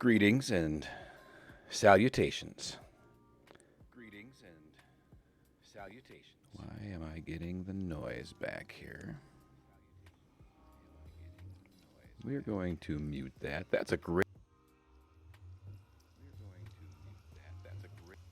Greetings and salutations. Greetings and salutations. Why am I getting the noise back here? We're going to mute that. That's a great. We're going to mute that. That's a great.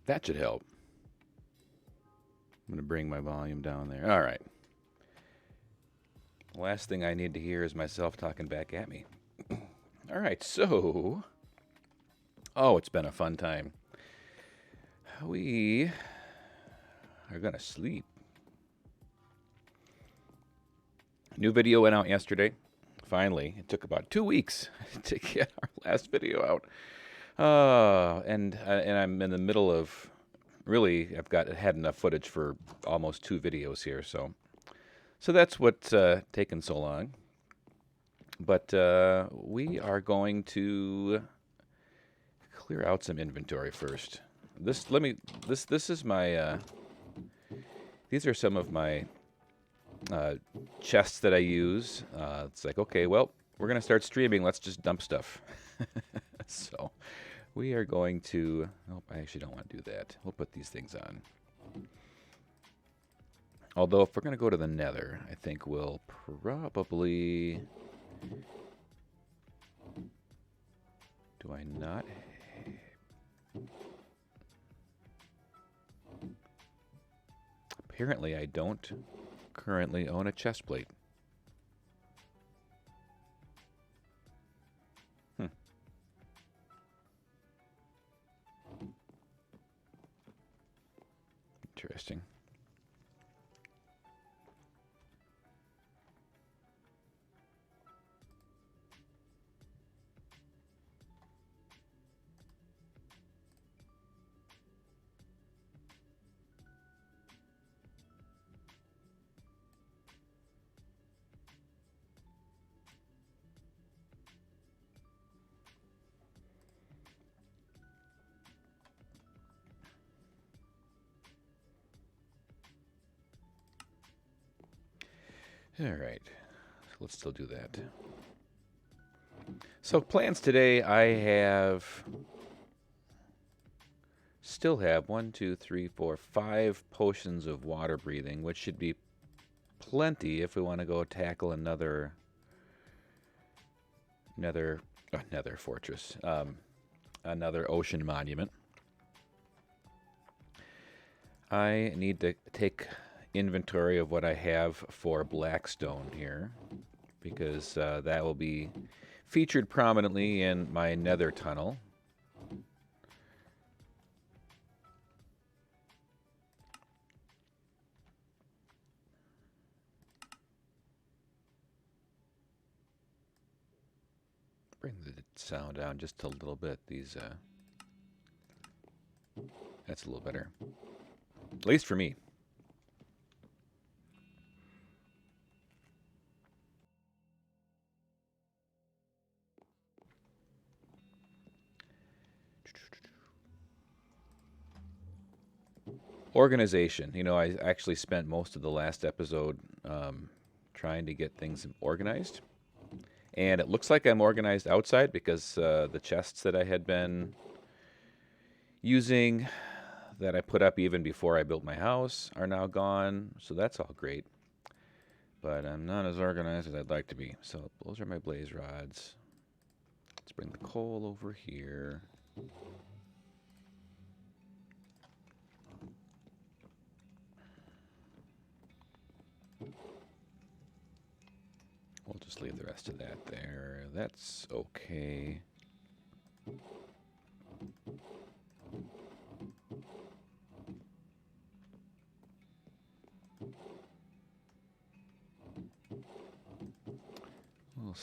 That should help. I'm going to bring my volume down there. All right. Last thing I need to hear is myself talking back at me. All right, so. Oh, it's been a fun time. We are going to sleep. New video went out yesterday. Finally, it took about 2 weeks to get our last video out. And I'm in the middle of, really, had enough footage for almost 2 videos here, so that's what's taken so long. But we are going to clear out some inventory first. This is my these are some of my chests that I use. It's like, okay, well, we're gonna start streaming. Let's just dump stuff. So we are going to. Oh, I actually don't want to do that. We'll put these things on. Although, if we're going to go to the Nether, I think we'll probably. Do I not? Apparently, I don't currently own a chest plate. Interesting. All right, so let's still do that. So plans today, still have 1, 2, 3, 4, 5 potions of water breathing, which should be plenty if we want to go tackle another Nether fortress, another ocean monument. I need to take inventory of what I have for Blackstone here, because that will be featured prominently in my Nether tunnel. Bring the sound down just a little bit. That's a little better, at least for me. Organization. You know, I actually spent most of the last episode trying to get things organized. And it looks like I'm organized outside because the chests that I had been using, that I put up even before I built my house, are now gone. So that's all great. But I'm not as organized as I'd like to be. So those are my blaze rods. Let's bring the coal over here. We'll just leave the rest of that there. That's okay.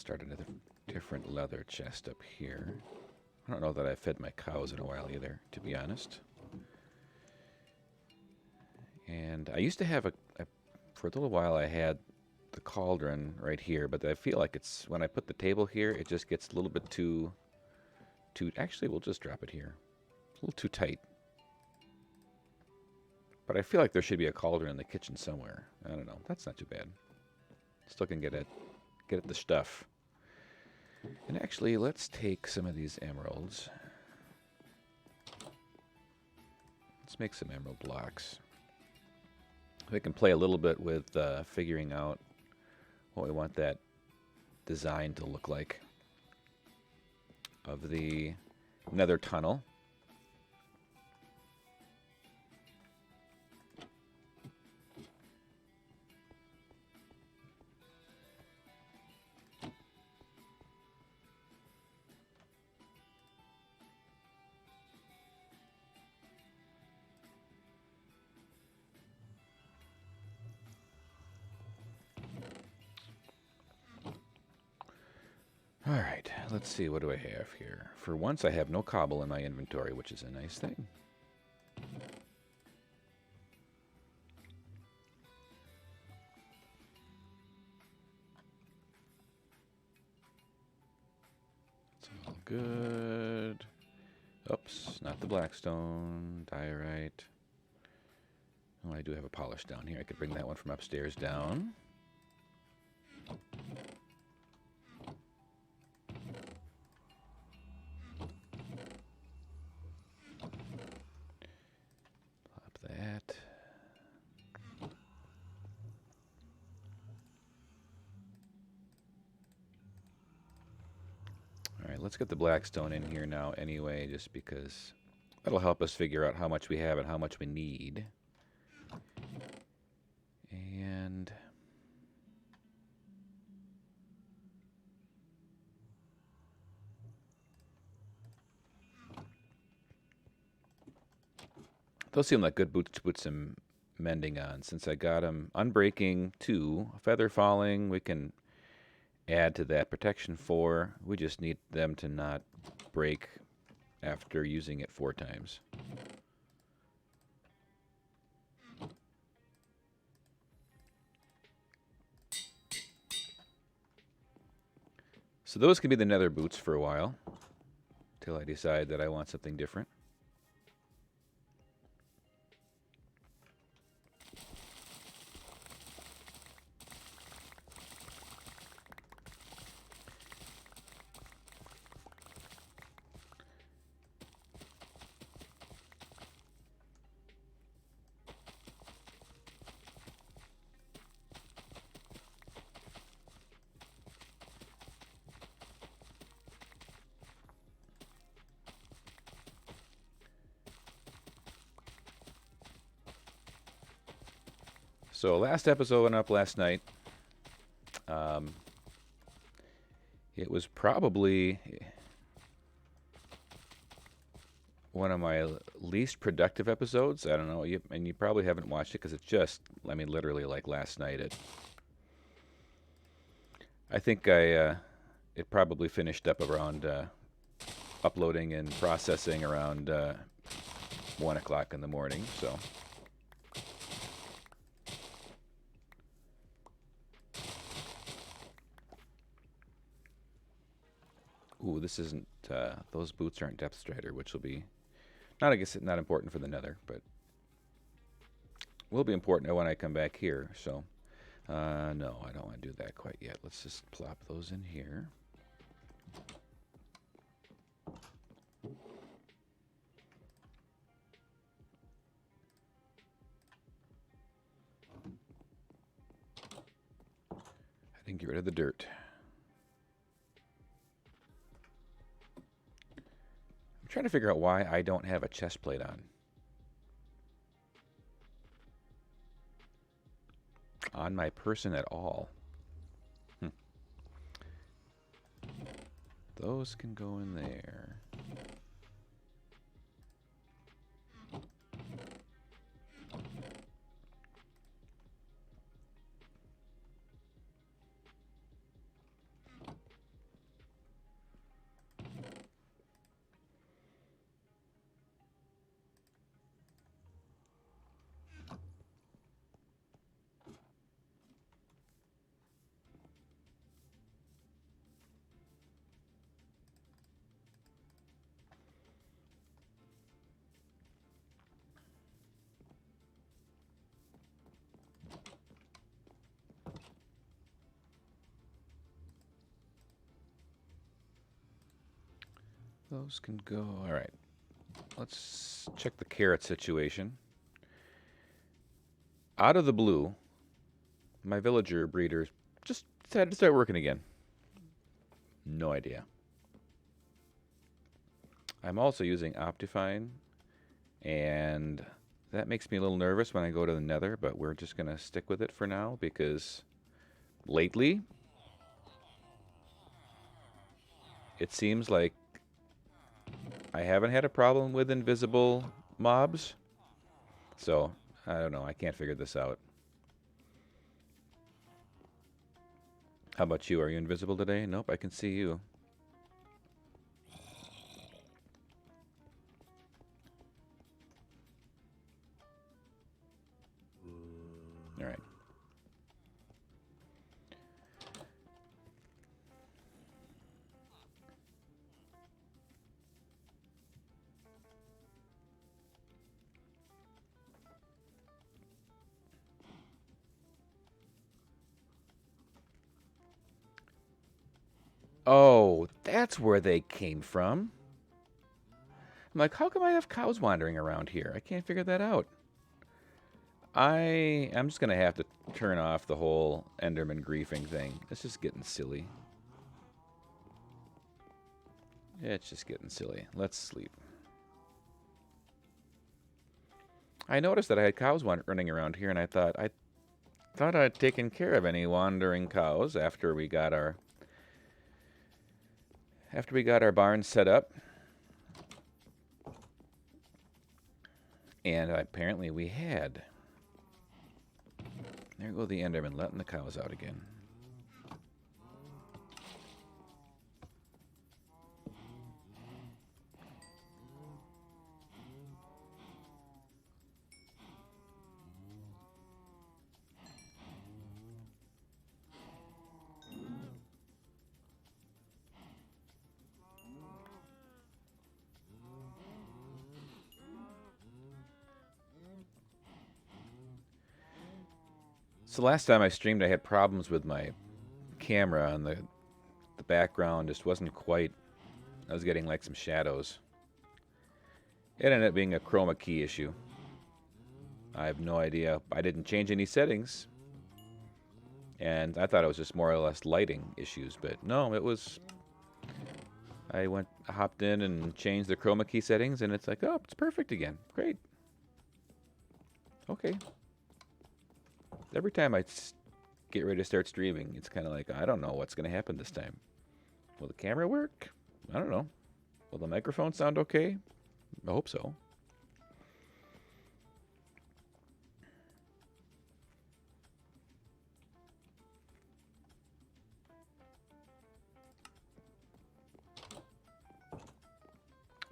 start another different leather chest up here. I don't know that I've fed my cows in a while either, to be honest. And I used to have for a little while I had the cauldron right here, but I feel like it's, when I put the table here, it just gets a little bit too, actually we'll just drop it here. A little too tight. But I feel like there should be a cauldron in the kitchen somewhere. I don't know. That's not too bad. Still can get at the stuff. And actually, let's take some of these emeralds. Let's make some emerald blocks. We can play a little bit with figuring out what we want that design to look like of the nether tunnel. All right, let's see, what do I have here? For once, I have no cobble in my inventory, which is a nice thing. It's all good. Oops, not the blackstone, diorite. Oh, I do have a polish down here. I could bring that one from upstairs down. That. All right, let's get the blackstone in here now anyway, just because that'll help us figure out how much we have and how much we need. And those seem like good boots to put some mending on. Since I got them unbreaking 2, feather falling, we can add to that protection 4. We just need them to not break after using it 4 times. So those can be the nether boots for a while, till I decide that I want something different. So last episode went up last night. It was probably one of my least productive episodes. I don't know, and you probably haven't watched it because it's just, I mean, literally like last night. I think it probably finished up around uploading and processing around 1 o'clock in the morning. So. Ooh, this isn't, those boots aren't depth strider, which will be, not, I guess, not important for the nether, but will be important when I come back here. So, no, I don't want to do that quite yet. Let's just plop those in here. I didn't get rid of the dirt. Trying to figure out why I don't have a chest plate on my person at all. Those can go in there. Those can go. All right. Let's check the carrot situation. Out of the blue, my villager breeders just decided to start working again. No idea. I'm also using Optifine, and that makes me a little nervous when I go to the Nether, but we're just going to stick with it for now because lately it seems like I haven't had a problem with invisible mobs. So, I don't know. I can't figure this out. How about you? Are you invisible today? Nope, I can see you. All right. Oh, that's where they came from. I'm like, how come I have cows wandering around here? I can't figure that out. I'm just gonna have to turn off the whole Enderman griefing thing. It's just getting silly. It's just getting silly. Let's sleep. I noticed that I had cows running around here, and I thought I'd taken care of any wandering cows after we got our barn set up. And apparently we had. There go the Enderman letting the cows out again. So last time I streamed, I had problems with my camera, and the background just wasn't quite. I was getting like some shadows. It ended up being a chroma key issue. I have no idea. I didn't change any settings, and I thought it was just more or less lighting issues, but no, it was. I hopped in and changed the chroma key settings, and it's like, oh, it's perfect again. Great. Okay. Every time I get ready to start streaming, it's kind of like, I don't know what's going to happen this time. Will the camera work? I don't know. Will the microphone sound okay? I hope so.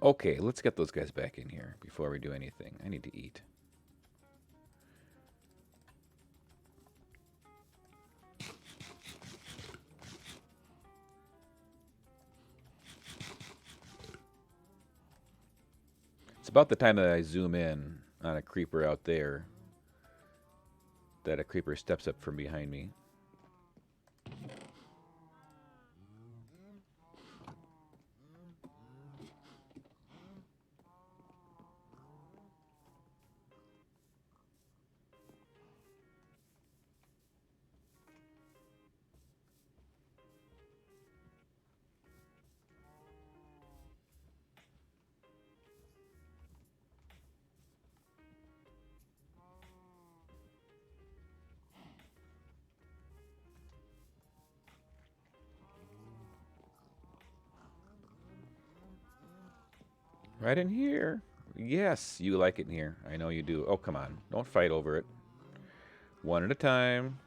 Okay, let's get those guys back in here before we do anything. I need to eat. It's about the time that I zoom in on a creeper out there that a creeper steps up from behind me. Right in here. Yes, you like it in here. I know you do. Oh, come on. Don't fight over it. One at a time.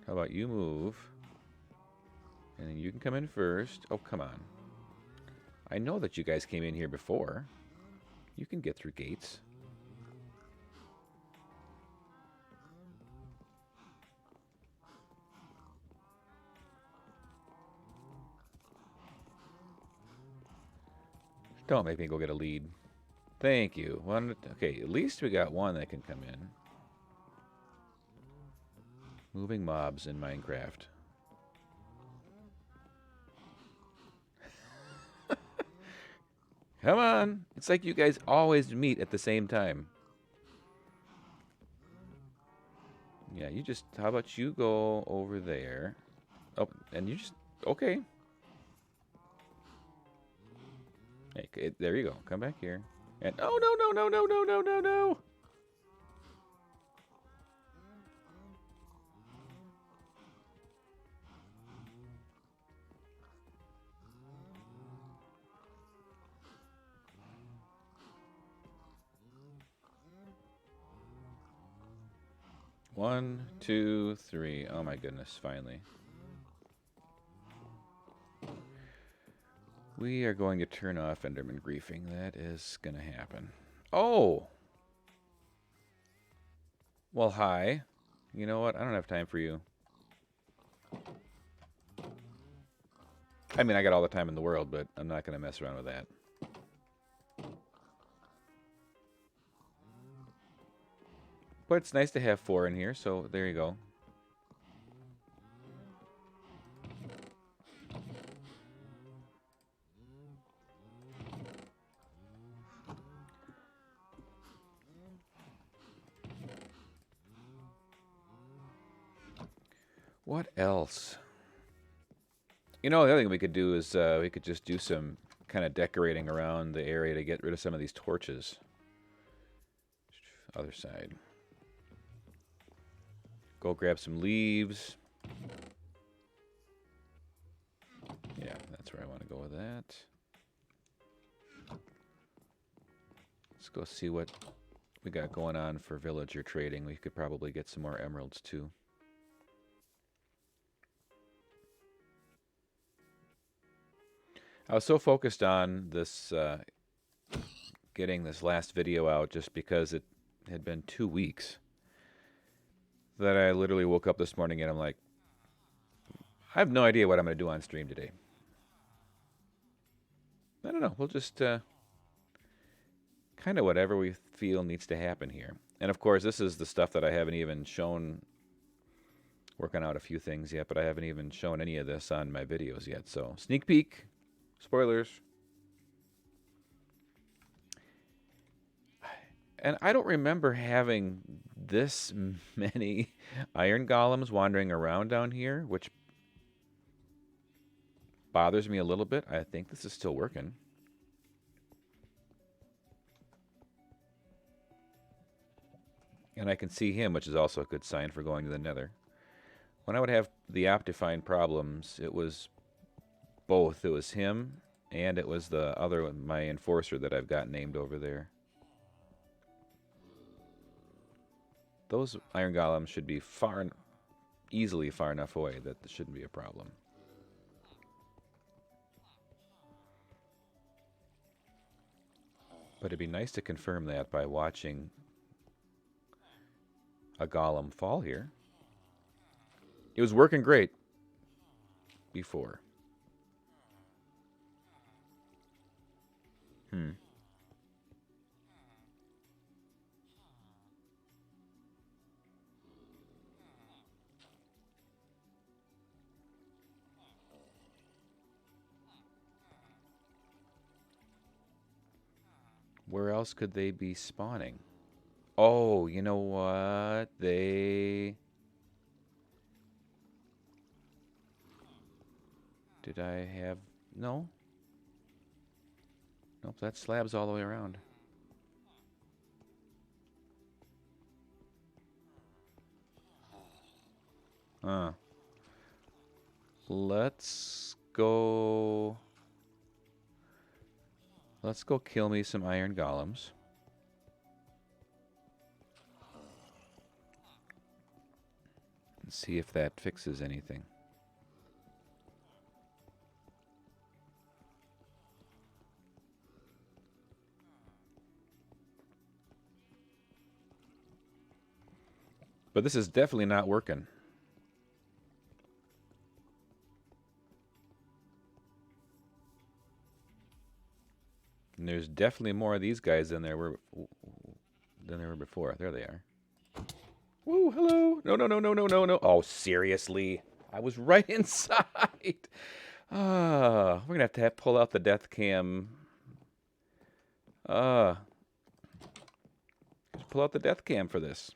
How about you move? And then you can come in first. Oh, come on. I know that you guys came in here before. You can get through gates. Don't make me go get a lead. Thank you. Okay, at least we got one that can come in. Moving mobs in Minecraft. Come on. It's like you guys always meet at the same time. Yeah, you just, how about you go over there? Oh, and you just, okay. Hey, there you go. Come back here. And, oh, no, no, no, no, no, no, no, no. One, two, three. Oh my goodness, finally. We are going to turn off Enderman griefing. That is going to happen. Oh! Well, hi. You know what? I don't have time for you. I mean, I got all the time in the world, but I'm not going to mess around with that. But it's nice to have 4 in here, so there you go. What else? You know, the other thing we could do is we could just do some kind of decorating around the area to get rid of some of these torches. Other side. Go grab some leaves. Yeah, that's where I want to go with that. Let's go see what we got going on for villager trading. We could probably get some more emeralds too. I was so focused on this, getting this last video out just because it had been 2 weeks that I literally woke up this morning and I'm like, I have no idea what I'm going to do on stream today. I don't know. We'll just kind of whatever we feel needs to happen here. And of course, this is the stuff that I haven't even shown, working out a few things yet, but I haven't even shown any of this on my videos yet. So, sneak peek, spoilers. And I don't remember having this many iron golems wandering around down here, which bothers me a little bit. I think this is still working. And I can see him, which is also a good sign for going to the Nether. When I would have the Optifine problems, it was both. It was him, and it was the other one, my Enforcer that I've got named over there. Those iron golems should be easily far enough away that this shouldn't be a problem. But it'd be nice to confirm that by watching a golem fall here. It was working great before. Where else could they be spawning? Oh, you know what? Did I have... No. Nope, that slab's all the way around. Let's go... Let's go kill me some iron golems. And see if that fixes anything. But this is definitely not working. And there's definitely more of these guys than there were before. There they are. Woo, hello. No, no, no, no, no, no, no. Oh, seriously. I was right inside. We're gonna have to pull out the death cam. Just pull out the death cam for this.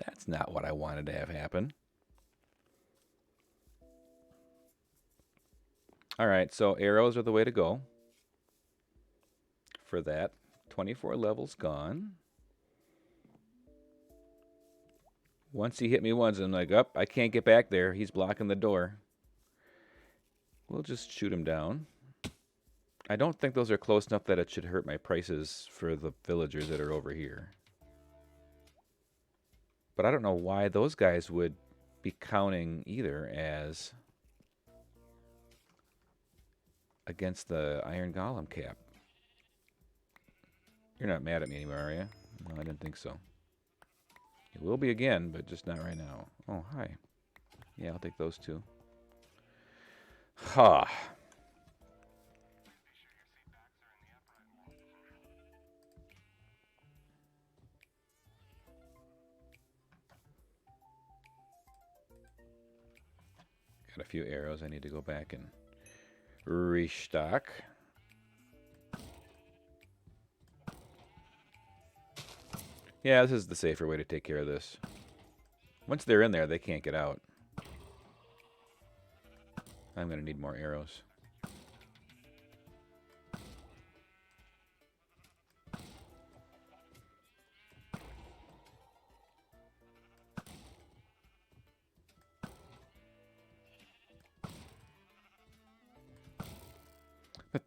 That's not what I wanted to have happen. All right, so arrows are the way to go for that. 24 levels gone. Once he hit me once, I'm like, up, I can't get back there. He's blocking the door. We'll just shoot him down. I don't think those are close enough that it should hurt my prices for the villagers that are over here. But I don't know why those guys would be counting either as against the Iron Golem cap. You're not mad at me anymore, are you? No, I didn't think so. It will be again, but just not right now. Oh, hi. Yeah, I'll take those two. Ha. Got a few arrows. I need to go back and restock. Yeah, this is the safer way to take care of this. Once they're in there, they can't get out. I'm going to need more arrows.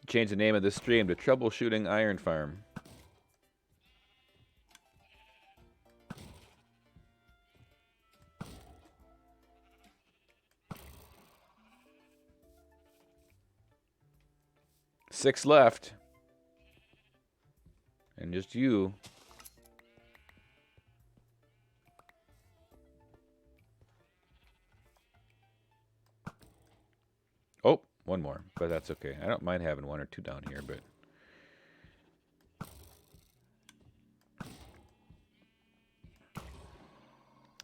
Change the name of this stream to Troubleshooting Iron Farm. Six left. And just you. Oh, one more, but that's okay. I don't mind having one or two down here, but...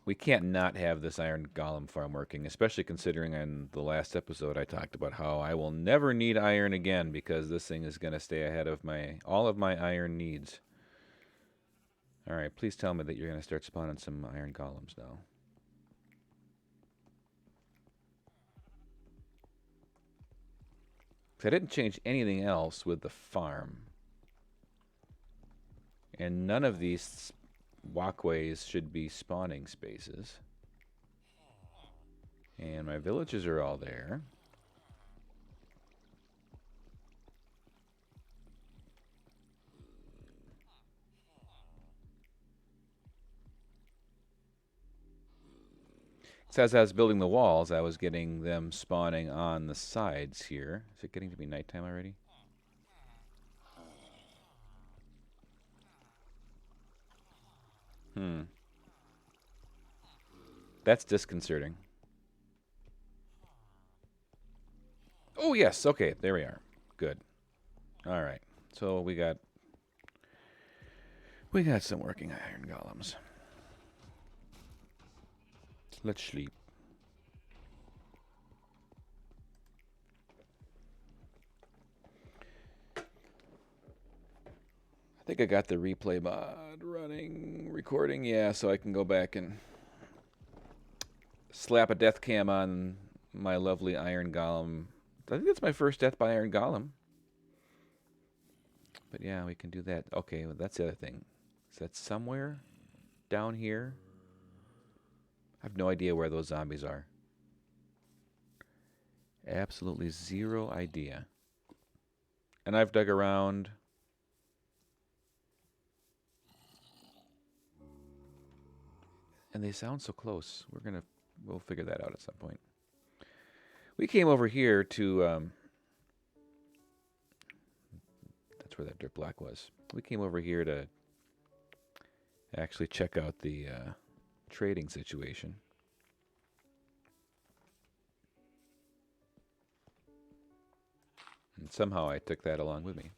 we can't not have this Iron Golem farm working, especially considering in the last episode I talked about how I will never need iron again because this thing is going to stay ahead of all of my iron needs. All right, please tell me that you're going to start spawning some Iron Golems now. I didn't change anything else with the farm. And none of these walkways should be spawning spaces. And my villages are all there. So as I was building the walls, I was getting them spawning on the sides here. Is it getting to be nighttime already? That's disconcerting. Oh, yes. Okay, there we are. Good. All right. So we got some working iron golems. Let's sleep. I think I got the replay mod running, recording, yeah, so I can go back and slap a death cam on my lovely Iron Golem. I think that's my first death by Iron Golem. But yeah, we can do that. Okay, well, that's the other thing. Is that somewhere down here? I have no idea where those zombies are. Absolutely zero idea. And I've dug around. And they sound so close. We'll figure that out at some point. We came over here to, that's where that dirt block was. We came over here to actually check out the trading situation. And somehow I took that along with me.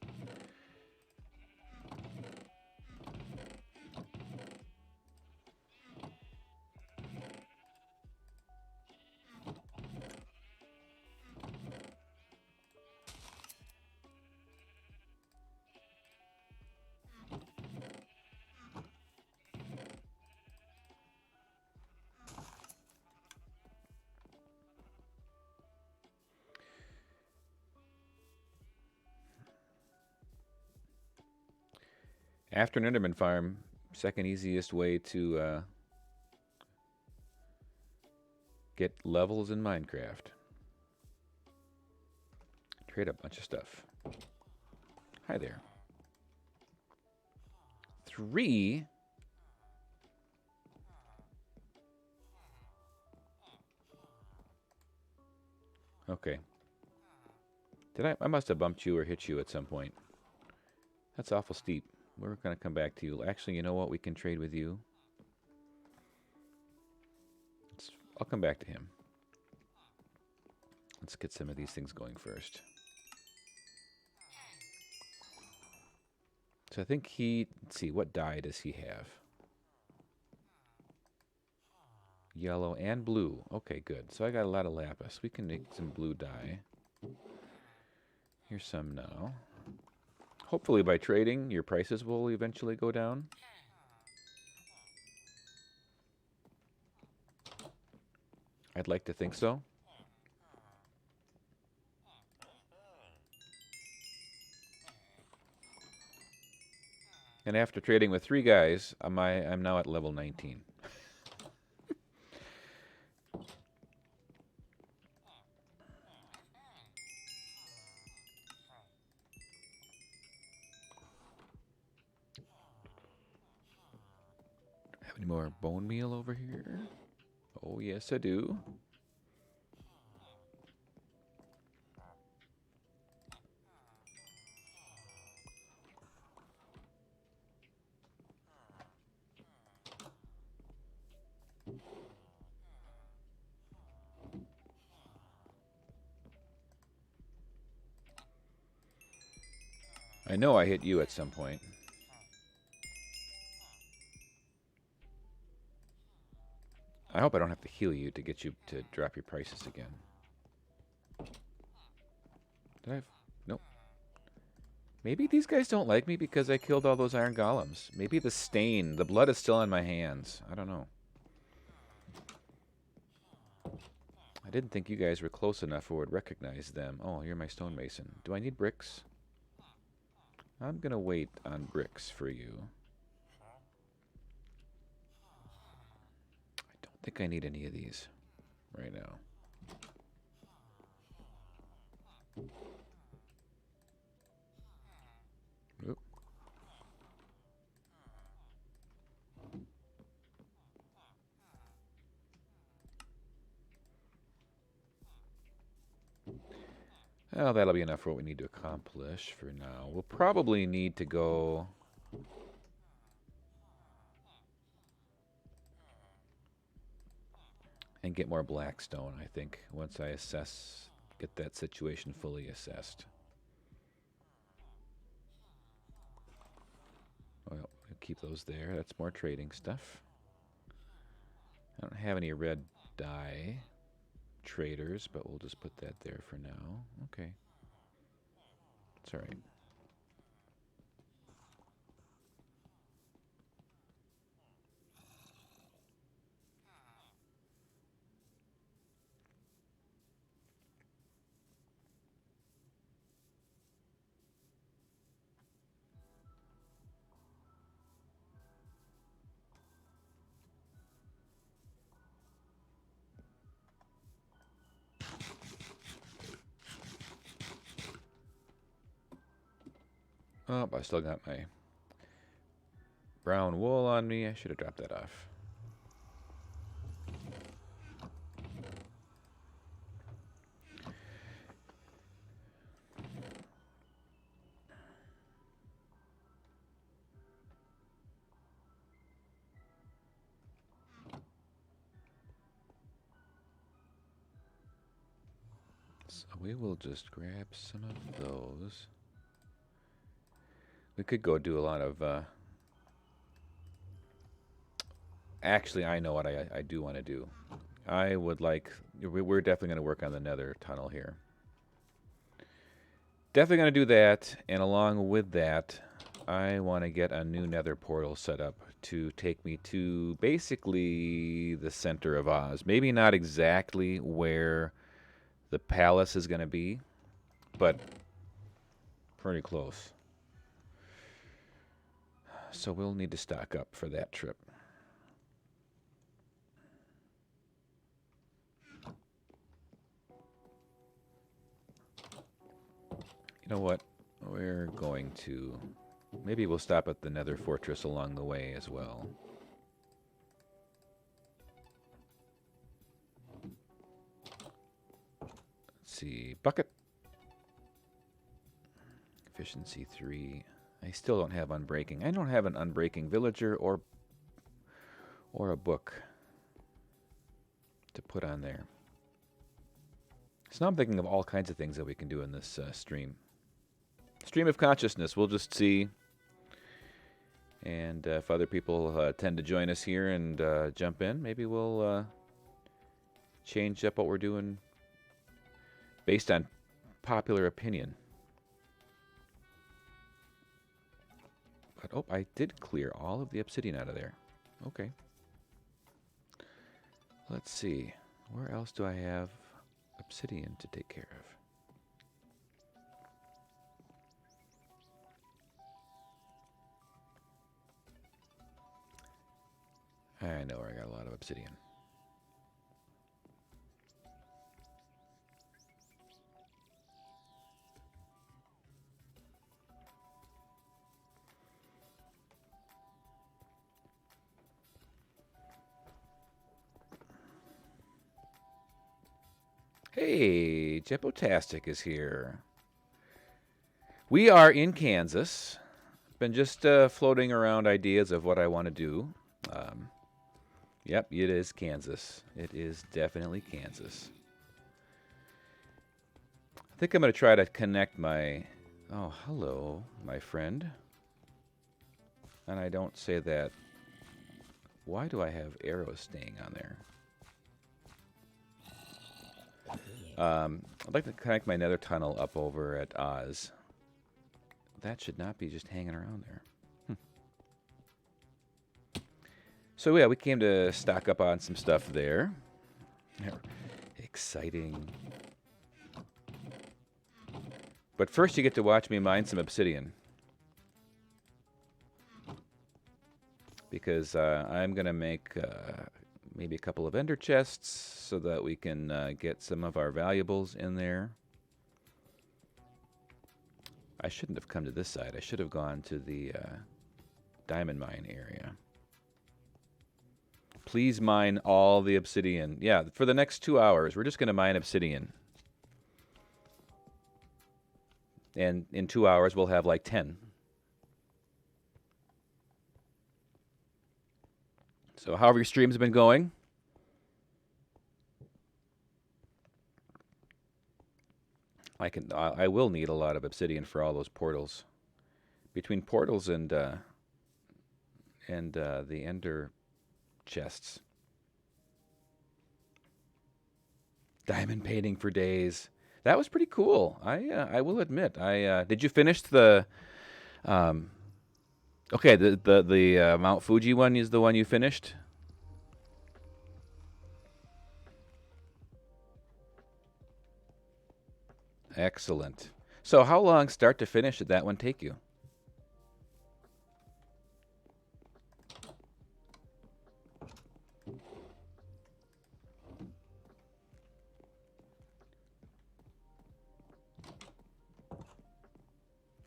After an Enderman farm, second easiest way to get levels in Minecraft. Trade a bunch of stuff. Hi there. 3. Okay. I must have bumped you or hit you at some point. That's awful steep. We're going to come back to you. Actually, you know what? We can trade with you. I'll come back to him. Let's get some of these things going first. So I think let's see, what dye does he have? Yellow and blue. Okay, good. So I got a lot of lapis. We can make some blue dye. Here's some now. Hopefully by trading, your prices will eventually go down. I'd like to think so. And after trading with 3 guys, I'm now at level 19. Have any more bone meal over here? Oh, yes, I do. I know I hit you at some point. I hope I don't have to heal you to get you to drop your prices again. Did I? Nope. Maybe these guys don't like me because I killed all those iron golems. Maybe the stain, the blood is still on my hands. I don't know. I didn't think you guys were close enough or would recognize them. Oh, you're my stonemason. Do I need bricks? I'm going to wait on bricks for you. I don't think I need any of these right now. Oop. Well, that'll be enough for what we need to accomplish for now. We'll probably need to go... and get more blackstone, I think, once I get that situation fully assessed. Well, we'll keep those there. That's more trading stuff. I don't have any red dye traders, but we'll just put that there for now. Okay. It's all right. Oh, I still got my brown wool on me. I should have dropped that off. So we will just grab some of those. We could go do a lot of... Actually, I know what I do want to do. I would like... We're definitely going to work on the Nether tunnel here. Definitely going to do that, and along with that, I want to get a new Nether portal set up to take me to basically the center of Oz. Maybe not exactly where the palace is going to be, but pretty close. So we'll need to stock up for that trip. You know what? We're going to... Maybe we'll stop at the Nether Fortress along the way as well. Let's see. Bucket. Efficiency 3. I still don't have Unbreaking. I don't have an Unbreaking Villager or a book to put on there. So now I'm thinking of all kinds of things that we can do in this stream. Stream of consciousness. We'll just see. And if other people tend to join us here and jump in, maybe we'll change up what we're doing based on popular opinion. But, oh, I did clear all of the obsidian out of there. Okay. Let's see. Where else do I have obsidian to take care of? I know where I got a lot of obsidian. Hey, Jepotastic is here. We are in Kansas. Been just floating around ideas of what I want to do. Yep, it is Kansas. It is definitely Kansas. I think I'm going to try to connect my... Oh, hello, my friend. And I don't say that. Why do I have arrows staying on there? I'd like to connect my nether tunnel up over at Oz. That should not be just hanging around there. So yeah, we came to stock up on some stuff there. Exciting. But first you get to watch me mine some obsidian. Because I'm going to make maybe a couple of ender chests so that we can get some of our valuables in there. I shouldn't have come to this side. I should have gone to the diamond mine area. Please mine all the obsidian. Yeah, for the next 2 hours, we're just going to mine obsidian. And in 2 hours, we'll have like 10. So how have your streams been going? I will need a lot of obsidian for all those portals. Between portals and the ender chests. Diamond painting for days. That was pretty cool. I will admit. Did you finish the okay, the Mount Fuji one is the one you finished? Excellent. So how long start to finish did that one take you?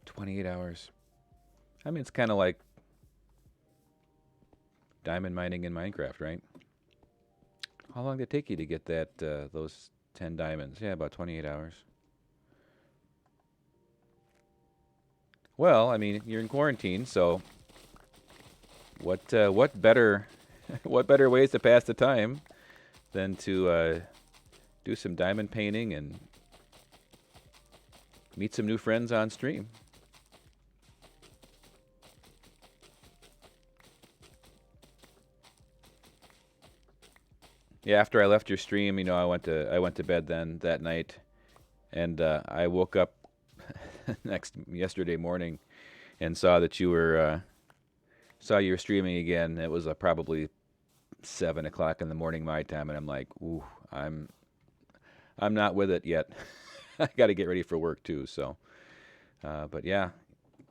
$28 hours. I mean, it's kind of like diamond mining in Minecraft, right? How long did it take you to get that those 10 diamonds? Yeah, about 28 hours. Well, I mean, you're in quarantine, so what better what better ways to pass the time than to do some diamond painting and meet some new friends on stream? Yeah, after I left your stream, you know, I went to bed then that night, and I woke up yesterday morning and saw that you were streaming again. It was probably 7 o'clock in the morning my time, and I'm like, ooh, I'm not with it yet. I got to get ready for work too. So, but yeah,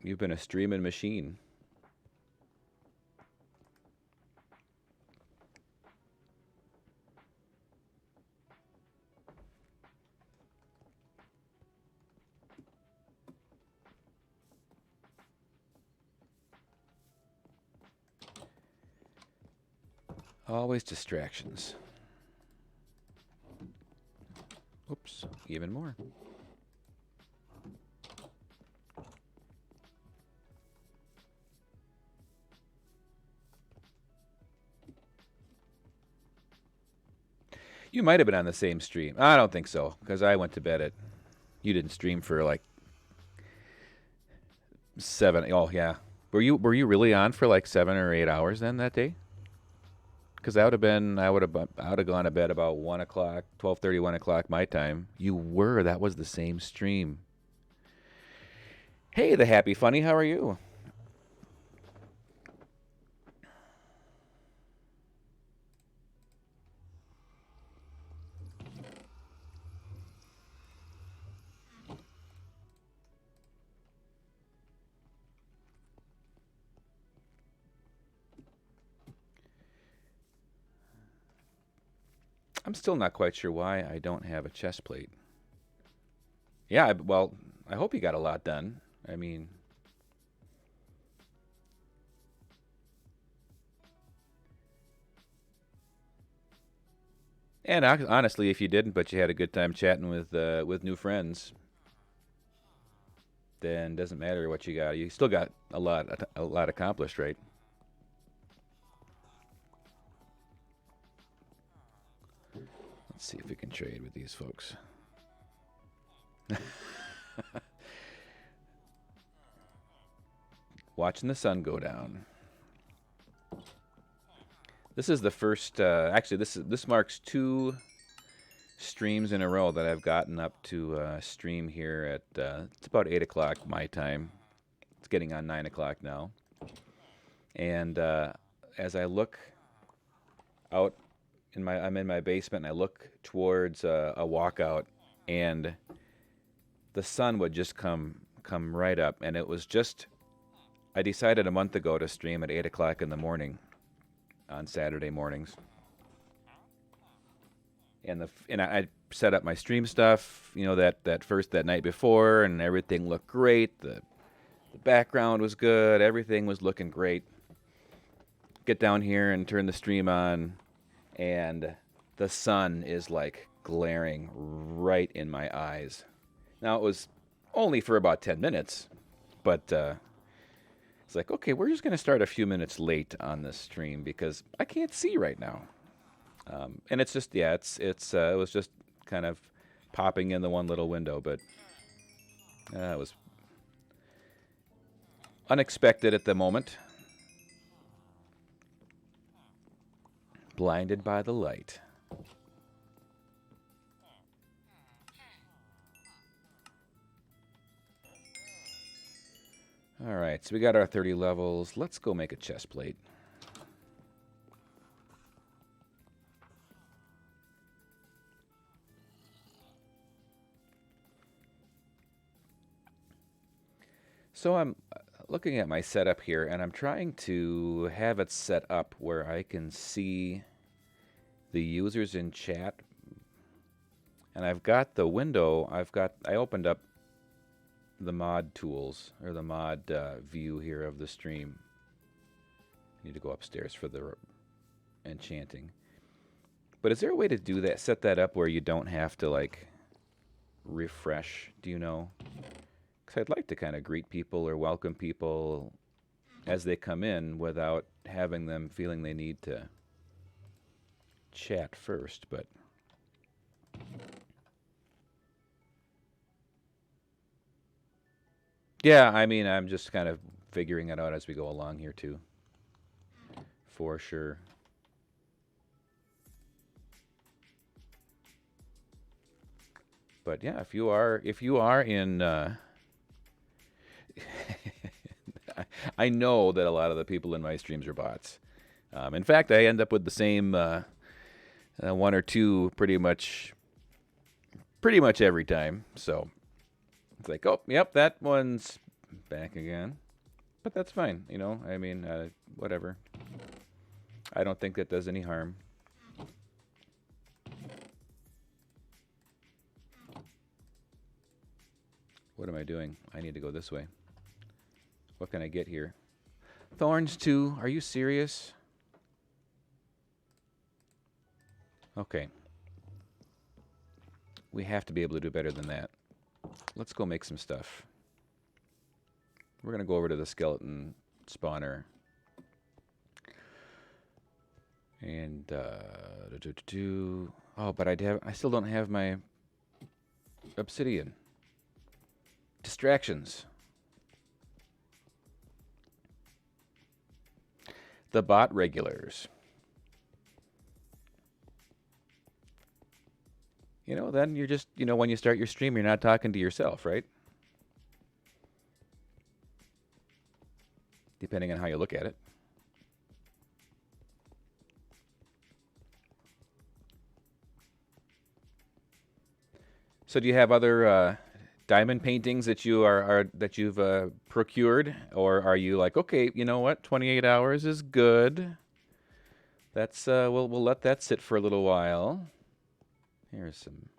you've been a streaming machine. Always distractions. Oops, even more. You might have been on the same stream. I don't think so, because I went to bed at. You didn't stream for like 7. Oh yeah, were you really on for like 7 or 8 hours then that day? Because that would have been I would have gone to bed about 1 o'clock, 12:30, 1 o'clock my time. You were. That was the same stream. Hey, the happy funny. How are you? I'm still not quite sure why I don't have a chest plate. Yeah, well, I hope you got a lot done. I mean, and honestly, if you didn't, but you had a good time chatting with new friends, then it doesn't matter what you got. You still got a lot accomplished, right? Let's see if we can trade with these folks. Watching the sun go down. This is the first. Actually, this marks 2 streams in a row that I've gotten up to stream here at. It's about 8 o'clock my time. It's getting on 9 o'clock now. And as I look out I'm in my basement, and I look towards a walkout, and the sun would just come right up, and it was just. I decided a month ago to stream at 8 o'clock in the morning on Saturday mornings, and I set up my stream stuff, that night before, and everything looked great. The background was good, everything was looking great. Get down here and turn the stream on, and the sun is like glaring right in my eyes. Now it was only for about 10 minutes, but it's like, okay, we're just going to start a few minutes late on this stream because I can't see right now. And it's just, yeah, it was just kind of popping in the one little window, but it was unexpected at the moment. Blinded by the light. All right, so we got our 30 levels. Let's go make a chest plate. So I'm looking at my setup here, and I'm trying to have it set up where I can see the users in chat. And I've got the window, I opened up the mod tools, or the mod view here of the stream. Need to go upstairs for the enchanting. But is there a way to do that, set that up where you don't have to, like, refresh, do you know? Because I'd like to kind of greet people or welcome people as they come in without having them feeling they need to chat first, but... Yeah, I mean, I'm just kind of figuring it out as we go along here, too. For sure. But yeah, if you are in... I know that a lot of the people in my streams are bots. In fact, I end up with the same one or two pretty much every time. So it's like, oh, yep, that one's back again. But that's fine, I mean, whatever. I don't think that does any harm. What am I doing? I need to go this way. What can I get here? Thorns 2. Are you serious? Okay. We have to be able to do better than that. Let's go make some stuff. We're going to go over to the skeleton spawner. And, oh, but I still don't have my obsidian. Distractions. The bot regulars. You know, then you're just, when you start your stream, you're not talking to yourself, right? Depending on how you look at it. So do you have other diamond paintings that you've procured, or are you like, okay, you know what, 28 hours is good. That's we'll let that sit for a little while. Here's some.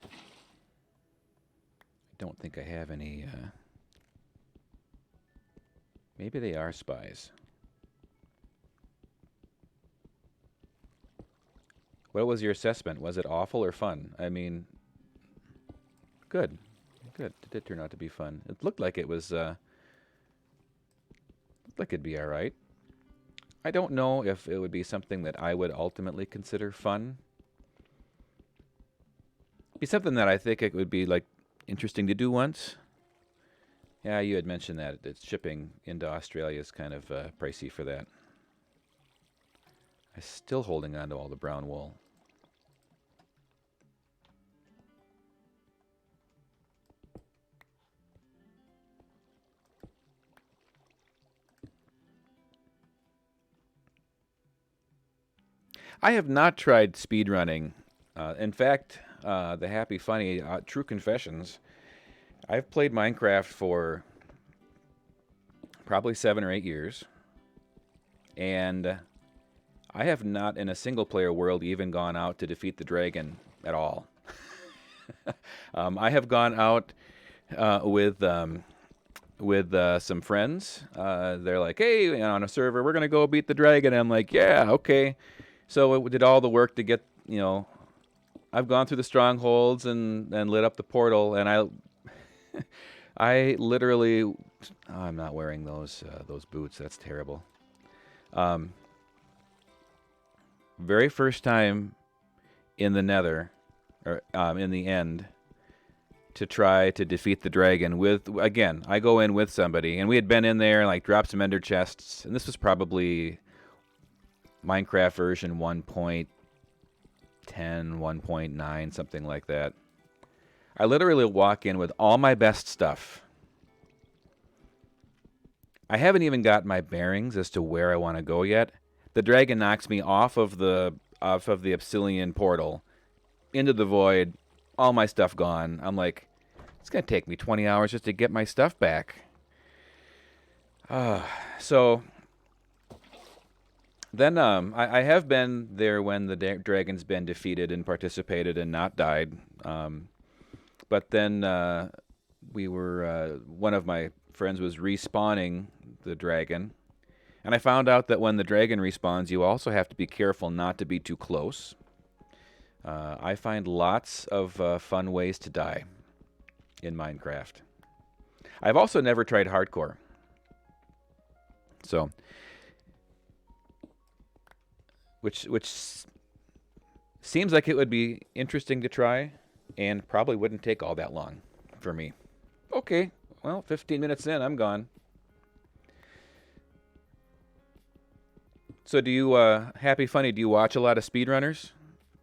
I don't think I have any. Maybe they are spies. What was your assessment? Was it awful or fun? I mean, good. Good. It did turn out to be fun. It looked like it was, looked like it'd be all right. I don't know if it would be something that I would ultimately consider fun. It'd be something that I think it would be, like, interesting to do once. Yeah, you had mentioned that. It's shipping into Australia is kind of pricey for that. I'm still holding on to all the brown wool. I have not tried speedrunning. In fact, the Happy Funny, True Confessions, I've played Minecraft for probably 7 or 8 years. And I have not, in a single-player world, even gone out to defeat the dragon at all. I have gone out with some friends. They're like, hey, on a server, we're going to go beat the dragon. And I'm like, yeah, okay. So it did all the work to get, I've gone through the strongholds and lit up the portal. And I literally, I'm not wearing those boots. That's terrible. Very first time in the Nether, or in the end, to try to defeat the dragon with, again, I go in with somebody, and we had been in there and like dropped some ender chests, and this was probably Minecraft version 1.10, 1.9, something like that. I literally walk in with all my best stuff. I haven't even got my bearings as to where I want to go yet. The dragon knocks me off of the obsidian portal into the void. All my stuff gone. I'm like, it's gonna take me 20 hours just to get my stuff back. So then I have been there when the dragon's been defeated and participated and not died. But then we were one of my friends was respawning the dragon. And I found out that when the dragon respawns, you also have to be careful not to be too close. I find lots of fun ways to die in Minecraft. I've also never tried hardcore. So, which seems like it would be interesting to try and probably wouldn't take all that long for me. Okay, well, 15 minutes in, I'm gone. So do you, Happy Funny, do you watch a lot of speedrunners?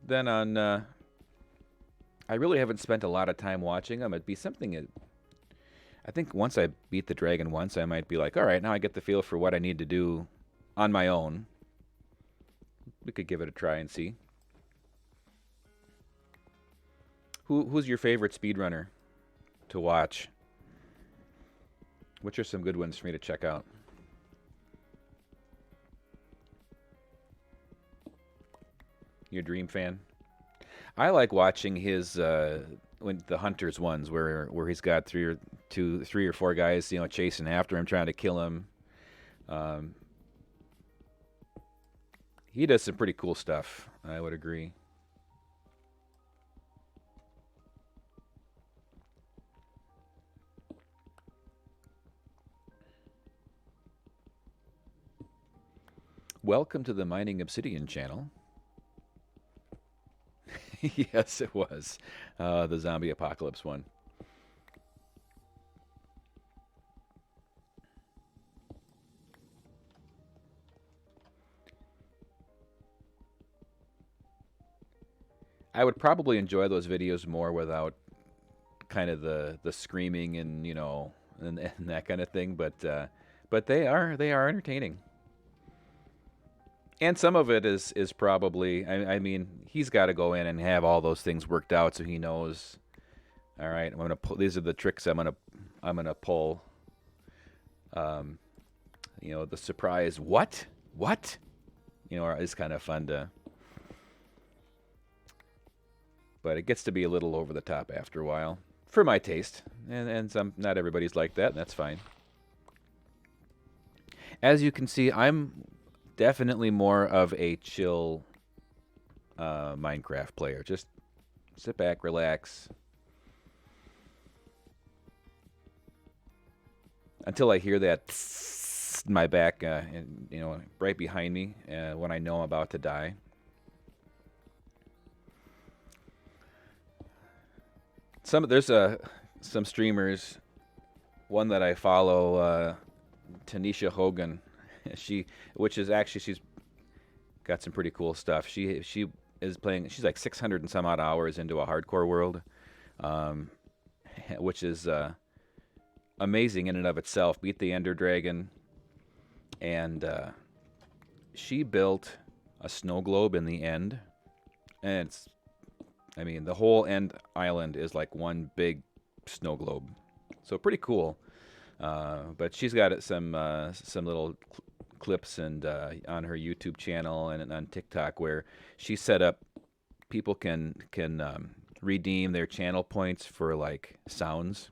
Then on, I really haven't spent a lot of time watching them. It'd be something, I think once I beat the dragon once, I might be like, all right, now I get the feel for what I need to do on my own. We could give it a try and see. Who's your favorite speedrunner to watch? Which are some good ones for me to check out? Your Dream fan? I like watching his when the Hunters ones where he's got three or four guys chasing after him trying to kill him. Um, he does some pretty cool stuff. I would agree. Welcome to the Mining Obsidian channel. Yes, it was the zombie apocalypse one. I would probably enjoy those videos more without kind of the screaming and and that kind of thing. But they are entertaining. And some of it is probably I mean he's got to go in and have all those things worked out so he knows. All right, I'm gonna pull. These are the tricks I'm gonna pull. Um, the surprise. What? Is kind of fun to. But it gets to be a little over the top after a while, for my taste, and some not everybody's like that, and that's fine. As you can see, I'm definitely more of a chill Minecraft player. Just sit back, relax, until I hear that in my back, and right behind me when I know I'm about to die. There's some streamers. One that I follow, Tanisha Hogan, which is actually she's got some pretty cool stuff. She is playing. She's like 600 and some odd hours into a hardcore world, um, which is amazing in and of itself. Beat the Ender Dragon, and she built a snow globe in the end, and I mean, the whole end island is like one big snow globe, so pretty cool. But she's got some little clips and on her YouTube channel and on TikTok where she set up people can redeem their channel points for like sounds,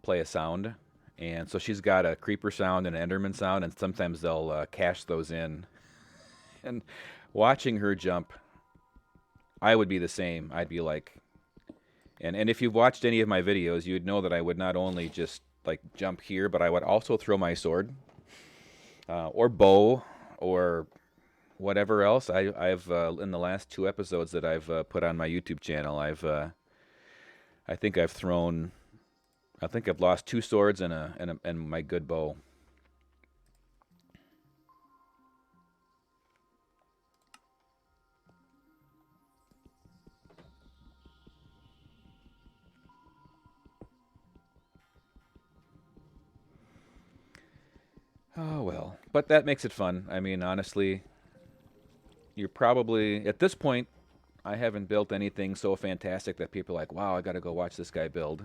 play a sound, and so she's got a creeper sound and an Enderman sound, and sometimes they'll cash those in. And watching her jump, I would be the same. I'd be like, and if you've watched any of my videos, you'd know that I would not only just like jump here, but I would also throw my sword, or bow, or whatever else. I've in the last 2 episodes that I've put on my YouTube channel, I think I've lost 2 swords and my good bow. Oh well, but that makes it fun. I mean, honestly, you're probably at this point. I haven't built anything so fantastic that people are like, "Wow, I got to go watch this guy build."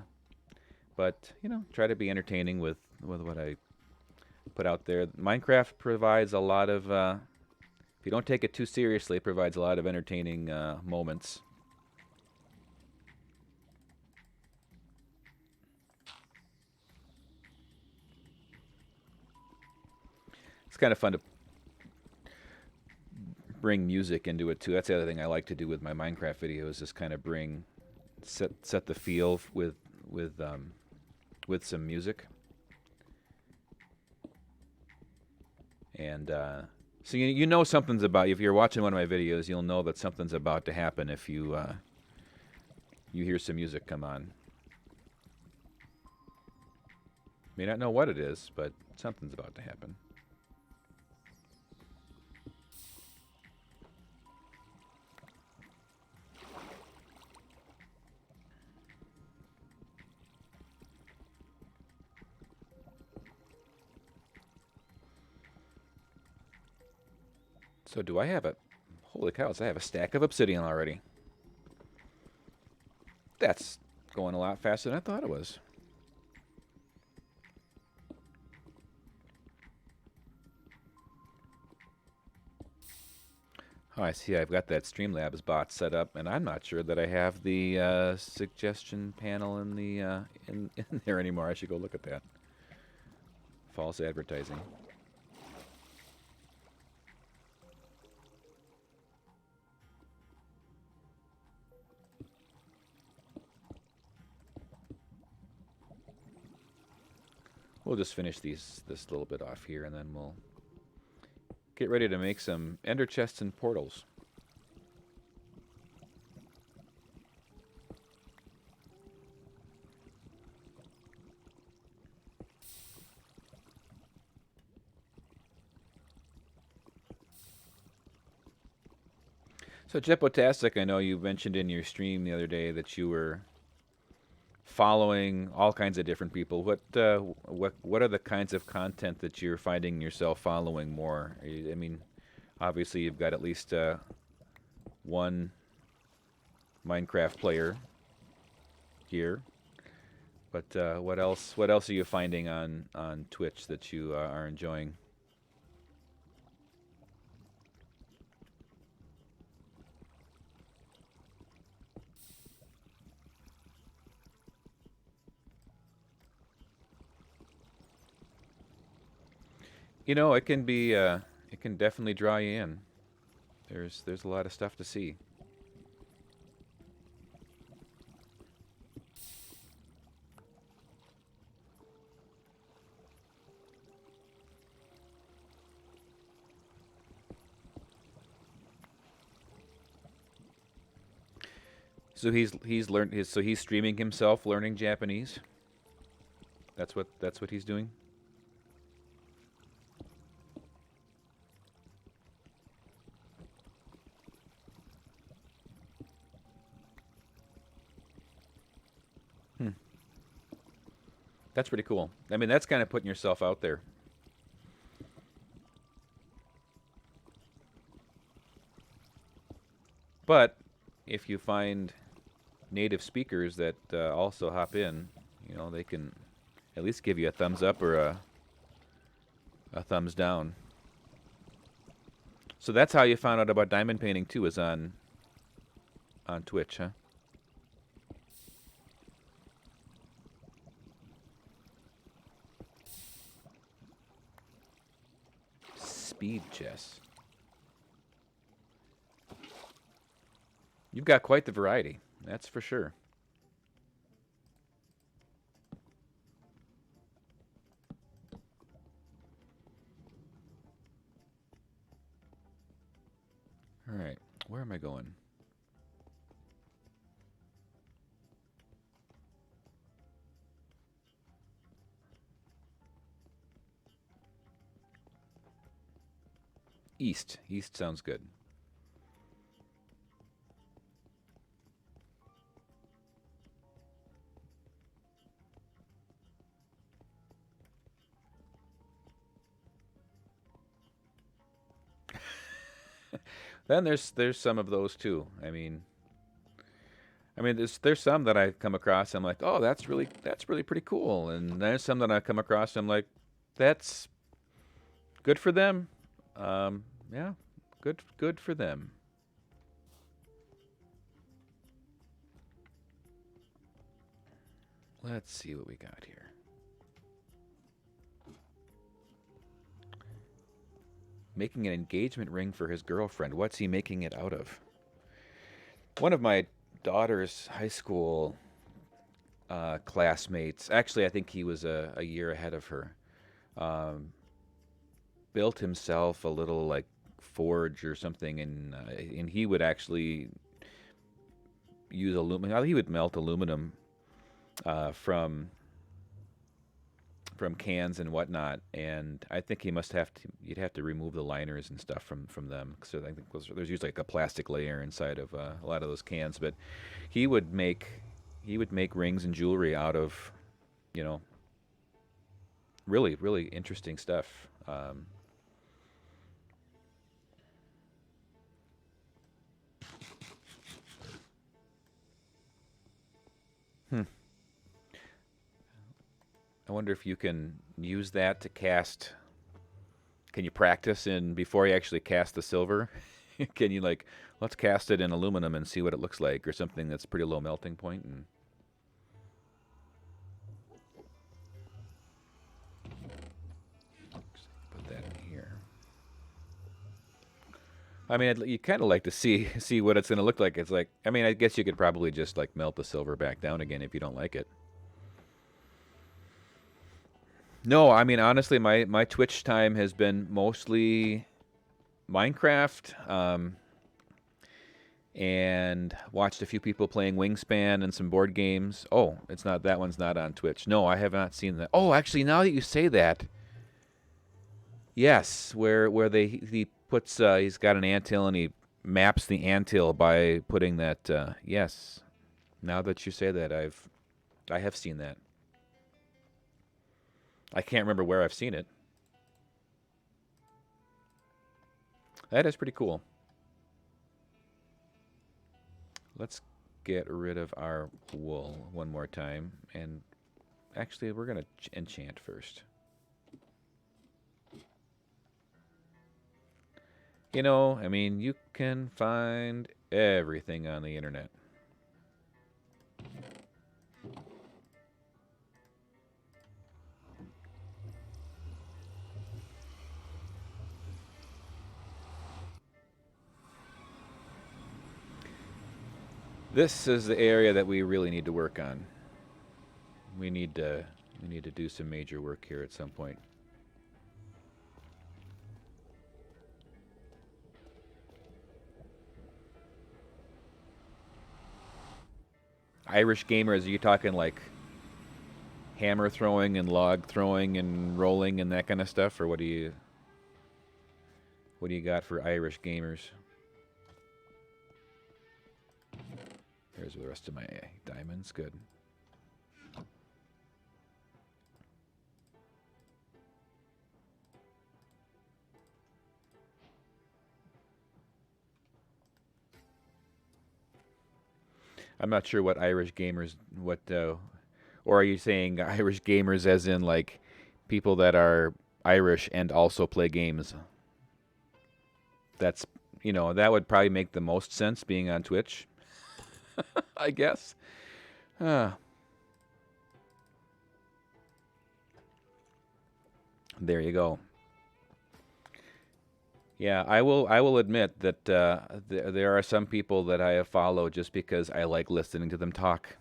But try to be entertaining with what I put out there. Minecraft provides a lot of, if you don't take it too seriously, it provides a lot of entertaining moments. It's kind of fun to bring music into it too. That's the other thing I like to do with my Minecraft videos is kind of set the feel with some music. And so you know something's about. If you're watching one of my videos, you'll know that something's about to happen if you hear some music come on. May not know what it is, but something's about to happen. So do I have a... Holy cows, I have a stack of obsidian already. That's going a lot faster than I thought it was. Oh, I see. I've got that Streamlabs bot set up, and I'm not sure that I have the suggestion panel in the in there anymore. I should go look at that. False advertising. We'll just finish this little bit off here, and then we'll get ready to make some ender chests and portals. So Jepotastic, I know you mentioned in your stream the other day that you were following all kinds of different people. What are the kinds of content that you're finding yourself following more? I mean, obviously you've got at least one Minecraft player here, but what else? What else are you finding on Twitch that you are enjoying? You know, it can be it can definitely draw you in. There's a lot of stuff to see. So he's learned his so he's streaming himself learning Japanese. That's what he's doing. Hmm. That's pretty cool. I mean, that's kind of putting yourself out there. But if you find native speakers that also hop in, you know, they can at least give you a thumbs up or a thumbs down. So that's how you found out about diamond painting too, is on Twitch, huh? Speed chess. You've got quite the variety, that's for sure. All right, where am I going? East. East sounds good. Then there's some of those too. I mean, there's some that I come across. I'm like, oh, that's really pretty cool. And there's some that I come across. I'm like, that's good for them. Yeah, good for them. Let's see what we got here. Making an engagement ring for his girlfriend. What's he making it out of? One of my daughter's high school classmates, actually, I think he was a year ahead of her, um, built himself a little like forge or something, and he would actually use aluminum. He would melt aluminum from cans and whatnot, and I think he must have to. You'd have to remove the liners and stuff from them. So I think there's usually like a plastic layer inside of a lot of those cans. But he would make rings and jewelry out of, you know, really interesting stuff. Hmm. I wonder if you can use that to cast. Can you practice in before you actually cast the silver? Can you like let's cast it in aluminum and see what it looks like, or something that's pretty low melting point and I mean, you kind of like to see what it's going to look like. It's like, I mean, I guess you could probably just like melt the silver back down again if you don't like it. No, I mean, honestly, my Twitch time has been mostly Minecraft, and watched a few people playing Wingspan and some board games. Oh, it's not, that one's not on Twitch. No, I have not seen that. Oh, actually, now that you say that, yes, where he puts he's got an anthill and he maps the anthill by putting that. Yes, now that you say that, I have seen that. I can't remember where I've seen it. That is pretty cool. Let's get rid of our wool one more time, and actually, we're gonna enchant first. You know, I mean, you can find everything on the internet. This is the area that we really need to work on. We need to do some major work here at some point. Irish gamers, are you talking like hammer throwing and log throwing and rolling and that kind of stuff, or what do you got for Irish gamers? Here's the rest of my diamonds. Good. I'm not sure what Irish gamers, or are you saying Irish gamers as in like people that are Irish and also play games? That's, that would probably make the most sense being on Twitch, I guess. There you go. Yeah, I will admit that there are some people that I have followed just because I like listening to them talk.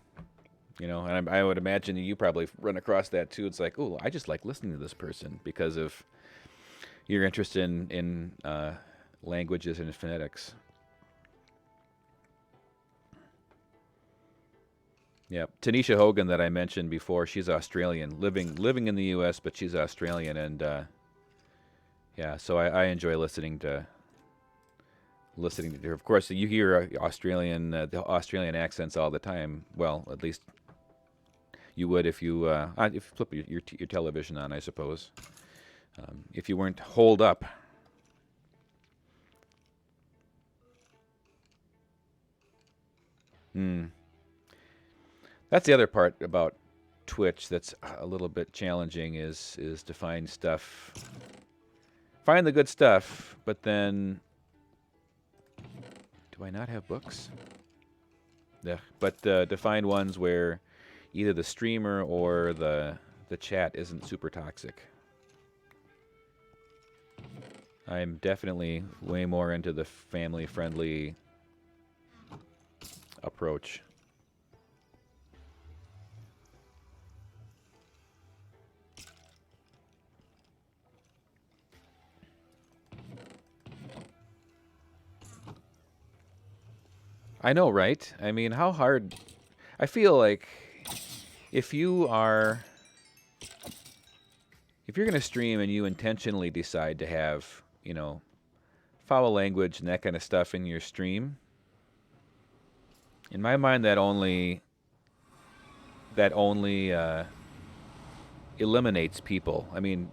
And I would imagine you probably run across that too. It's like, oh, I just like listening to this person because of your interest in languages and phonetics. Yeah, Tanisha Hogan that I mentioned before, she's Australian, living in the U.S., but she's Australian, and yeah, so I enjoy listening to her. Of course, you hear the Australian accents all the time. Well, at least you would if you flip your television on, I suppose. If you weren't holed up. That's the other part about Twitch that's a little bit challenging is to find the good stuff, but then do I not have books? Yeah, but to find ones where either the streamer or the chat isn't super toxic. I'm definitely way more into the family-friendly approach. I know, right? I mean, how hard... I feel like if you're going to stream and you intentionally decide to have, foul language and that kind of stuff in your stream, in my mind, that only eliminates people. I mean,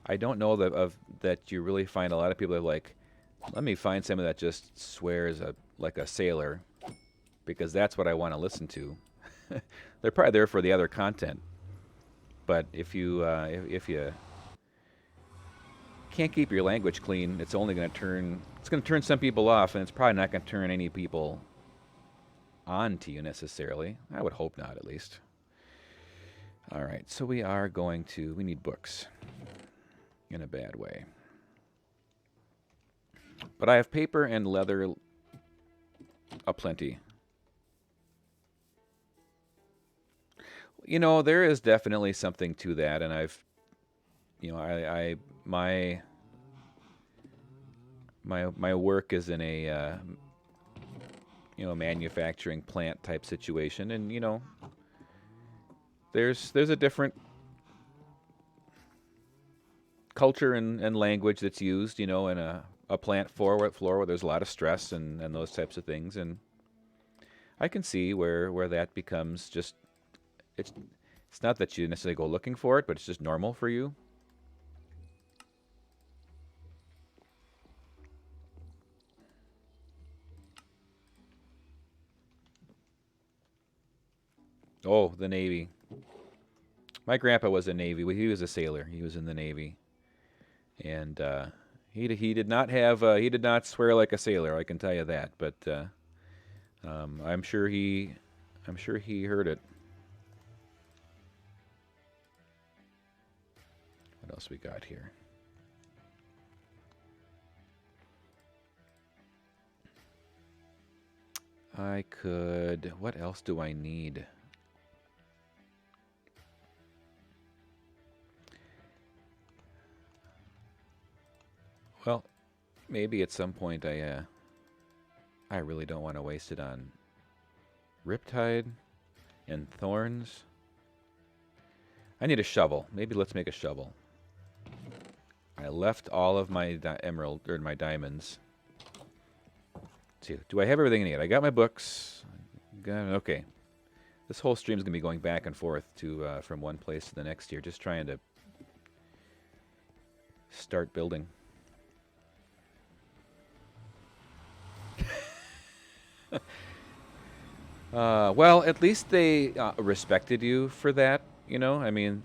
I don't know that you really find a lot of people that are like, let me find someone that just swears like a sailor, because that's what I want to listen to. They're probably there for the other content, but if you can't keep your language clean, it's only going to turn some people off, and it's probably not going to turn any people on to you necessarily. I would hope not, at least. All right, so we need books in a bad way. But I have paper and leather aplenty. You know, there is definitely something to that, and my my work is in a manufacturing plant type situation, and there's a different culture and language that's used, in a plant floor where there's a lot of stress and those types of things, and I can see where that becomes just it's it's not that you necessarily go looking for it, but it's just normal for you. Oh, the Navy. My grandpa was a Navy. Well, he was a sailor. He was in the Navy, and he did not have he did not swear like a sailor. I can tell you that. But I'm sure he heard it. What else we got here? I could. What else do I need? Well, maybe at some point I really don't want to waste it on riptide and thorns. I need a shovel. Maybe let's make a shovel. I left all of my emerald or my diamonds. Let's see, do I have everything I need? I got my books. Okay. This whole stream is gonna be going back and forth to from one place to the next here, just trying to start building. Well, at least they respected you for that. I mean,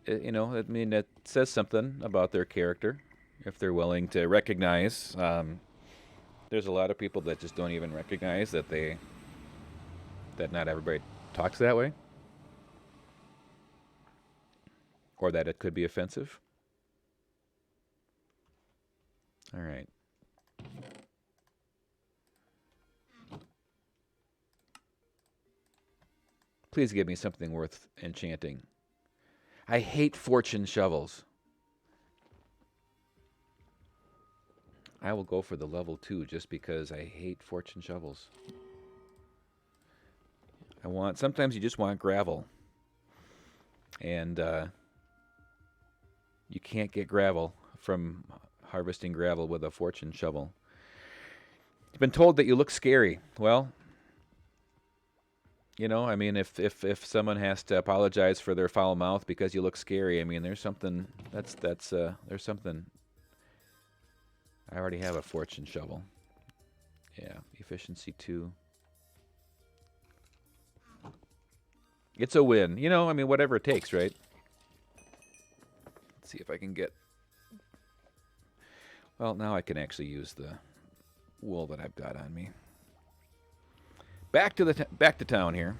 it says something about their character if they're willing to recognize. There's a lot of people that just don't even recognize that not everybody talks that way, or that it could be offensive. All right. Please give me something worth enchanting. I hate fortune shovels. I will go for the level 2 just because I hate fortune shovels. Sometimes you just want gravel. And you can't get gravel from harvesting gravel with a fortune shovel. You've been told that you look scary. Well, I mean, if someone has to apologize for their foul mouth because you look scary, I mean, there's something there's something. I already have a fortune shovel. Yeah, efficiency 2. It's a win. I mean, whatever it takes, right? Let's see if I can get. Well, now I can actually use the wool that I've got on me. Back to town here.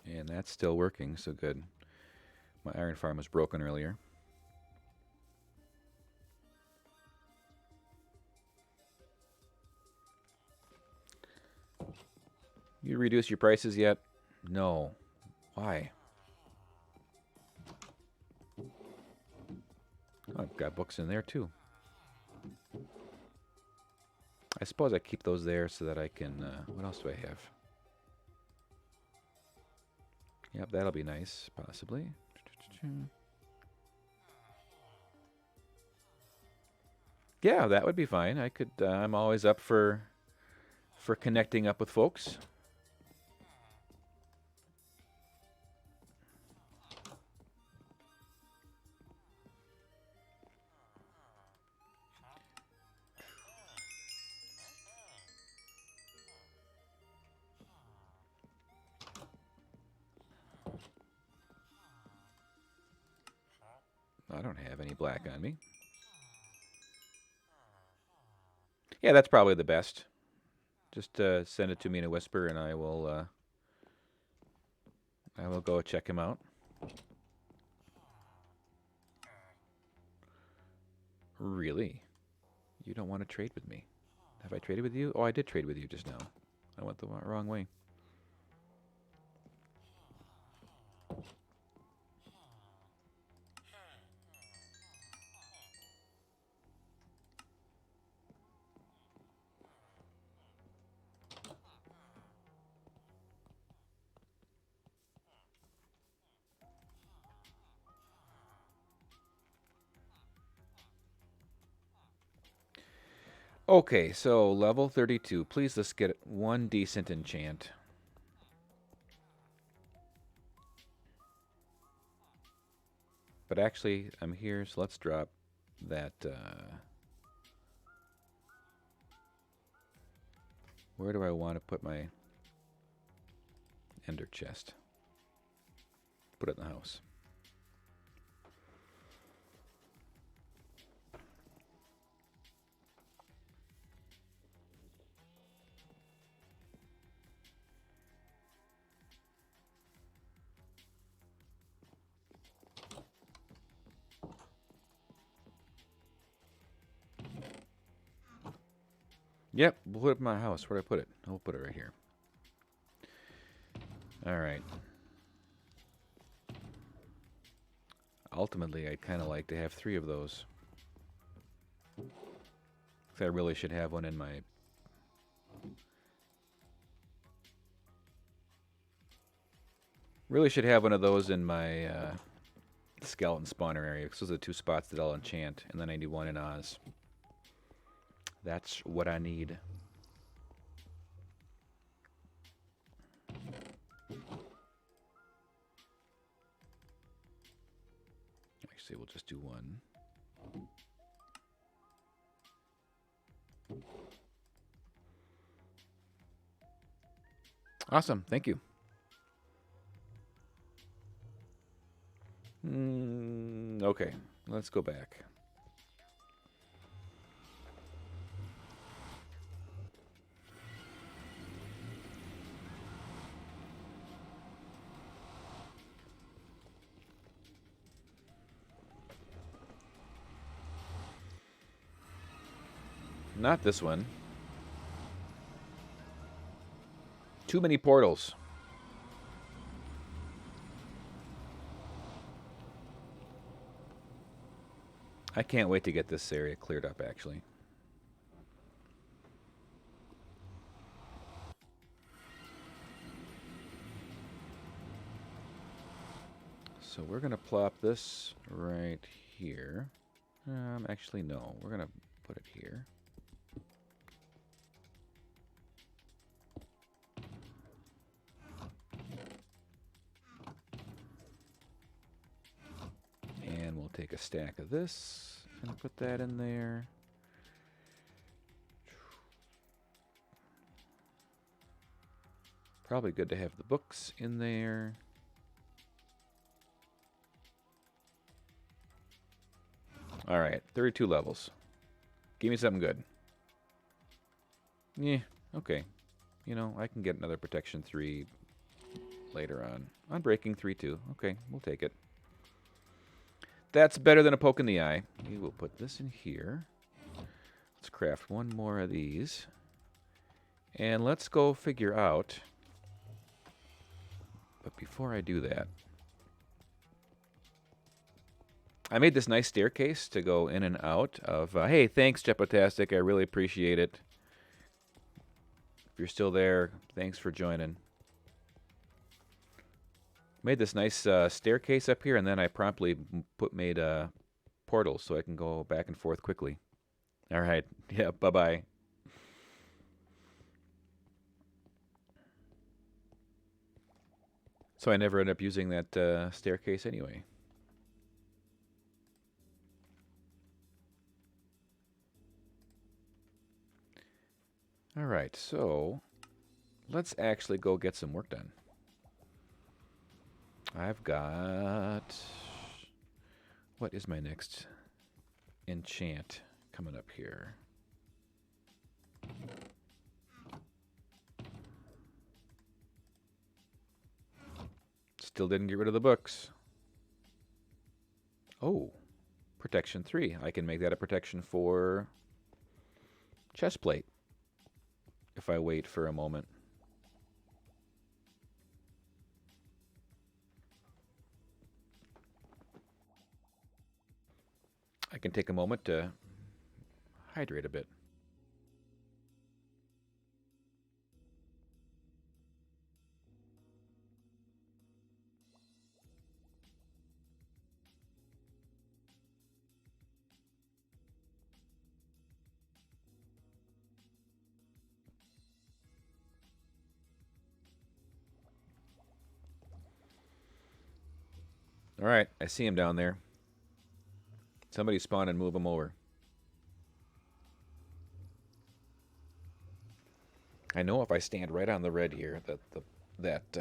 And that's still working, so good. My iron farm was broken earlier. You reduce your prices yet? No. Why? Oh, I've got books in there too. I suppose I keep those there so that I can... what else do I have? Yep, that'll be nice, possibly. Yeah, that would be fine. I could... I'm always up for connecting up with folks. I don't have any black on me. Yeah, that's probably the best. Just send it to me in a whisper, and I will go check him out. Really? You don't want to trade with me? Have I traded with you? Oh, I did trade with you just now. I went the wrong way. Okay, so level 32. Please, let's get one decent enchant. But actually, I'm here, so let's drop that. Where do I want to put my ender chest? Put it in the house. Yep, we'll put it in my house. Where do I put it? I'll put it right here. All right. Ultimately, I'd kind of like to have 3 of those. I really should have one in my... Really should have one of those in my skeleton spawner area, because those are the 2 spots that I'll enchant, and then I need one in Oz. That's what I need. Actually, we'll just do 1. Awesome, thank you. Okay, let's go back. Not this one. Too many portals. I can't wait to get this area cleared up, actually. So we're going to plop this right here. Actually, no. We're going to put it here. And we'll take a stack of this and put that in there. Probably good to have the books in there. All right, 32 levels. Give me something good. Yeah, okay. You know, I can get another protection 3 later on. Unbreaking 3 too. Okay, we'll take it. That's better than a poke in the eye. We will put this in here. Let's craft 1 more of these. And let's go figure out... But before I do that... I made this nice staircase to go in and out of... hey, thanks, Jepotastic. I really appreciate it. If you're still there, thanks for joining. Made this nice staircase up here, and then I promptly made portals so I can go back and forth quickly. All right. Yeah, bye-bye. So I never end up using that staircase anyway. All right, so let's actually go get some work done. I've got What is my next enchant coming up here? Still didn't get rid of the books. Oh, protection 3. I can make that a protection for chest plate if I wait for a moment. I can take a moment to hydrate a bit. All right, I see him down there. Somebody spawn and move him over. I know if I stand right on the red here that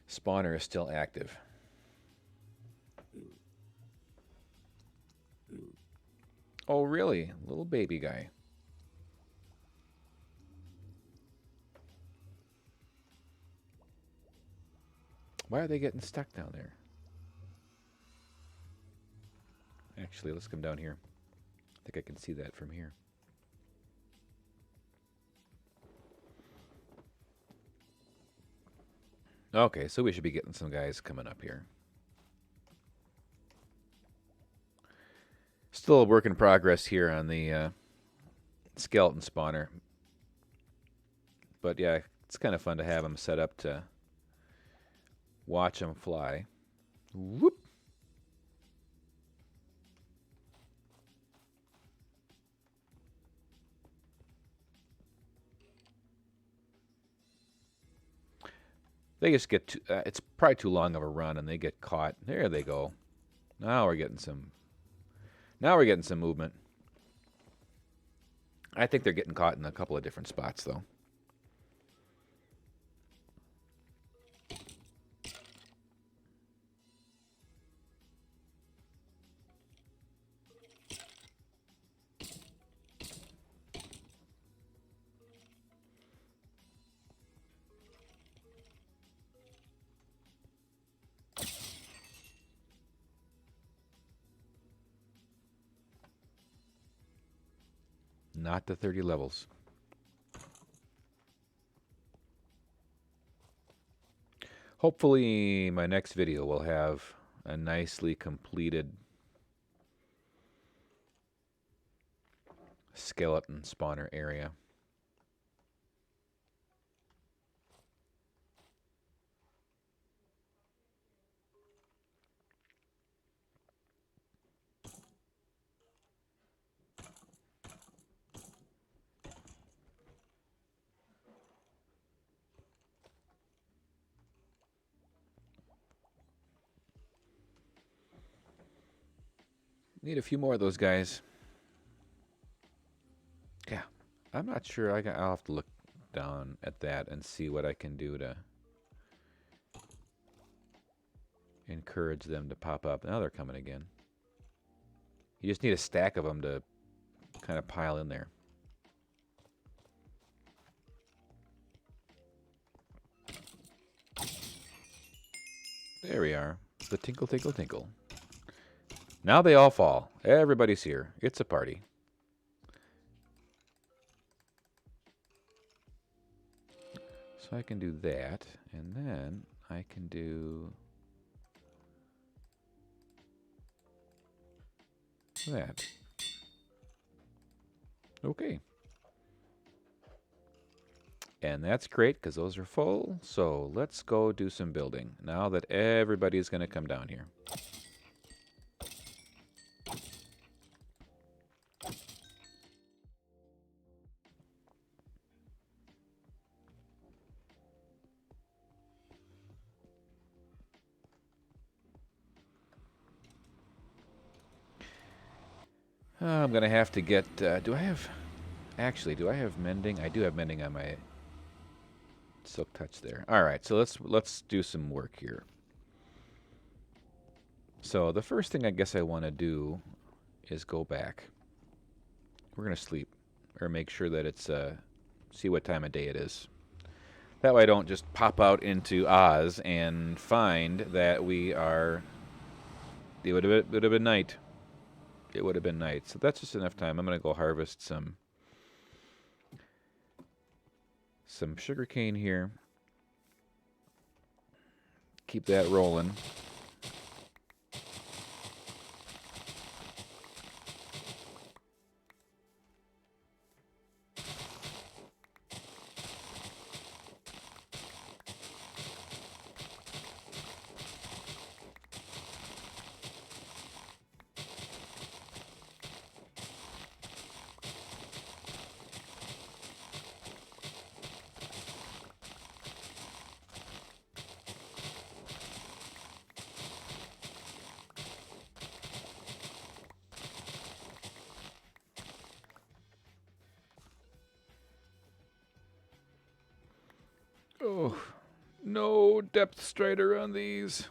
spawner is still active. Oh, really? Little baby guy. Why are they getting stuck down there? Actually, let's come down here. I think I can see that from here. Okay, so we should be getting some guys coming up here. Still a work in progress here on the skeleton spawner. But yeah, it's kind of fun to have them set up to watch them fly. Whoop! They just get too, it's probably too long of a run, and they get caught. There they go. Now we're getting some. Now we're getting some movement. I think they're getting caught in a couple of different spots, though. Not the 30 levels. Hopefully my next video will have a nicely completed skeleton spawner area. Need a few more of those guys. Yeah, I'm not sure. I'll have to look down at that and see what I can do to encourage them to pop up. Now they're coming again. You just need a stack of them to kind of pile in there. There we are. The tinkle, tinkle, tinkle. Now they all fall. Everybody's here. It's a party. So I can do that, and then I can do that. Okay. And that's great because those are full. So let's go do some building now that everybody's going to come down here. I'm going to have to get... do I have... Actually, do I have mending? I do have mending on my silk touch there. All right, so let's do some work here. So the first thing I guess I want to do is go back. We're going to sleep, or make sure that it's, see what time of day it is. That way I don't just pop out into Oz and find that we are, it would have been night. It would have been night. So that's just enough time. I'm going to go harvest some sugarcane here. Keep that rolling. Oh, no depth strider on these.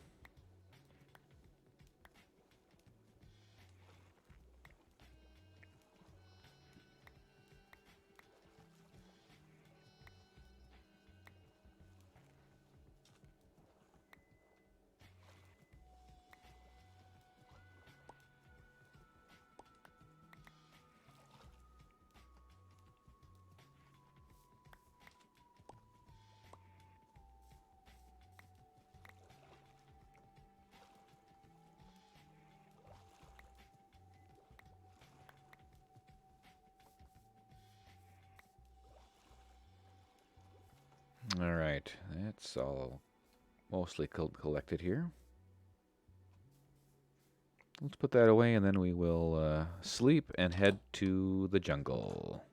All right, that's all mostly collected here. Let's put that away, and then we will sleep and head to the jungle.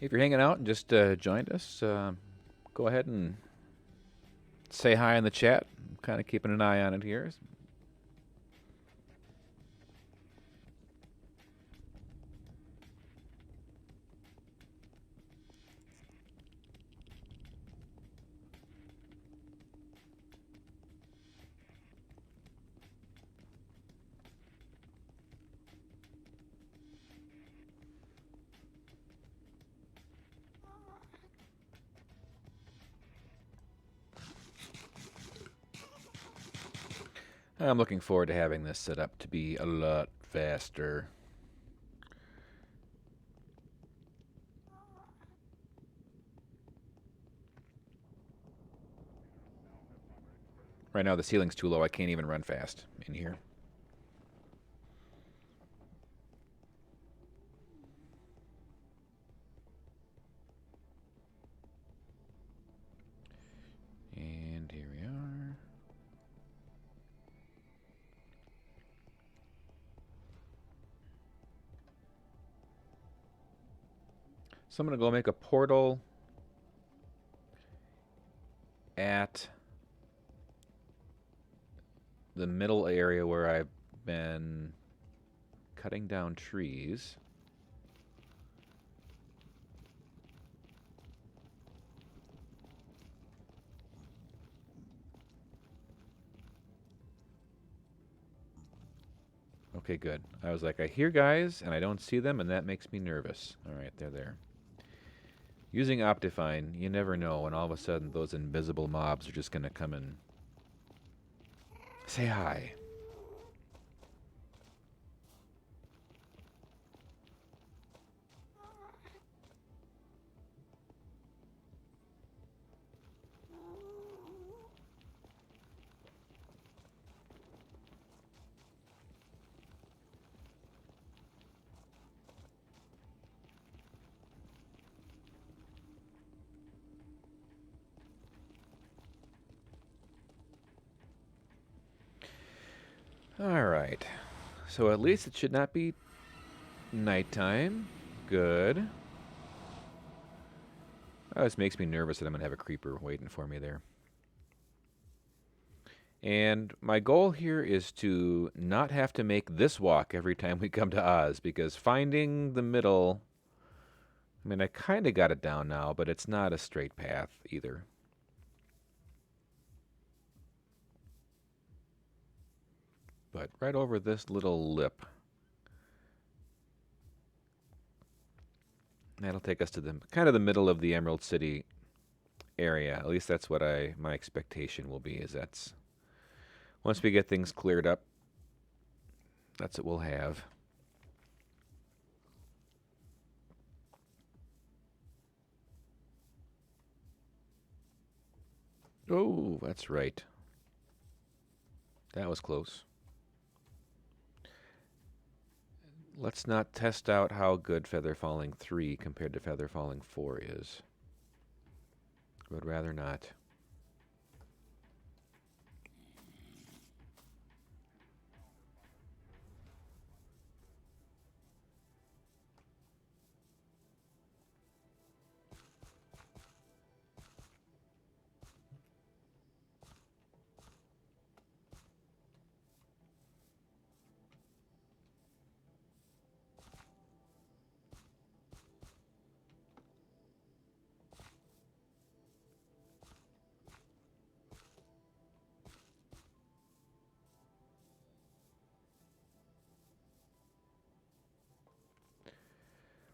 If you're hanging out and just joined us, go ahead and say hi in the chat. I'm kind of keeping an eye on it here. I'm looking forward to having this set up to be a lot faster. Right now the ceiling's too low. I can't even run fast in here. And here we are. So I'm going to go make a portal at the middle area where I've been cutting down trees. Okay, good. I was like, I hear guys and I don't see them, and that makes me nervous. All right, they're there. Using Optifine, you never know, and all of a sudden those invisible mobs are just going to come and say hi. Alright. So at least it should not be nighttime. Good. Oh, this makes me nervous that I'm going to have a creeper waiting for me there. And my goal here is to not have to make this walk every time we come to Oz, because finding the middle, I mean, I kind of got it down now, but it's not a straight path either. But right over this little lip, that'll take us to the kind of the middle of the Emerald City area. At least that's what my expectation will be, is that's once we get things cleared up, that's what we'll have. Oh, that's right. That was close. Let's not test out how good Feather Falling 3 compared to Feather Falling 4 is. I would rather not.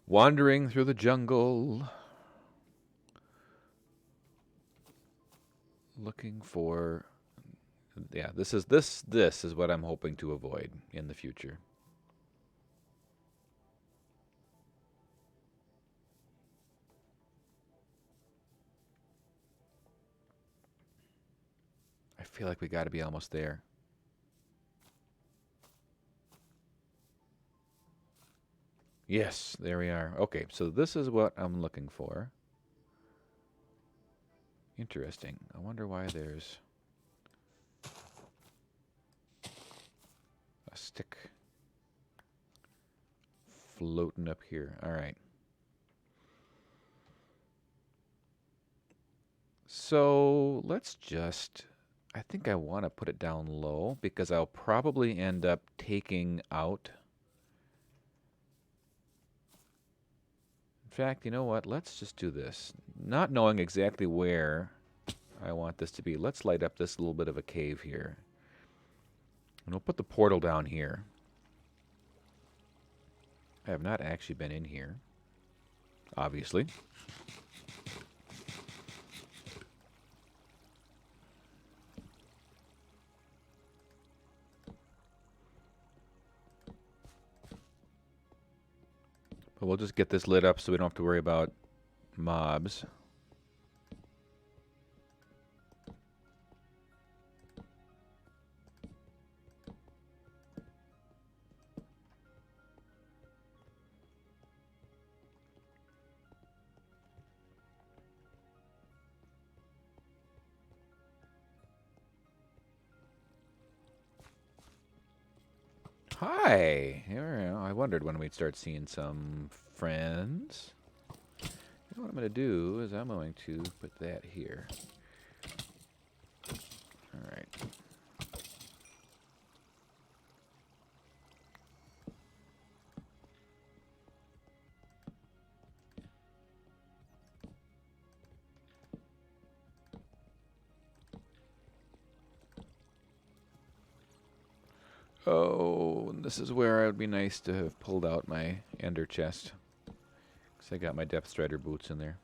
Wandering through the jungle, looking for, yeah, this is what I'm hoping to avoid in the future. I feel like we got to be almost there. Yes, there we are. Okay, so this is what I'm looking for. Interesting. I wonder why there's a stick floating up here. All right. So let's just, I think I want to put it down low because I'll probably end up taking out. In fact, you know what? Let's just do this. Not knowing exactly where I want this to be, let's light up this little bit of a cave here. And we'll put the portal down here. I have not actually been in here, obviously. But we'll just get this lit up so we don't have to worry about mobs. Hi! Here, I wondered when we'd start seeing some friends. You know what I'm going to do is I'm going to put that here. Alright. Oh, and this is where it would be nice to have pulled out my ender chest. Because I got my Depth Strider boots in there.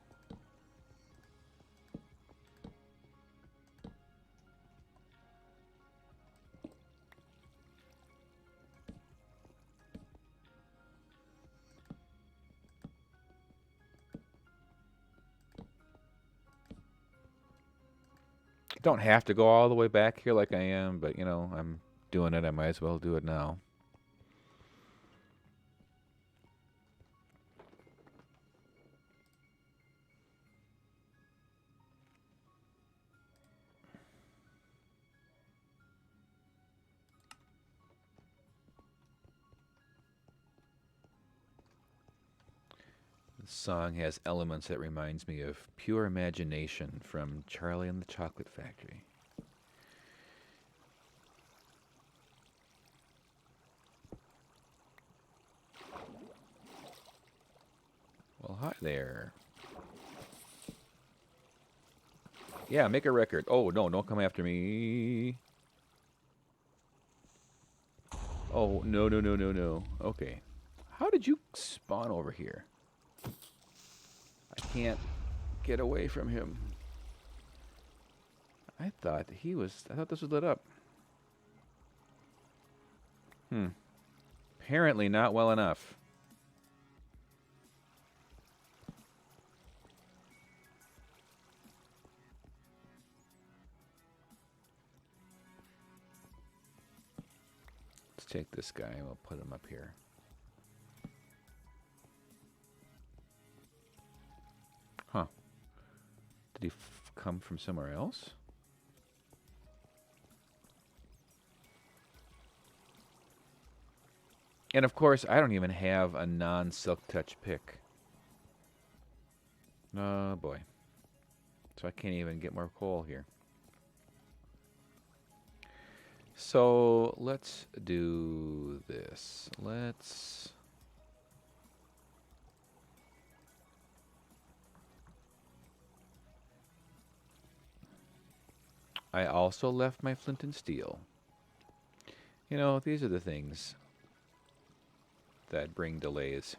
Don't have to go all the way back here like I am, but you know, I'm doing it. I might as well do it now. The song has elements that reminds me of Pure Imagination from Charlie and the Chocolate Factory. Well, hi there. Yeah, make a record. Oh, no, don't come after me. Oh, no, no, no, no, no. Okay. How did you spawn over here? I can't get away from him. I thought this was lit up. Apparently not well enough. Let's take this guy and we'll put him up here. Huh. Did he come from somewhere else? And of course, I don't even have a non-silk touch pick. Oh boy. So I can't even get more coal here. So let's do this. I also left my flint and steel. You know, these are the things that bring delays.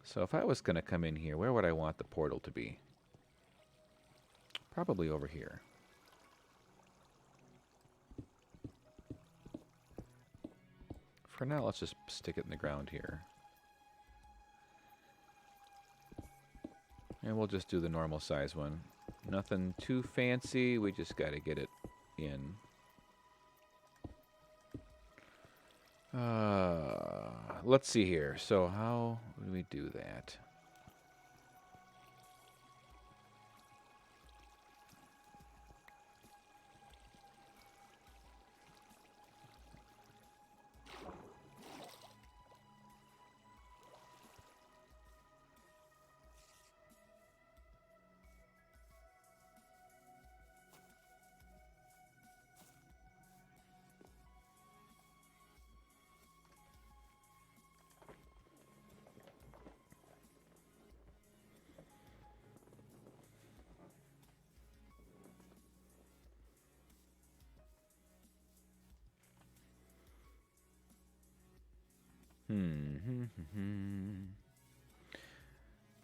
So if I was going to come in here, where would I want the portal to be? Probably over here. For now, let's just stick it in the ground here. And we'll just do the normal size one. Nothing too fancy, we just got to get it in. Let's see here. So how do we do that?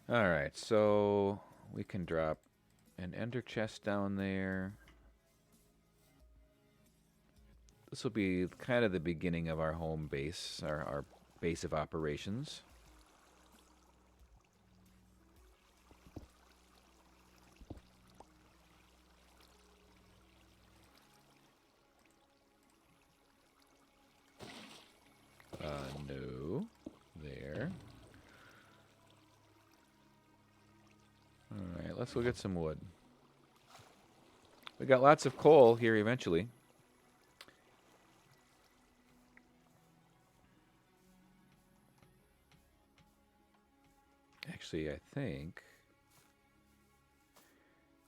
All right, so we can drop an ender chest down there. This will be kind of the beginning of our home base, our base of operations. No. There. Alright, let's go get some wood. We got lots of coal here eventually. Actually, I think...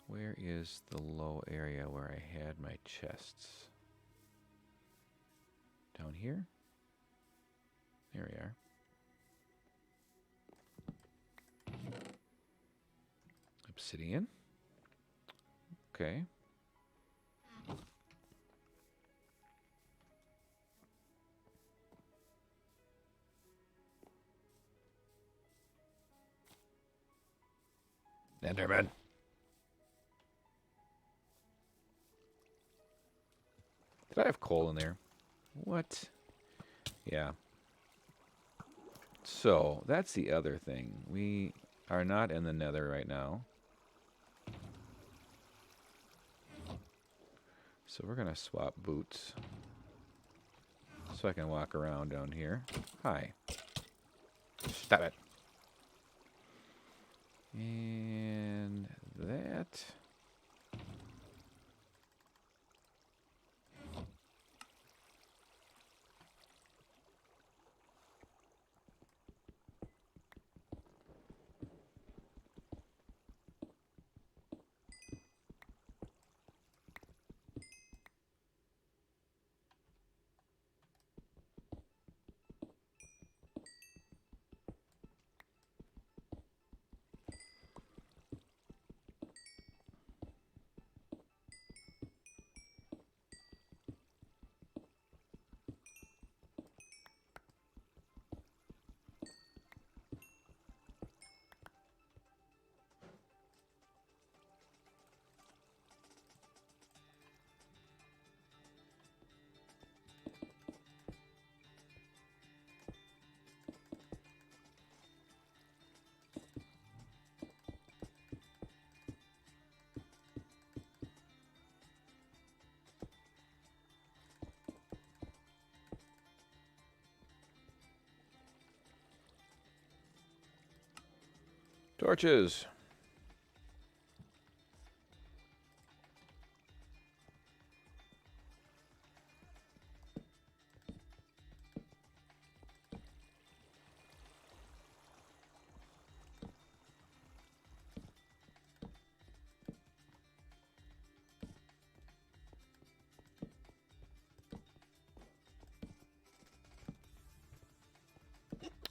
Where is the low area where I had my chests? Down here? There we are. Obsidian. Okay. Enderman. Did I have coal in there? What? Yeah. So, that's the other thing. We are not in the Nether right now. So we're going to swap boots so I can walk around down here. Hi. Stop it. And that. Torches.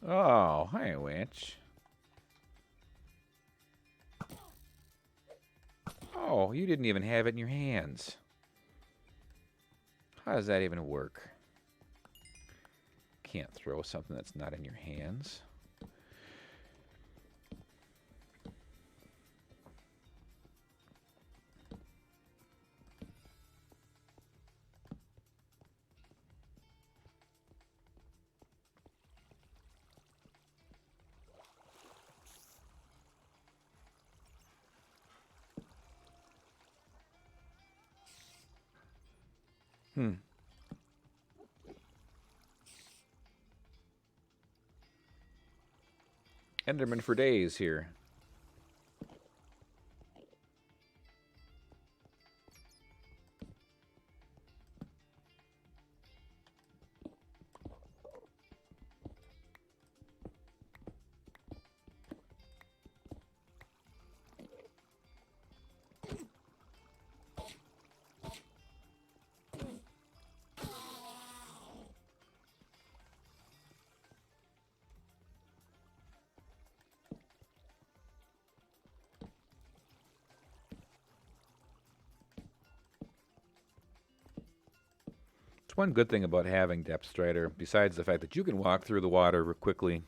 Oh, hi, witch. Oh, you didn't even have it in your hands. How does that even work? Can't throw something that's not in your hands. Hmm. Enderman for days here. It's one good thing about having Depth Strider, besides the fact that you can walk through the water quickly,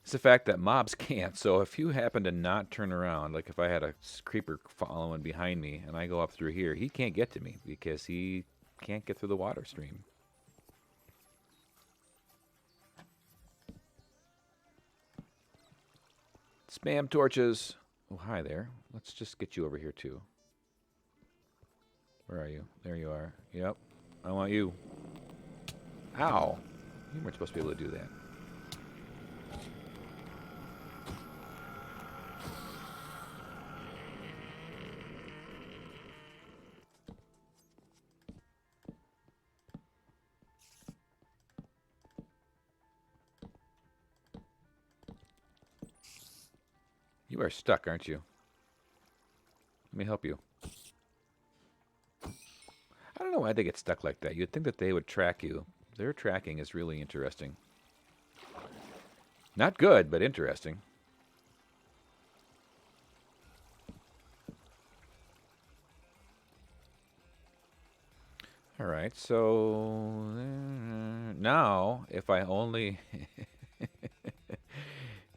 it's the fact that mobs can't. So if you happen to not turn around, like if I had a creeper following behind me and I go up through here, he can't get to me because he can't get through the water stream. Spam torches. Oh, hi there. Let's just get you over here too. Where are you? There you are. Yep. I want you. Ow. You weren't supposed to be able to do that. You are stuck, aren't you? Let me help you. I don't know why they get stuck like that. You'd think that they would track you. Their tracking is really interesting. Not good, but interesting. All right, so now if I only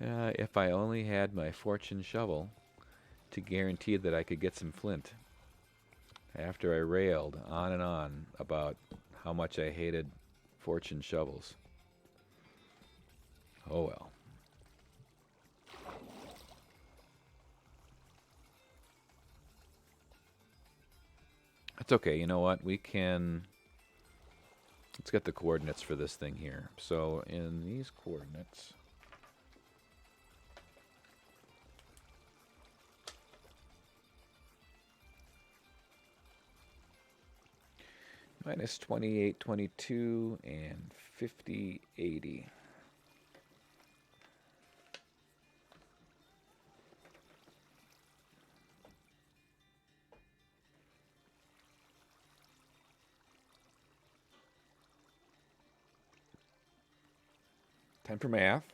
if I only had my fortune shovel to guarantee that I could get some flint. After I railed on and on about how much I hated fortune shovels. Oh well. It's okay. You know what? We can... Let's get the coordinates for this thing here. So in these coordinates... minus 28, 22, and 50, 80. Time for math.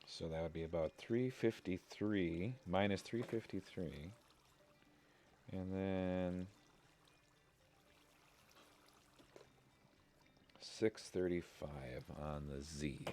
So that would be about 353 minus 353. And then 635 on the Z.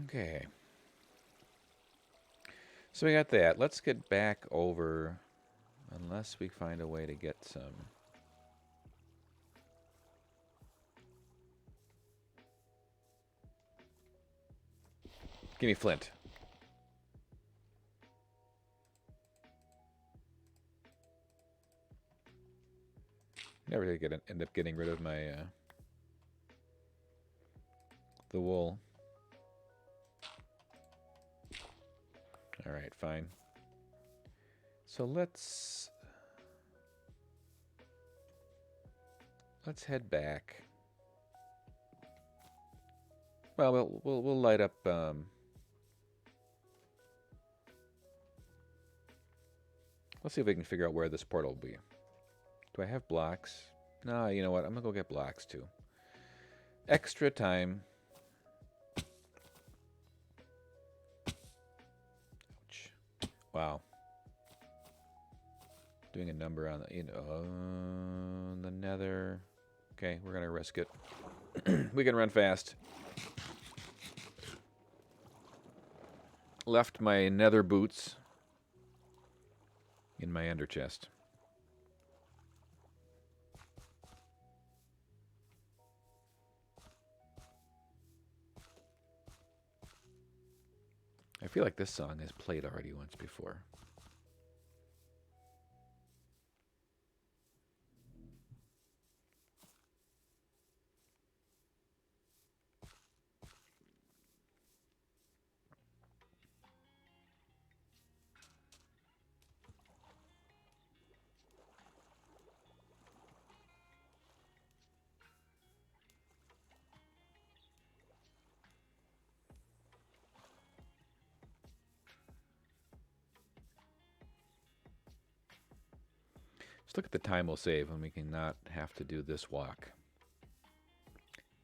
Okay. So we got that. Let's get back over, unless we find a way to get some. Give me flint. Never did end up getting rid of my the wool. All right, fine. So let's head back. Well, we'll light up. Let's see if we can figure out where this portal will be. Do I have blocks? No, you know what? I'm gonna go get blocks too. Extra time. Ouch. Wow. Doing a number on the Nether. Okay, we're gonna risk it. We can run fast. Left my Nether boots in my ender chest. I feel like this song has played already once before. Just look at the time we'll save when we can not have to do this walk.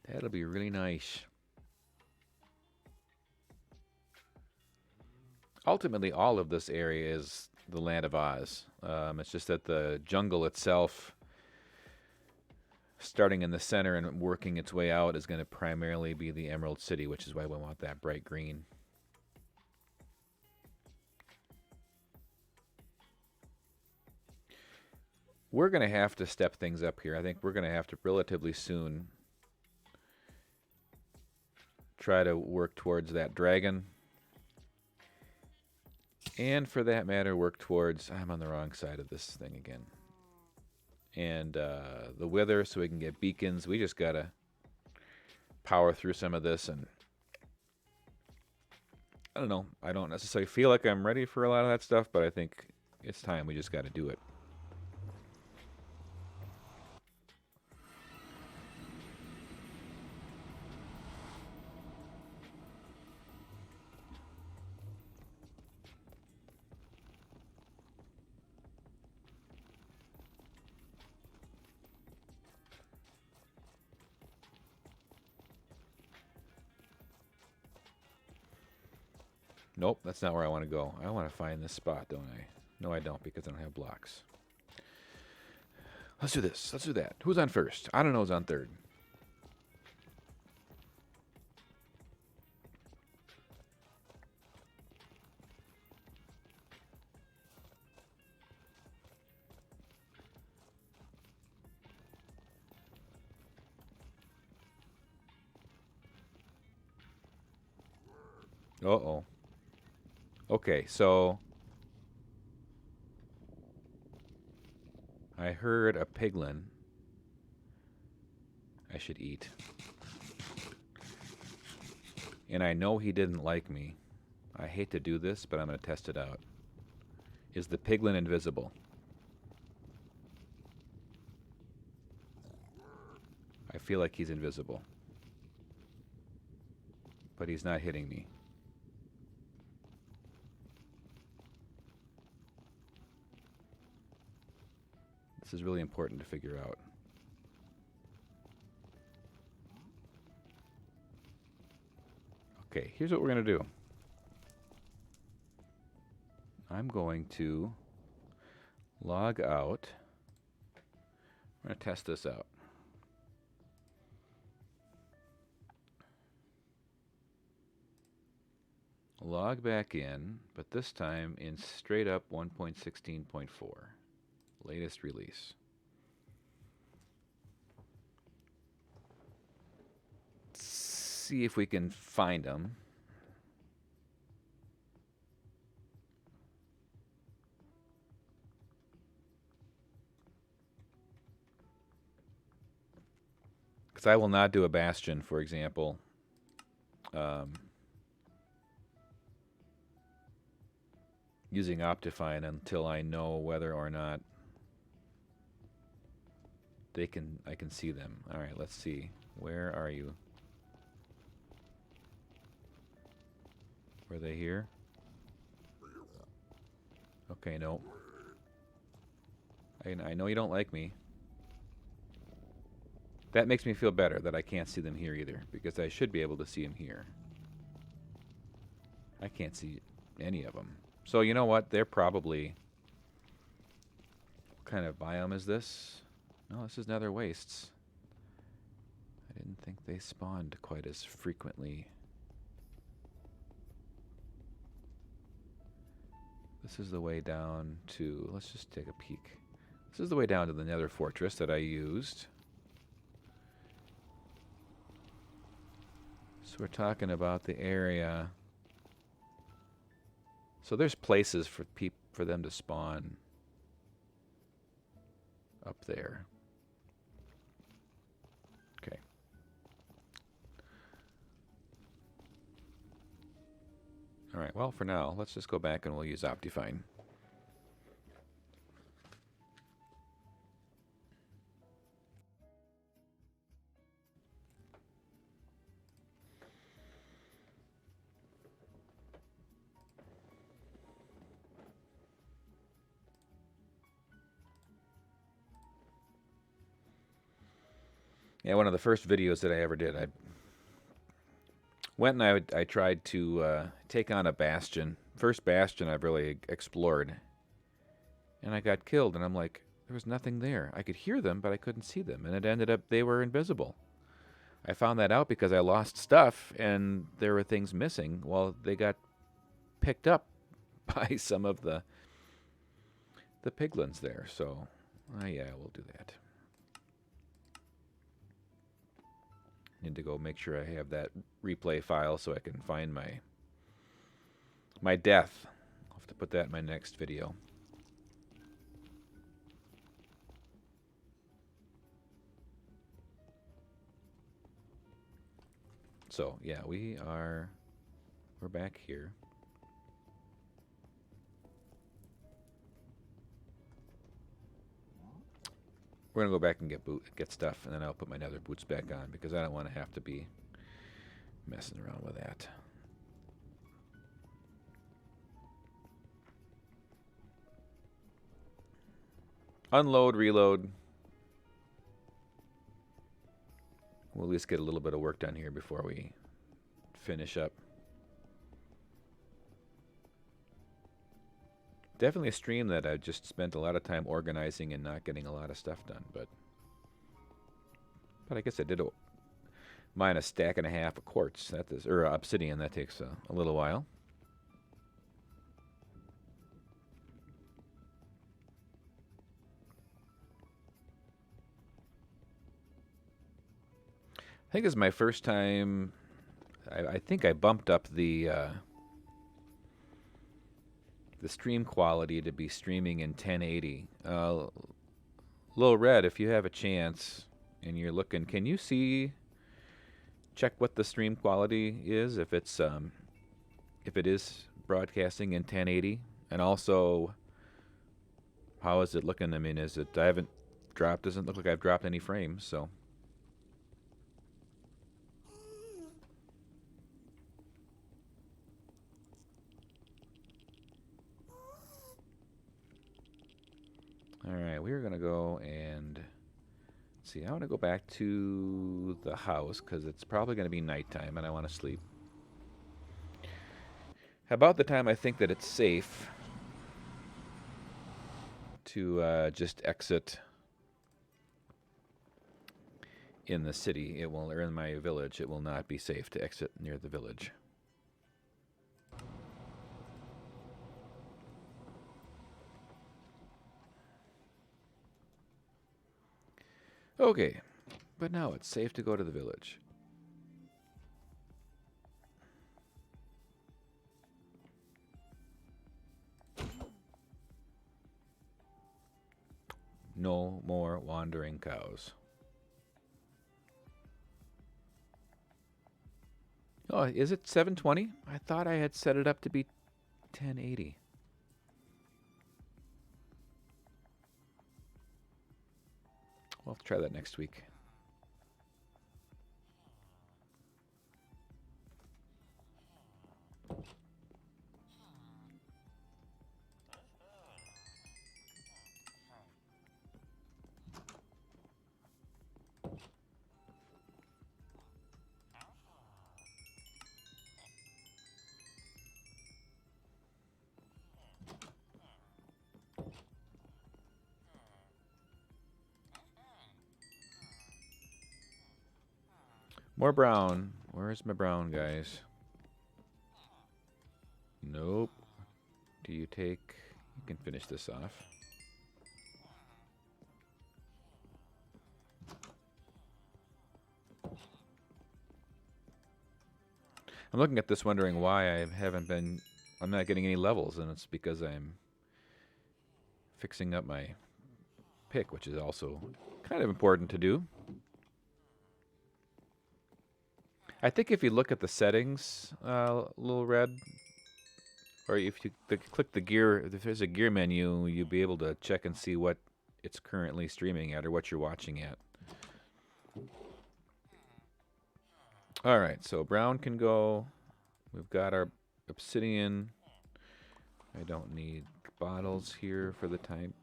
That'll be really nice. Ultimately, all of this area is the Land of Oz. It's just that the jungle itself, starting in the center and working its way out, is going to primarily be the Emerald City, which is why we want that bright green. We're going to have to step things up here. I think we're going to have to relatively soon try to work towards that dragon. And for that matter, work towards... I'm on the wrong side of this thing again. And the wither, so we can get beacons. We just got to power through some of this. And I don't know. I don't necessarily feel like I'm ready for a lot of that stuff, but I think it's time. We just got to do it. Nope, that's not where I want to go. I want to find this spot, don't I? No, I don't, because I don't have blocks. Let's do this. Let's do that. Who's on first? I don't know who's on third. Uh-oh. Okay, so I heard a piglin I should eat. And I know he didn't like me. I hate to do this, but I'm going to test it out. Is the piglin invisible? I feel like he's invisible. But he's not hitting me. This is really important to figure out. Okay, here's what we're going to do. I'm going to log out. I'm going to test this out. Log back in, but this time in straight up 1.16.4. Latest release. See if we can find them. Because I will not do a bastion, for example. Using Optifine until I know whether or not I can see them. All right, let's see. Where are you? Were they here? Okay, no. I know you don't like me. That makes me feel better that I can't see them here either, because I should be able to see them here. I can't see any of them. So you know what? They're probably... What kind of biome is this? No, this is Nether Wastes. I didn't think they spawned quite as frequently. This is the way down to... Let's just take a peek. This is the way down to the Nether Fortress that I used. So we're talking about the area. So there's places for them to spawn up there. Okay. All right, well, for now, let's just go back and we'll use Optifine. Yeah, one of the first videos that I ever did, I went and I tried to take on a bastion. First bastion I've really explored. And I got killed, and I'm like, there was nothing there. I could hear them, but I couldn't see them. And it ended up they were invisible. I found that out because I lost stuff, and there were things missing. Well, they got picked up by some of the piglins there. So, yeah, we'll do that. Need to go make sure I have that replay file so I can find my death. I'll have to put that in my next video. So yeah, we're back here. We're gonna go back and get stuff, and then I'll put my nether boots back on because I don't want to have to be messing around with that. Unload, reload. We'll at least get a little bit of work done here before we finish up. Definitely a stream that I just spent a lot of time organizing and not getting a lot of stuff done. But I guess I did mine a stack and a half of quartz. That is, or obsidian. That takes a little while. I think this is my first time. I think I bumped up the stream quality to be streaming in 1080. Lil Red, if you have a chance and you're looking, can you check what the stream quality is if it is broadcasting in 1080, and also how is it looking? I mean, I haven't dropped. Doesn't look like I've dropped any frames, so. All right, we're gonna go and see. I want to go back to the house because it's probably gonna be nighttime and I want to sleep. About the time I think that it's safe to just exit in the city, or in my village, it will not be safe to exit near the village. Okay, but now it's safe to go to the village. No more wandering cows. Oh, is it 720? I thought I had set it up to be 1080. We'll have to try that next week. More brown. Where's my brown, guys? Nope. Do you take... You can finish this off. I'm looking at this wondering why I'm not getting any levels, and it's because I'm fixing up my pick, which is also kind of important to do. I think if you look at the settings, Little Red, or if you click the gear, if there's a gear menu, you'll be able to check and see what it's currently streaming at or what you're watching at. All right, so brown can go. We've got our obsidian. I don't need bottles here for the time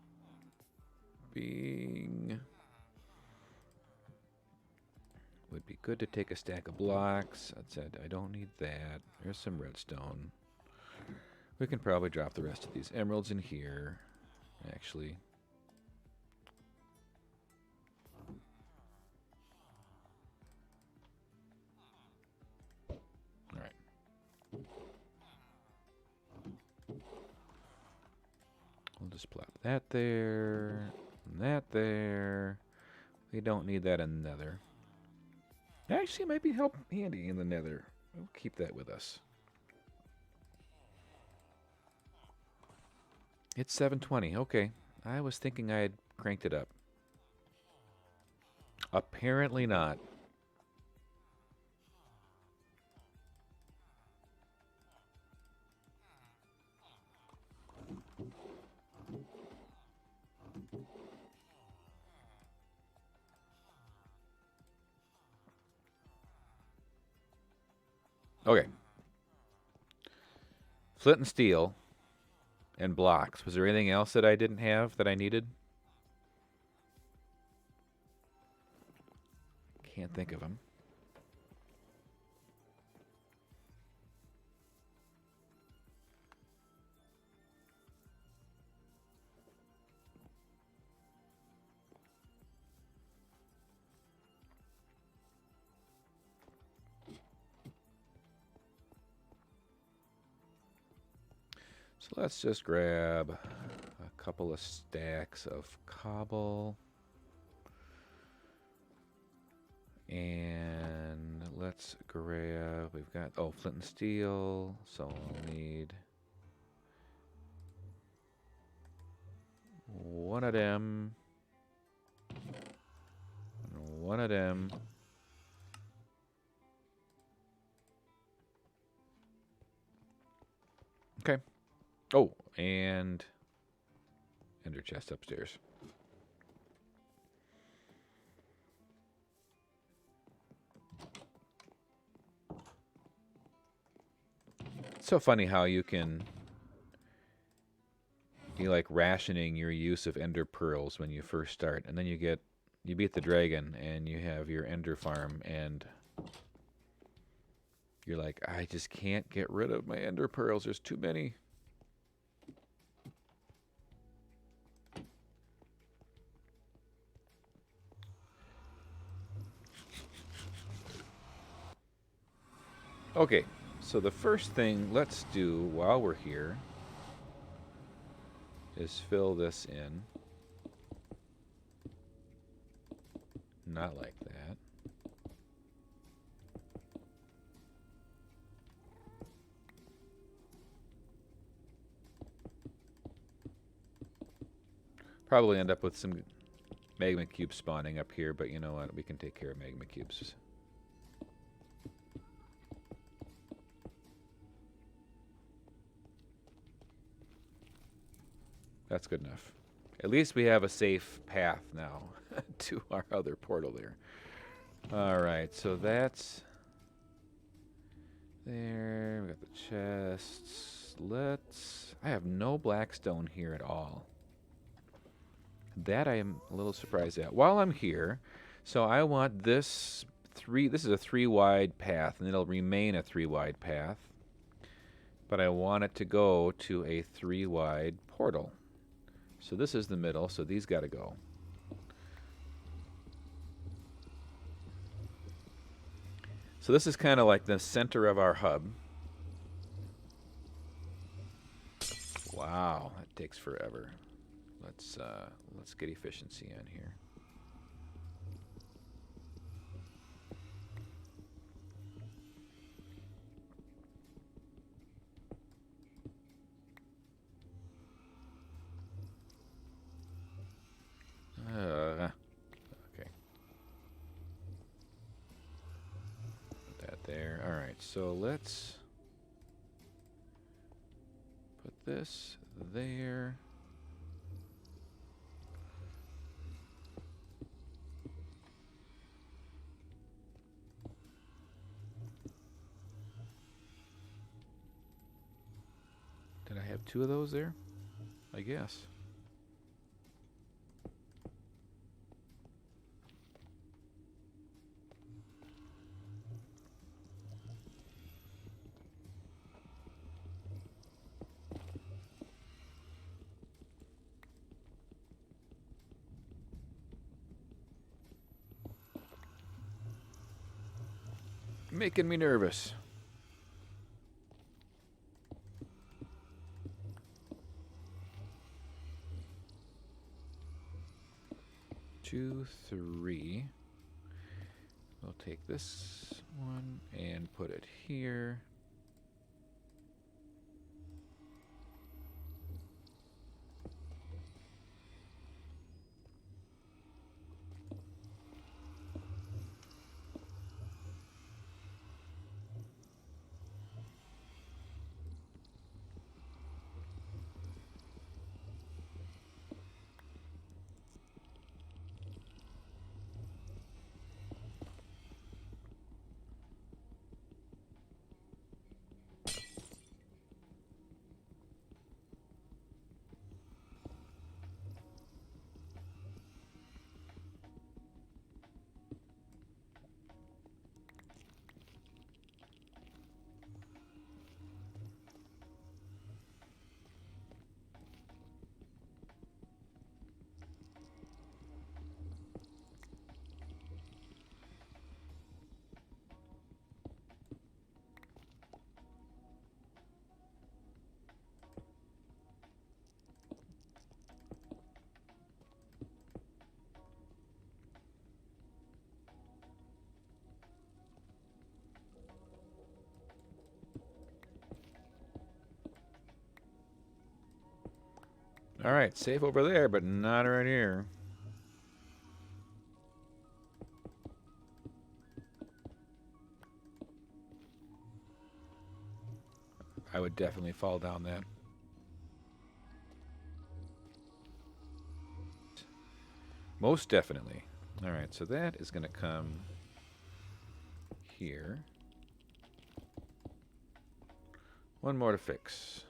being. Would be good to take a stack of blocks. That said, I don't need that. There's some redstone. We can probably drop the rest of these emeralds in here, actually. All right. We'll just plop that there, and that there. We don't need that in the Nether. Actually, it might be handy in the Nether. We'll keep that with us. It's 720. Okay. I was thinking I had cranked it up. Apparently not. Okay. Flint and steel and blocks. Was there anything else that I didn't have that I needed? Can't think of them. So let's just grab a couple of stacks of cobble. And let's grab, we've got, oh, flint and steel, so I'll need one of them, and one of them. Okay. Oh, and ender chest upstairs. It's so funny how you can be like rationing your use of ender pearls when you first start, and then you beat the dragon and you have your ender farm, and you're like, I just can't get rid of my ender pearls. There's too many. Okay, so the first thing let's do while we're here is fill this in. Not like that. Probably end up with some magma cubes spawning up here, but you know what? We can take care of magma cubes. That's good enough. At least we have a safe path now to our other portal there. Alright, so that's there. We got the chests. I have no blackstone here at all. That I am a little surprised at. While I'm here, so I want this is a 3 wide path, and it'll remain a 3 wide path. But I want it to go to a 3 wide portal. So this is the middle, so these got to go. So this is kind of like the center of our hub. Wow, that takes forever. Let's get efficiency on here. Okay. Put that there. All right, so let's put this there. Did I have 2 of those there? I guess. Making me nervous. Two, 3. We'll take this one and put it here. Alright, safe over there, but not right here. I would definitely fall down that. Most definitely. Alright, so that is going to come here. One more to fix.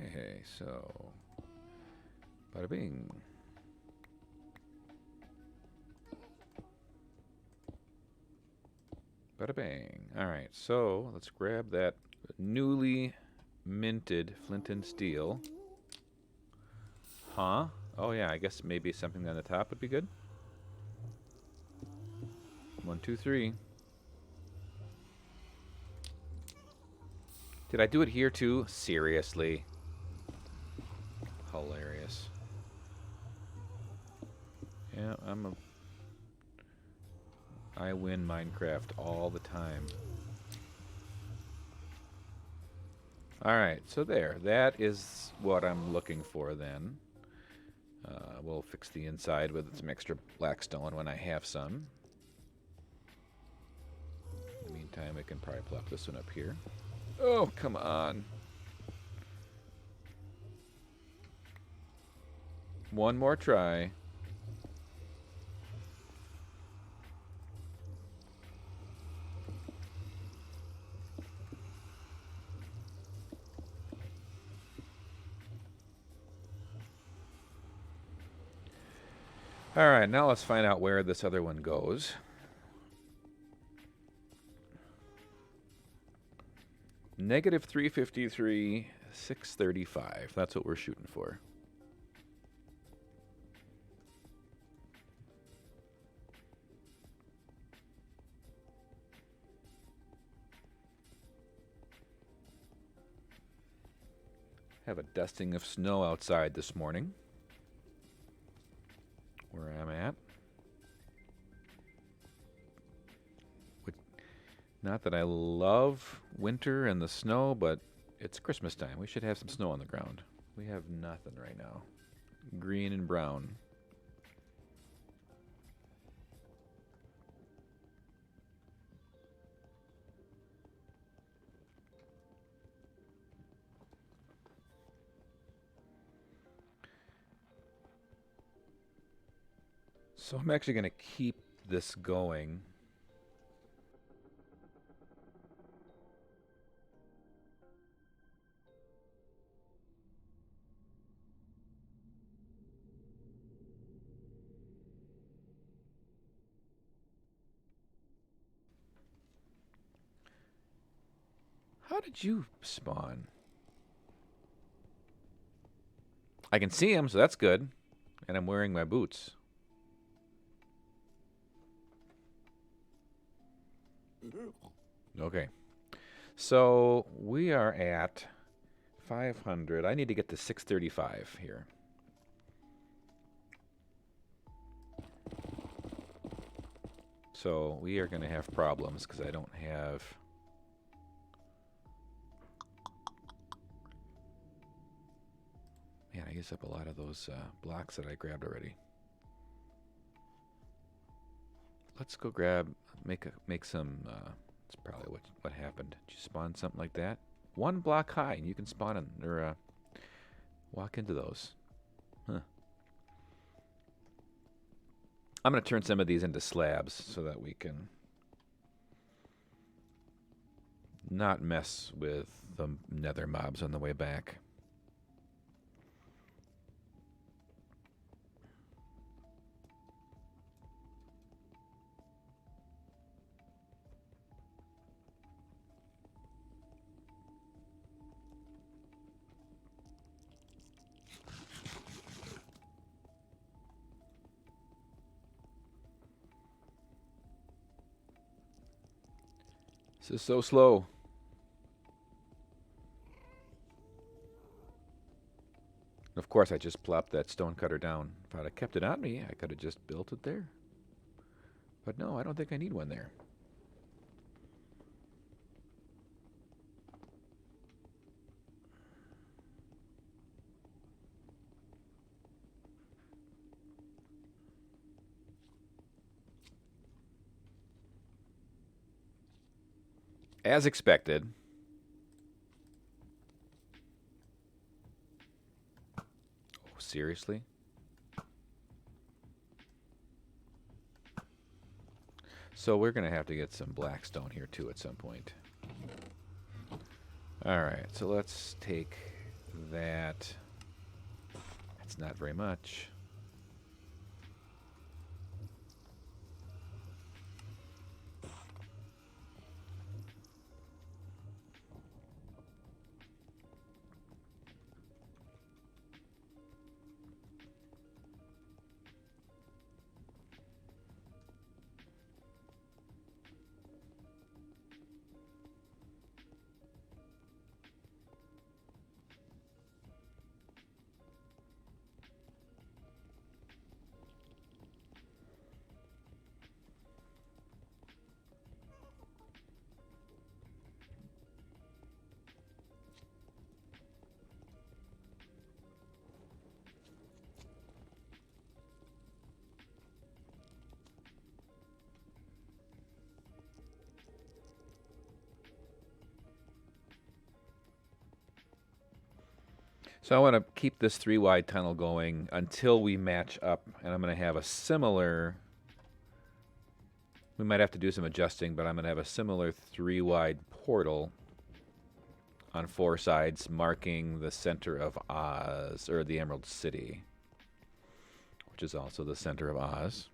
Okay, so bada bing. Bada bang. Alright, so let's grab that newly minted flint and steel. Huh? Oh yeah, I guess maybe something on the top would be good. 1, 2, 3. Did I do it here too? Seriously. Hilarious. Yeah, I win Minecraft all the time. Alright, so there. That is what I'm looking for then. We'll fix the inside with some extra black stone when I have some. In the meantime, I can probably plop this one up here. Oh, come on. One more try. Alright, now let's find out where this other one goes. Negative 353, 635. That's what we're shooting for. Have a dusting of snow outside this morning, where I'm at. Not that I love winter and the snow, but it's Christmas time. We should have some snow on the ground. We have nothing right now. Green and brown. So I'm actually going to keep this going. How did you spawn? I can see him, so that's good. And I'm wearing my boots. Okay. So we are at 500. I need to get to 635 here. So we are going to have problems because I don't have... Man, I used up a lot of those blocks that I grabbed already. Let's go grab, make some, that's probably what happened. Did you spawn something like that? 1 block high, and you can spawn in, or walk into those. Huh. I'm going to turn some of these into slabs so that we can not mess with the nether mobs on the way back. This is so slow. Of course, I just plopped that stone cutter down. If I'd have kept it on me, I could have just built it there. But no, I don't think I need one there. As expected. Oh, seriously? So we're going to have to get some black stone here too at some point. Alright, so let's take that. That's not very much. So I want to keep this 3-wide tunnel going until we match up, and I'm going to have a similar, we might have to do some adjusting, but I'm going to have a similar 3-wide portal on 4 sides marking the center of Oz, or the Emerald City, which is also the center of Oz.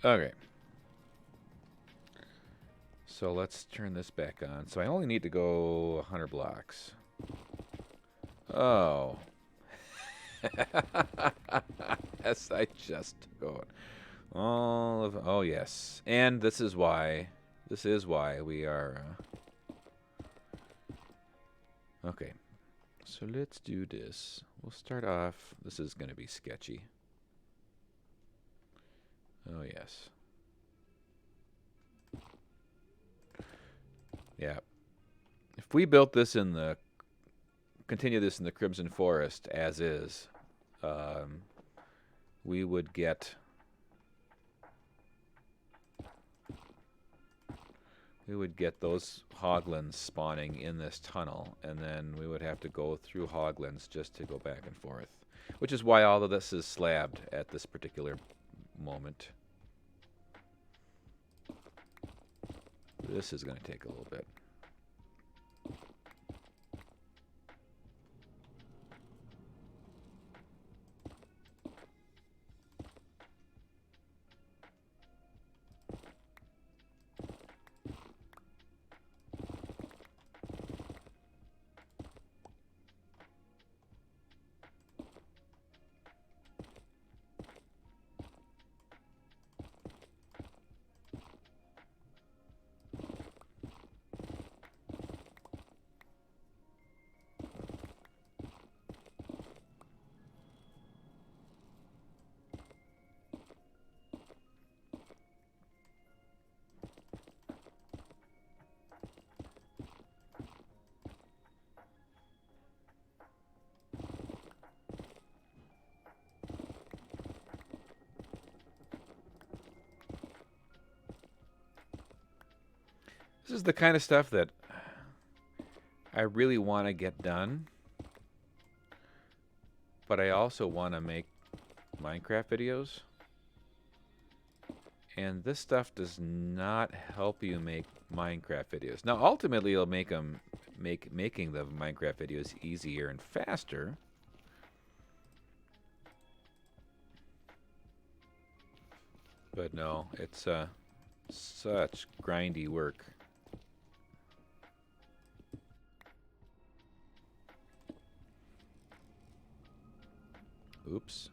Okay. So let's turn this back on. So I only need to go 100 blocks. Oh. Yes, I just go all of. Oh yes, and this is why. This is why we are. Okay. So let's do this. We'll start off. This is going to be sketchy. Oh yes. Yeah. If we built this in the, continue this in the Crimson Forest as is, we would get, those hoglins spawning in this tunnel, and then we would have to go through hoglins just to go back and forth, which is why all of this is slabbed at this particular moment. This is going to take a little bit. This is the kind of stuff that I really want to get done, but I also want to make Minecraft videos. And this stuff does not help you make Minecraft videos. Now, ultimately, it'll make making the Minecraft videos easier and faster. But no, it's such grindy work. Oops.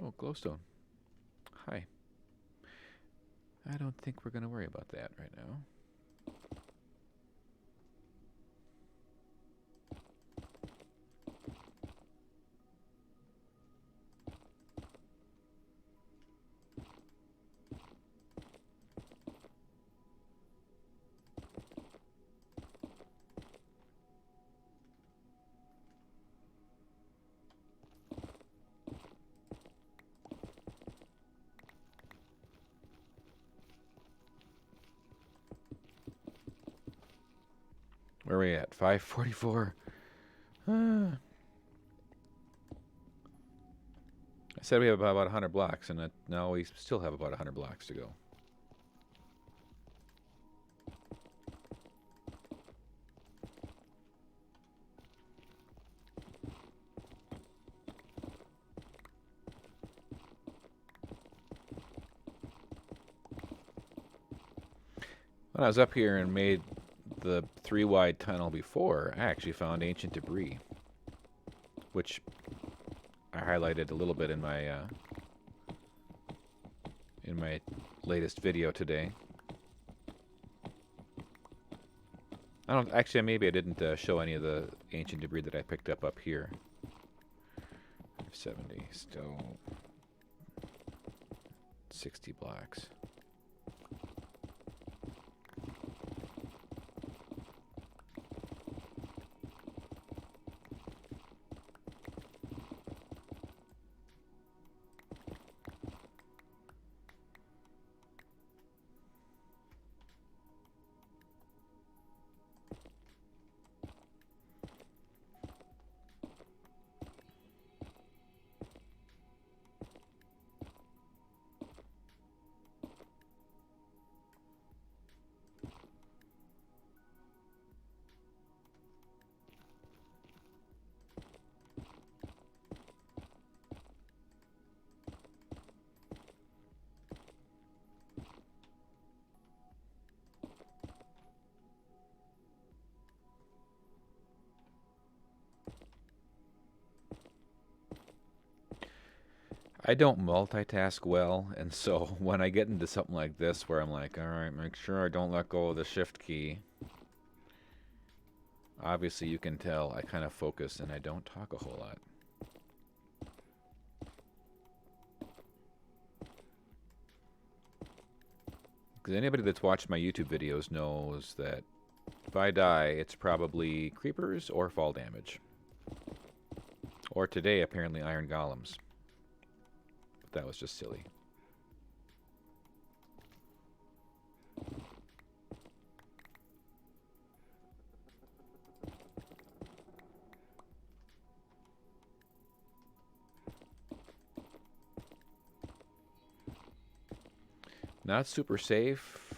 Oh, glowstone. Hi. I don't think we're going to worry about that right now. Where are we at? 544. I said we have about 100 blocks, and now we still have about 100 blocks to go. When I was up here and made the 3-wide tunnel before, I actually found ancient debris, which I highlighted a little bit in my latest video today. I don't actually. Maybe I didn't show any of the ancient debris that I picked up here. 70 still 60 blocks. I don't multitask well, and so when I get into something like this where I'm like, all right, make sure I don't let go of the shift key. Obviously, you can tell I kind of focus and I don't talk a whole lot. Because anybody that's watched my YouTube videos knows that if I die, it's probably creepers or fall damage. Or today, apparently, iron golems. But that was just silly. Not super safe,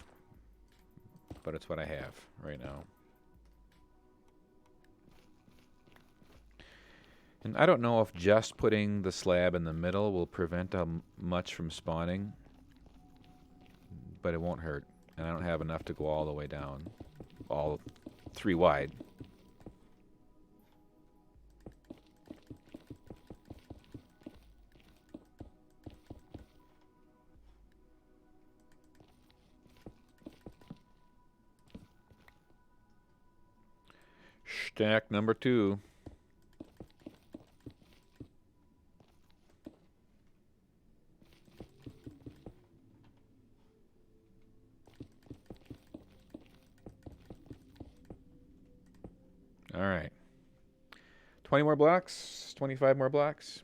but it's what I have right now. And I don't know if just putting the slab in the middle will prevent much from spawning, but it won't hurt. And I don't have enough to go all the way down, all 3 wide. Stack number 2. All right. 20 more blocks, 25 more blocks.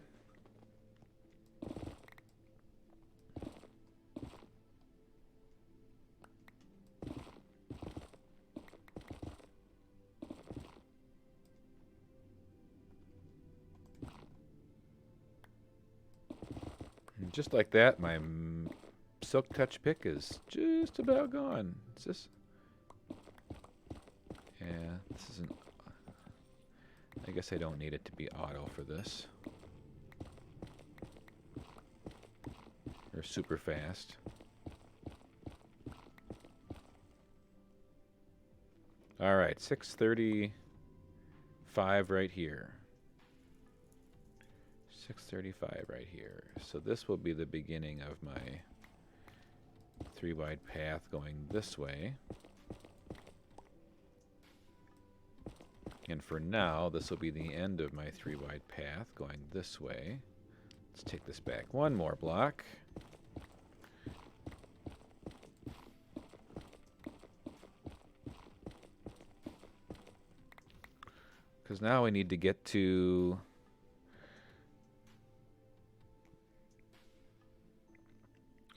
And just like that, my silk touch pick is just about gone. Is this? Yeah, this isn't. I guess I don't need it to be auto for this. Or super fast. Alright, 635 right here. 635 right here. So this will be the beginning of my 3-wide path going this way. And for now, this will be the end of my 3-wide path going this way. Let's take this back one more block. Because now we need to get to...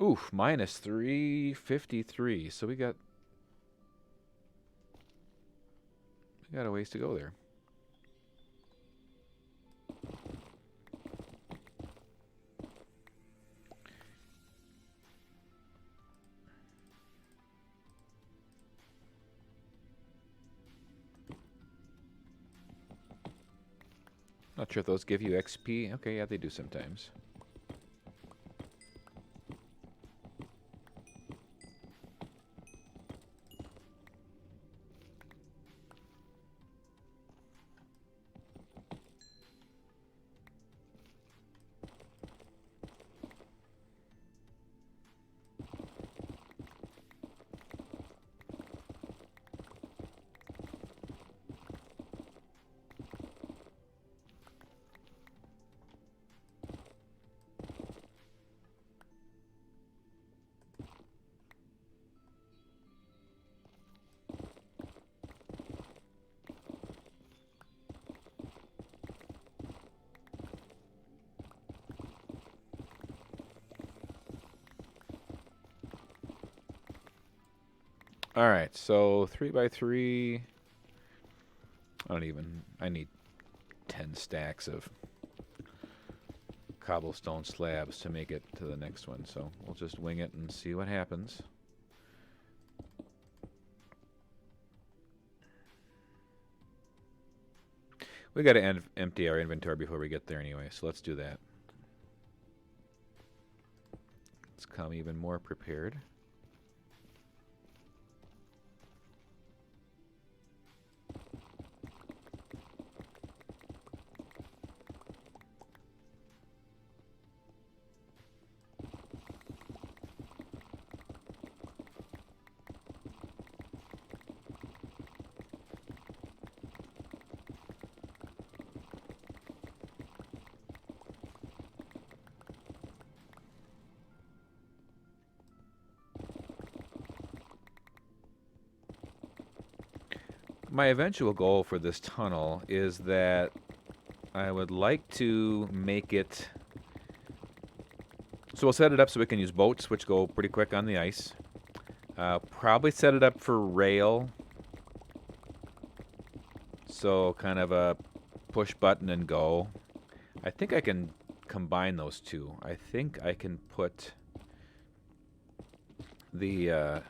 Oof, minus 353. So we got a ways to go there. Not sure if those give you XP. Okay, yeah, they do sometimes. Alright, so 3x3. I need 10 stacks of cobblestone slabs to make it to the next one, so we'll just wing it and see what happens. We got to empty our inventory before we get there anyway, so let's do that. Let's come even more prepared. My eventual goal for this tunnel is that I would like to make it... So we'll set it up so we can use boats, which go pretty quick on the ice. Probably set it up for rail. So kind of a push button and go. I think I can combine those two. I think I can put the...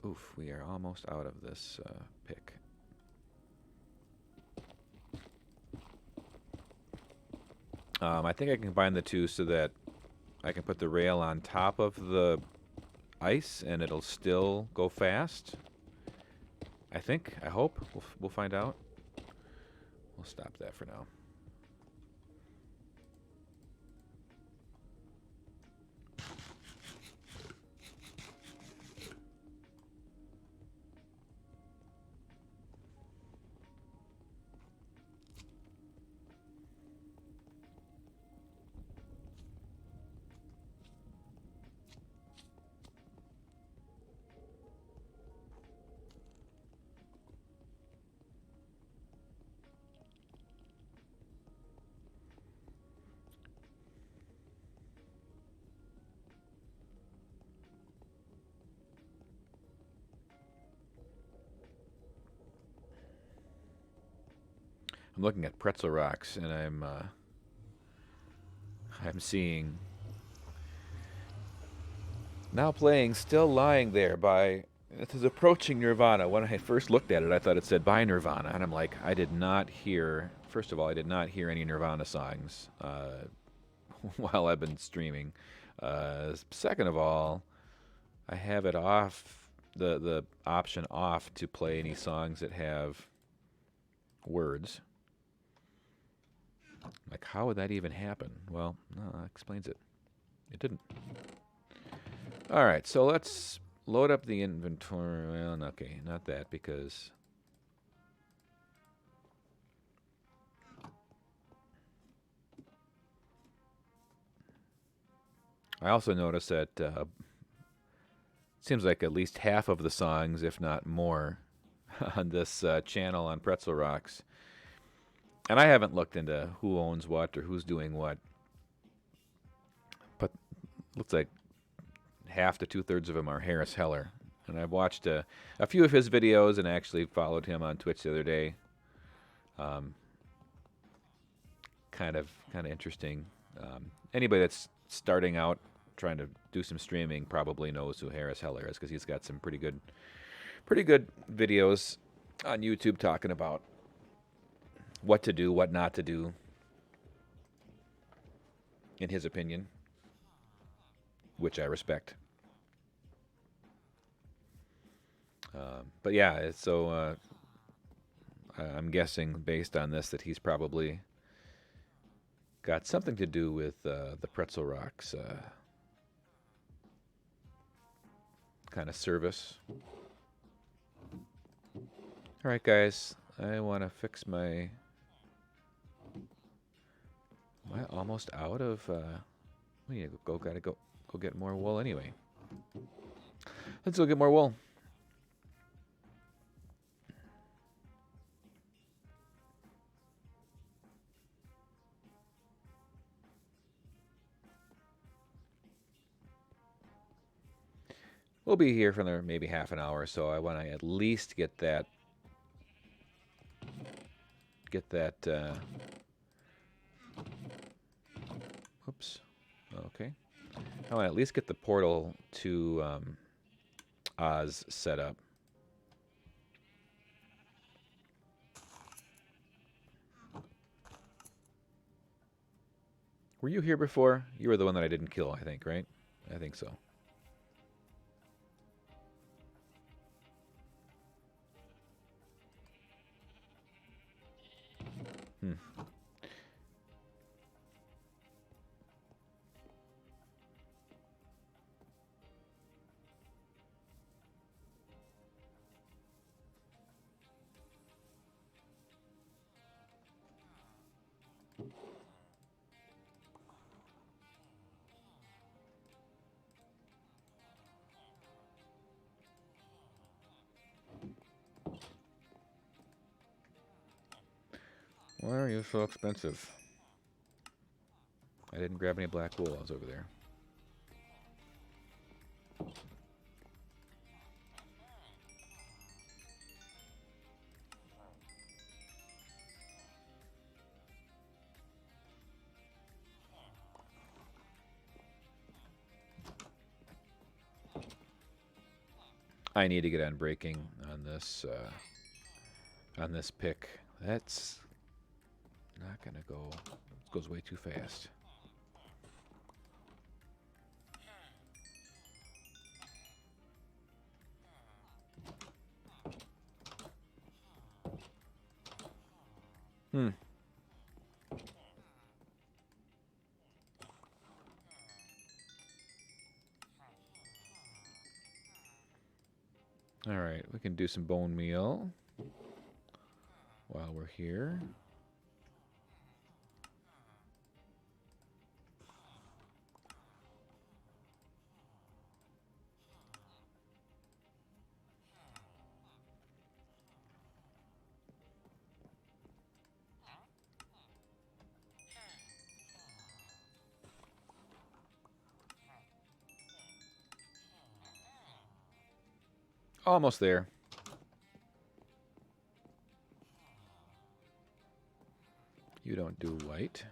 Oof, we are almost out of this pick. I think I can combine the two so that I can put the rail on top of the ice and it'll still go fast. I think. I hope. We'll find out. We'll stop that for now. I'm looking at pretzel rocks, and I'm seeing Now playing Still Lying There by, it is approaching Nirvana. When I first looked at it, I thought it said by Nirvana. And I'm like, I did not hear, first of all, I did not hear any Nirvana songs while I've been streaming. Second of all, I have it off, the option off to play any songs that have words. Like, how would that even happen? Well, no, that explains it. It didn't. All right, so let's load up the inventory. Well, okay, not that, because I also noticed that it seems like at least half of the songs, if not more, on this channel on Pretzel Rocks. And I haven't looked into who owns what or who's doing what, but looks like half to two-thirds of them are Harris Heller. And I've watched a few of his videos and actually followed him on Twitch the other day. Kind of interesting. Anybody that's starting out trying to do some streaming probably knows who Harris Heller is, because he's got some pretty good videos on YouTube talking about what to do, what not to do, in his opinion, which I respect. But yeah, so I'm guessing based on this that he's probably got something to do with the Pretzel Rocks kind of service. All right, guys, I want to fix my. Am I almost out of? We gotta go get more wool anyway. Let's go get more wool. We'll be here for another maybe half an hour, so I want to at least get that. Oops. Okay. I want to at least get the portal to Oz set up. Were you here before? You were the one that I didn't kill, I think, right? I think so. Hmm. Why are you so expensive? I didn't grab any black wool. I was over there. I need to get on braking on this pick. That's not gonna go. It goes way too fast. Hmm. All right, we can do some bone meal while we're here. Almost there. You don't do white.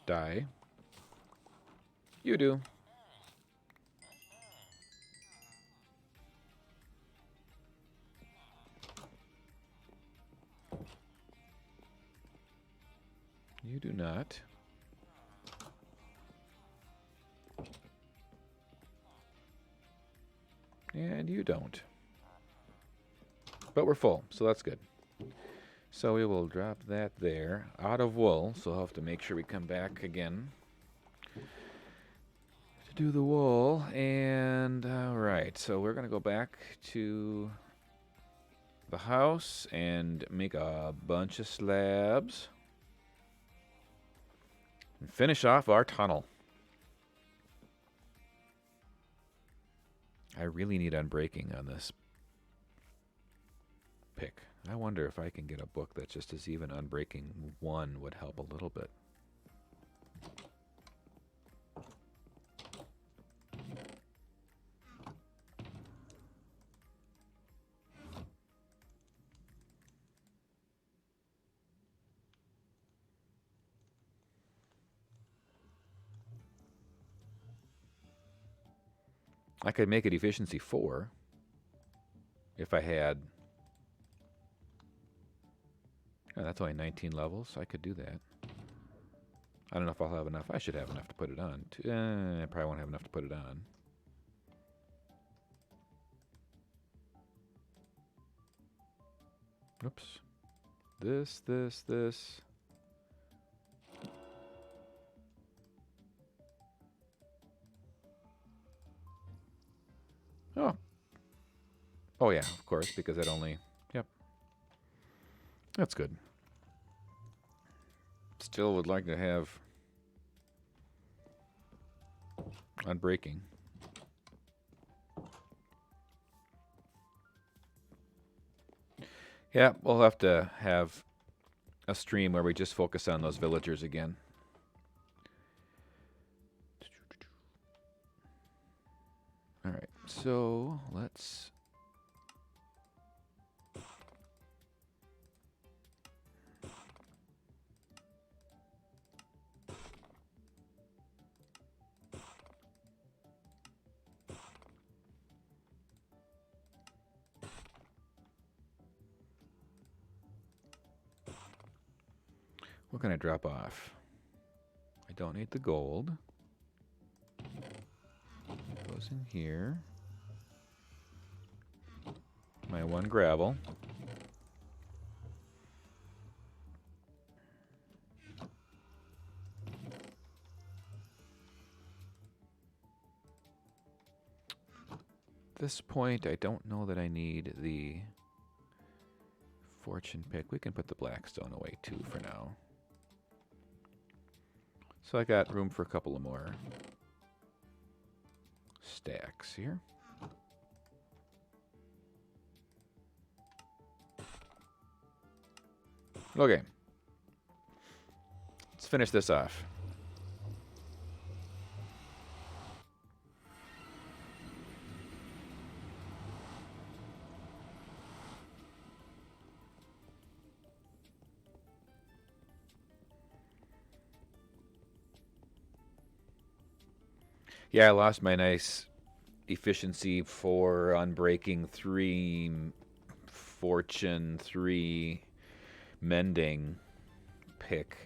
Dye. You do. You do not. And you don't. But we're full, so that's good. So we will drop that there. Out of wool, so I'll have to make sure we come back again to do the wool. And, alright, so we're going to go back to the house and make a bunch of slabs. And finish off our tunnel. I really need unbreaking on this pick. I wonder if I can get a book that just is even unbreaking 1 would help a little bit. I could make it efficiency 4 if I had... Oh, that's only 19 levels. I could do that. I don't know if I'll have enough. I should have enough to put it on. I probably won't have enough to put it on. Oops. This. Oh. Oh, yeah, of course, because it only... Yep. That's good. Still would like to have unbreaking. Yeah, we'll have to have a stream where we just focus on those villagers again. All right, so let's... What can I drop off? I don't need the gold. Goes in here. My 1 gravel. At this point, I don't know that I need the fortune pick. We can put the blackstone away too for now. So I got room for a couple of more stacks here. Okay. Let's finish this off. Yeah, I lost my nice efficiency 4 unbreaking, 3 fortune, 3 mending pick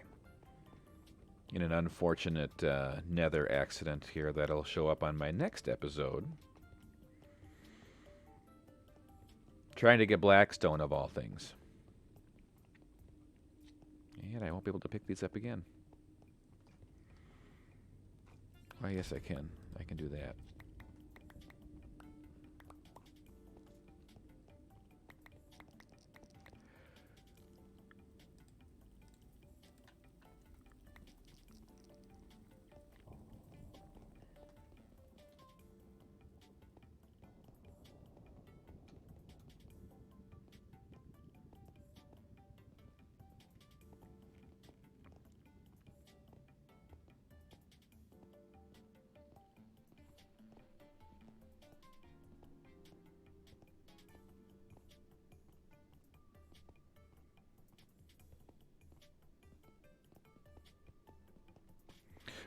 in an unfortunate nether accident here that'll show up on my next episode. Trying to get blackstone of all things. And I won't be able to pick these up again. Oh, yes, I can. I can do that.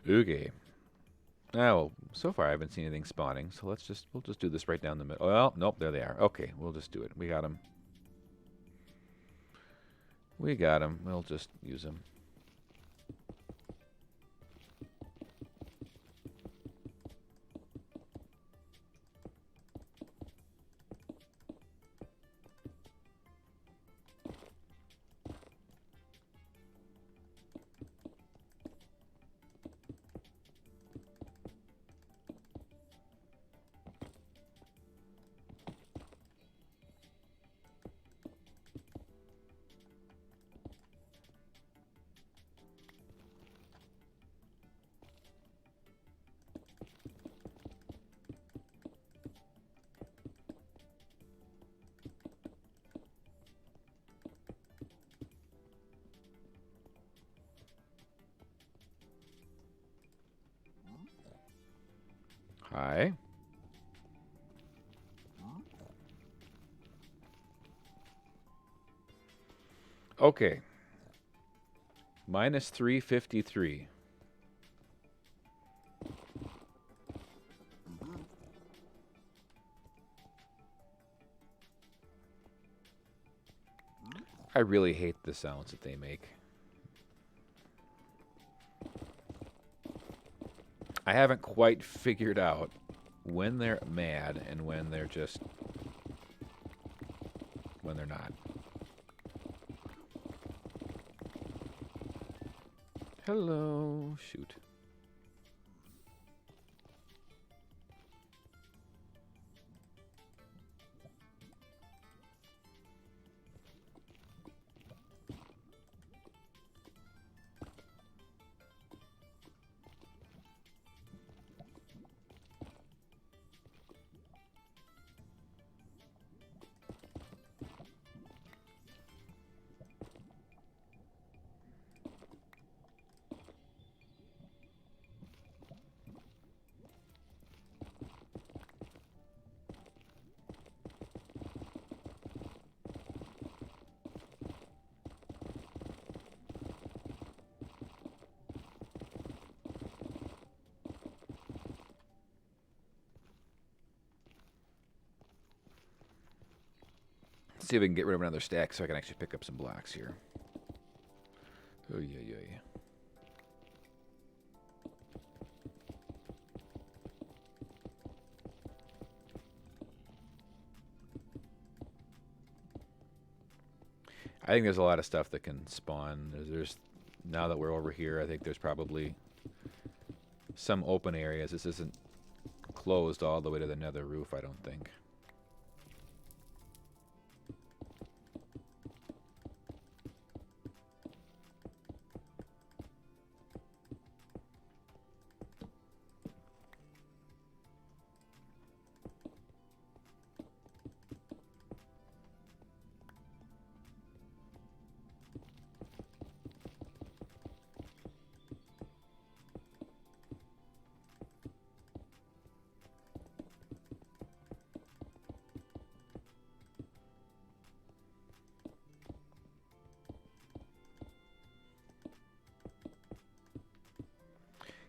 Okay. Well, so far I haven't seen anything spawning, so we'll just do this right down the middle. Well, nope, there they are. Okay, we'll just do it. We got them. We got them. We'll just use them. Hi. Okay. Minus 353. I really hate the sounds that they make. I haven't quite figured out when they're mad and when they're not. Hello. Shoot. Let's see if we can get rid of another stack so I can actually pick up some blocks here. Oh, yeah, yeah, yeah. I think there's a lot of stuff that can spawn. There's now that we're over here, I think there's probably some open areas. This isn't closed all the way to the nether roof, I don't think.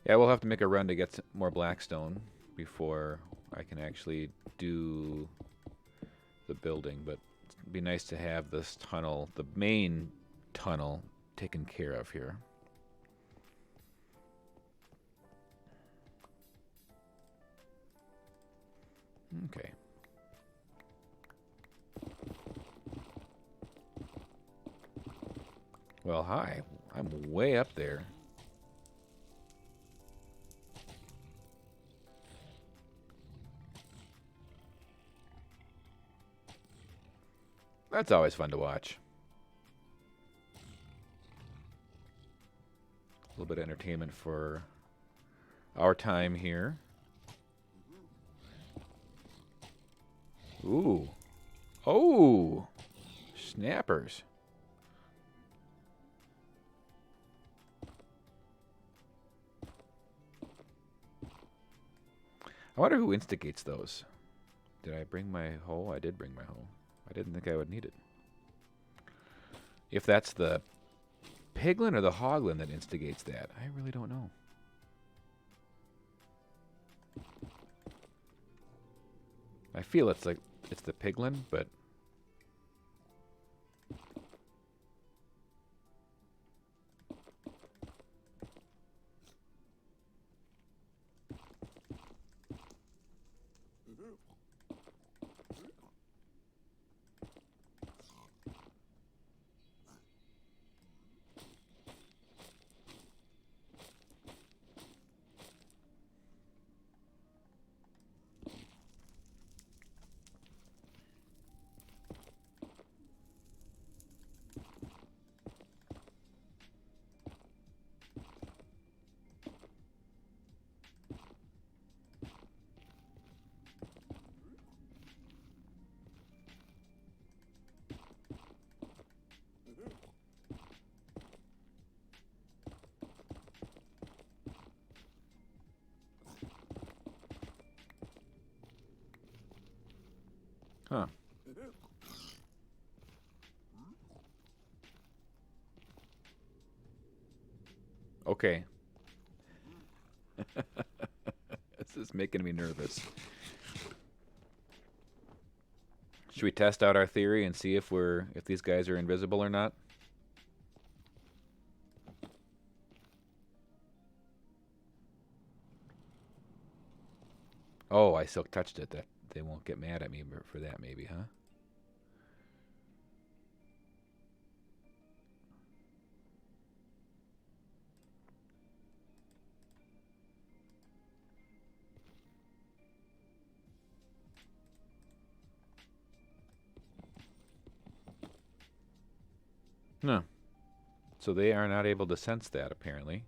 Yeah, we'll have to make a run to get more blackstone before I can actually do the building, but it'd be nice to have this tunnel, the main tunnel, taken care of here. Okay. Well, hi. I'm way up there. That's always fun to watch. A little bit of entertainment for our time here. Ooh. Oh! Snappers. I wonder who instigates those. Did I bring my hoe? I did bring my hoe. I didn't think I would need it. If that's the piglin or the hoglin that instigates that, I really don't know. I feel it's like it's the piglin, but Huh. Okay. This is making me nervous. Should we test out our theory and see if these guys are invisible or not? Oh, I silk touched it. That they won't get mad at me for that, maybe, huh? No. So they are not able to sense that, apparently.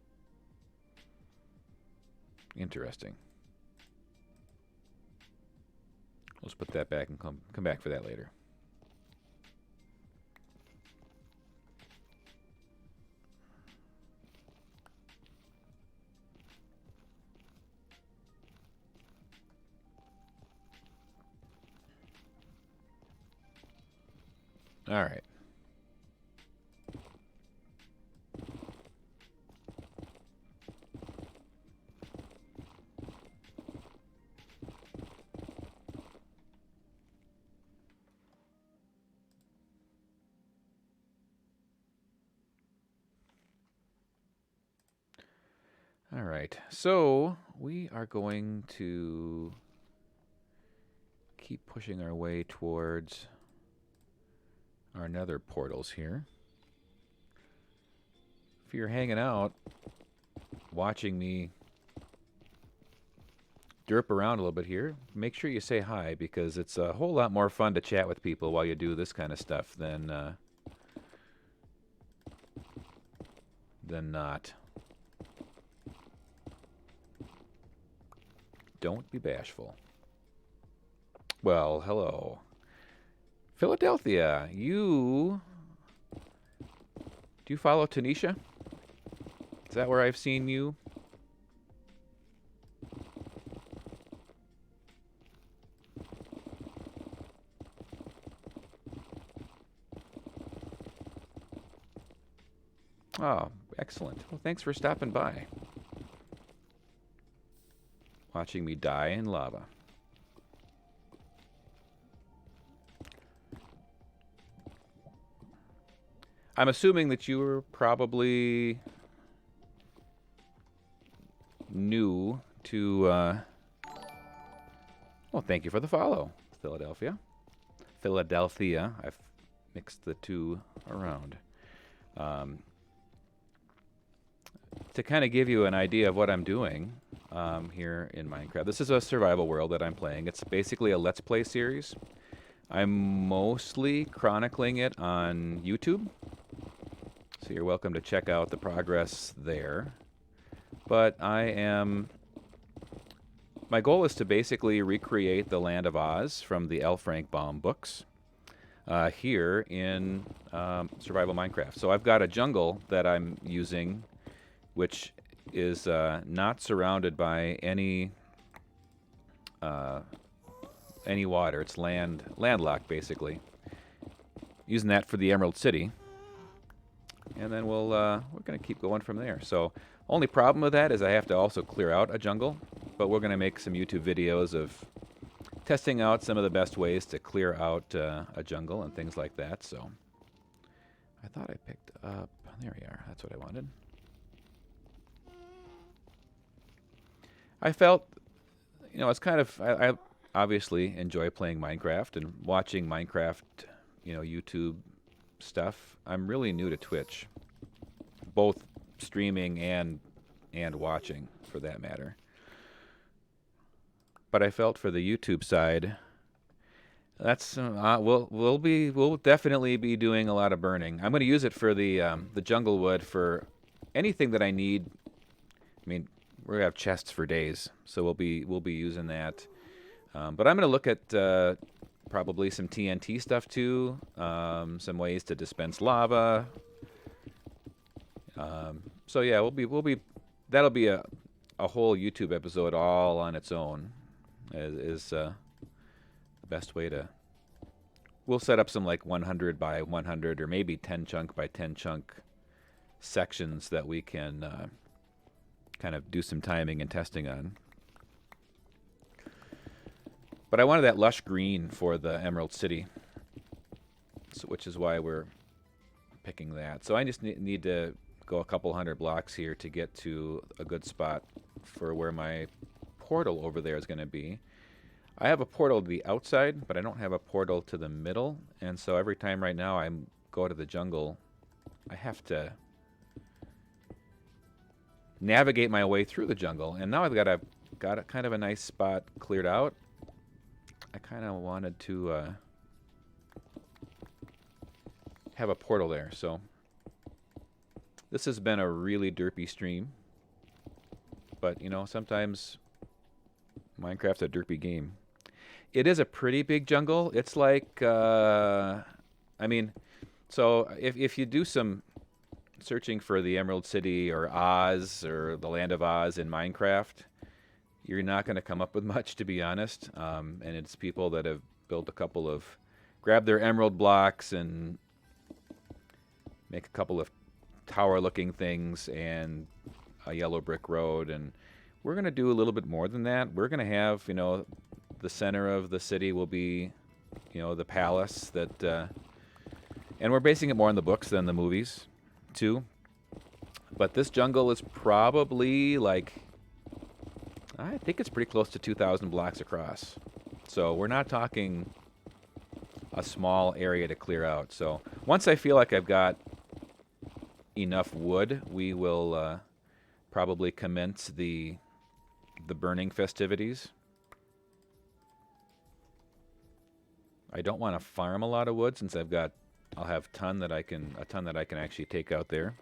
Interesting. Let's put that back and come back for that later. All right. All right. So we are going to keep pushing our way towards our nether portals here. If you're hanging out, watching me derp around a little bit here, make sure you say hi, because it's a whole lot more fun to chat with people while you do this kind of stuff than not. Don't be bashful. Well, hello. Philadelphia, do you follow Tanisha? Is that where I've seen you? Oh, excellent. Well, thanks for stopping by. Watching me die in lava. I'm assuming that you were probably new to, well, thank you for the follow, Philadelphia. I've mixed the two around. To kind of give you an idea of what I'm doing here in Minecraft. This is a survival world that I'm playing. It's basically a Let's Play series. I'm mostly chronicling it on YouTube, so you're welcome to check out the progress there. But my goal is to basically recreate the Land of Oz from the L. Frank Baum books here in Survival Minecraft. So I've got a jungle that I'm using, which is not surrounded by any water. It's landlocked, basically. Using that for the Emerald City, and then we're going to keep going from there. So, only problem with that is I have to also clear out a jungle, but we're going to make some YouTube videos of testing out some of the best ways to clear out a jungle and things like that. So, I thought I picked up. There we are. That's what I wanted. I felt, it's kind of, I obviously enjoy playing Minecraft and watching Minecraft, YouTube stuff. I'm really new to Twitch, both streaming and watching, for that matter. But I felt for the YouTube side, that's we'll definitely be doing a lot of burning. I'm going to use it for the jungle wood for anything that I need. I mean, we're gonna have chests for days, so we'll be using that. But I'm gonna look at probably some TNT stuff too, some ways to dispense lava. So yeah, that'll be a whole YouTube episode all on its own. Is the best way to we'll set up some like 100 by 100 or maybe 10 chunk by 10 chunk sections that we can kind of do some timing and testing on. But I wanted that lush green for the Emerald City, so, which is why we're picking that. So I just need to go a couple hundred blocks here to get to a good spot for where my portal over there is going to be. I have a portal to the outside, but I don't have a portal to the middle, and so every time right now I go to the jungle, I have to navigate my way through the jungle. And now I've got a kind of a nice spot cleared out. I kind of wanted to have a portal there. So this has been a really derpy stream, but you know, sometimes Minecraft's a derpy game. It is a pretty big jungle. It's like I mean, so if you do some searching for the Emerald City or Oz or the Land of Oz in Minecraft, you're not going to come up with much, to be honest. And it's people that have built a couple of, grab their emerald blocks and make a couple of tower-looking things and a yellow brick road. And we're going to do a little bit more than that. We're going to have, you know, the center of the city will be, you know, the palace that, and we're basing it more on the books than the movies, too. But this jungle is probably like, I think it's pretty close to 2,000 blocks across. So we're not talking a small area to clear out. So once I feel like I've got enough wood, we will probably commence the burning festivities. I don't want to farm a lot of wood since I'll have a ton that I can actually take out there.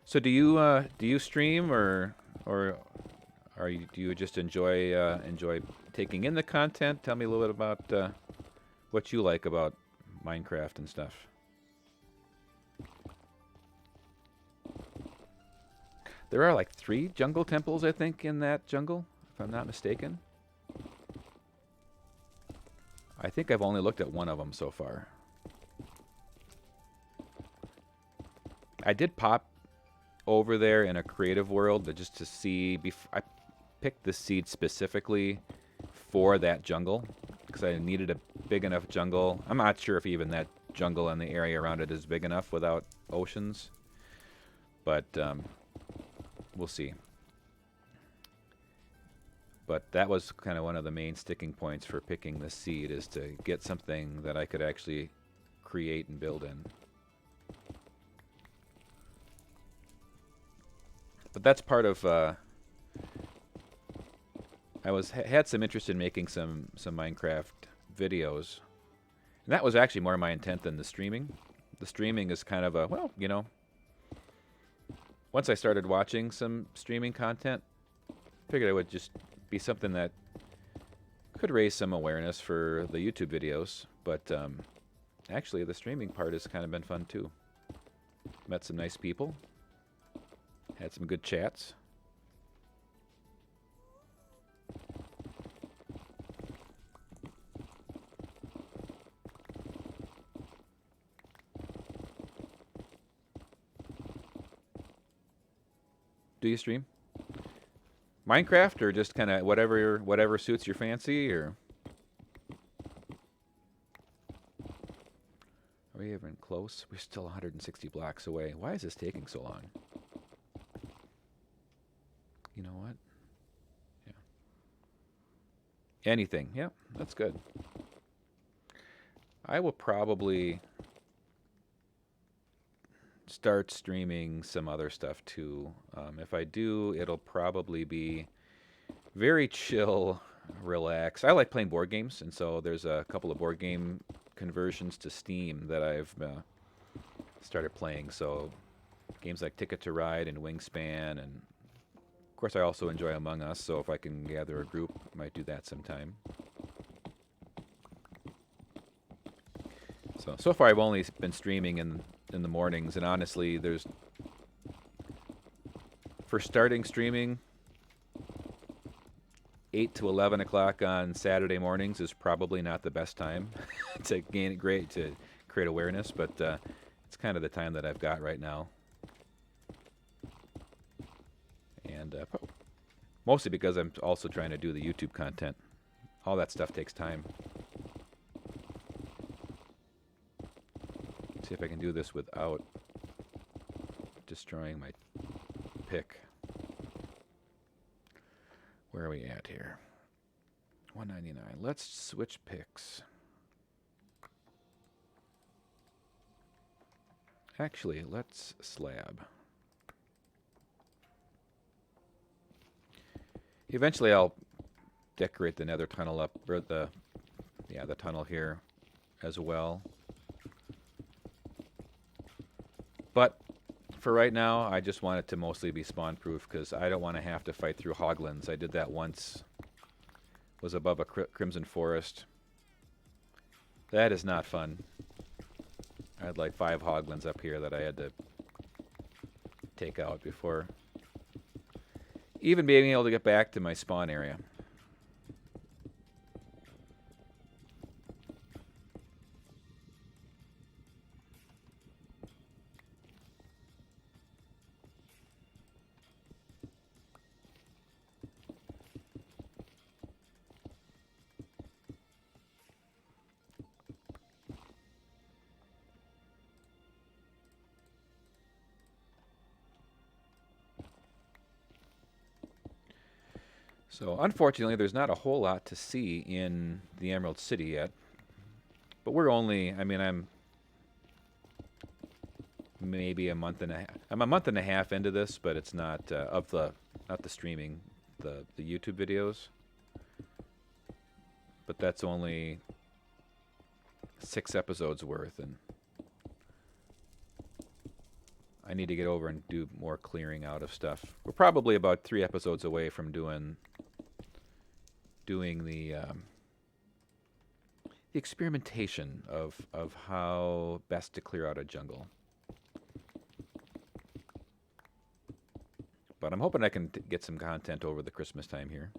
So do you stream or do you just enjoy taking in the content? Tell me a little bit about what you like about Minecraft and stuff. There are like 3 jungle temples, I think, in that jungle, if I'm not mistaken. I think I've only looked at one of them so far. I did pop over there in a creative world just to see. I picked the seed specifically for that jungle because I needed a big enough jungle. I'm not sure if even that jungle and the area around it is big enough without oceans, but we'll see. But that was kind of one of the main sticking points for picking the seed, is to get something that I could actually create and build in. But that's part of. I had some interest in making some Minecraft videos, and that was actually more my intent than the streaming. The streaming is kind of a, well, you know. Once I started watching some streaming content, I figured it would just be something that could raise some awareness for the YouTube videos. But actually, the streaming part has kind of been fun too. Met some nice people. Had some good chats. Do you stream Minecraft or just kind of whatever suits your fancy, or are we even close? We're still 160 blocks away. Why is this taking so long? You know what? Yeah. Anything. Yeah, that's good. I will probably start streaming some other stuff too. If I do, it'll probably be very chill, relax. I like playing board games, and so there's a couple of board game conversions to Steam that I've started playing. So games like Ticket to Ride and Wingspan, and of course I also enjoy Among Us, so if I can gather a group, I might do that sometime. So So far I've only been streaming in the mornings, and honestly, for starting streaming, 8 to 11 o'clock on Saturday mornings is probably not the best time to create awareness, but it's kind of the time that I've got right now. And mostly because I'm also trying to do the YouTube content. All that stuff takes time. See if I can do this without destroying my pick. Where are we at here? 199. Let's switch picks. Actually, let's slab. Eventually I'll decorate the nether tunnel up, or the tunnel here as well. But for right now, I just want it to mostly be spawn proof because I don't want to have to fight through hoglins. I did that once. Was above a crimson forest. That is not fun. I had like 5 hoglins up here that I had to take out before even being able to get back to my spawn area. So unfortunately, there's not a whole lot to see in the Emerald City yet. But we're only, I mean, I'm maybe a month and a half. I'm a month and a half into this, but it's not not the streaming, the YouTube videos. But that's only 6 episodes worth, and I need to get over and do more clearing out of stuff. We're probably about 3 episodes away from doing the experimentation of how best to clear out a jungle. But I'm hoping I can get some content over the Christmas time here.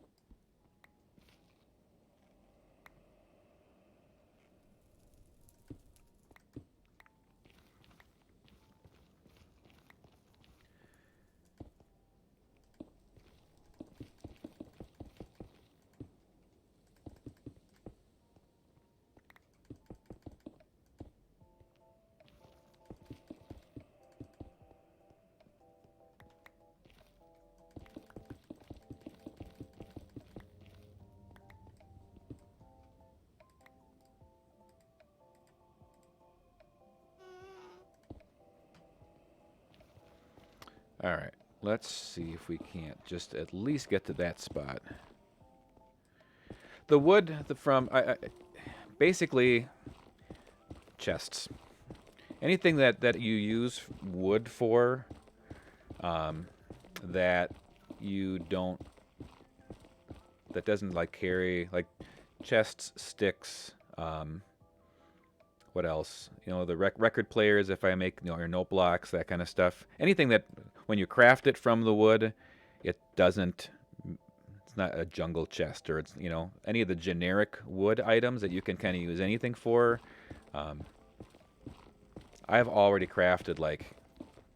All right, let's see if we can't just at least get to that spot. The wood basically chests. Anything that you use wood for, that doesn't like carry, like chests, sticks, what else? You know, the record players, if I make, or note blocks, that kind of stuff. Anything that when you craft it from the wood, it's not a jungle chest, or it's, any of the generic wood items that you can kind of use anything for. I've already crafted like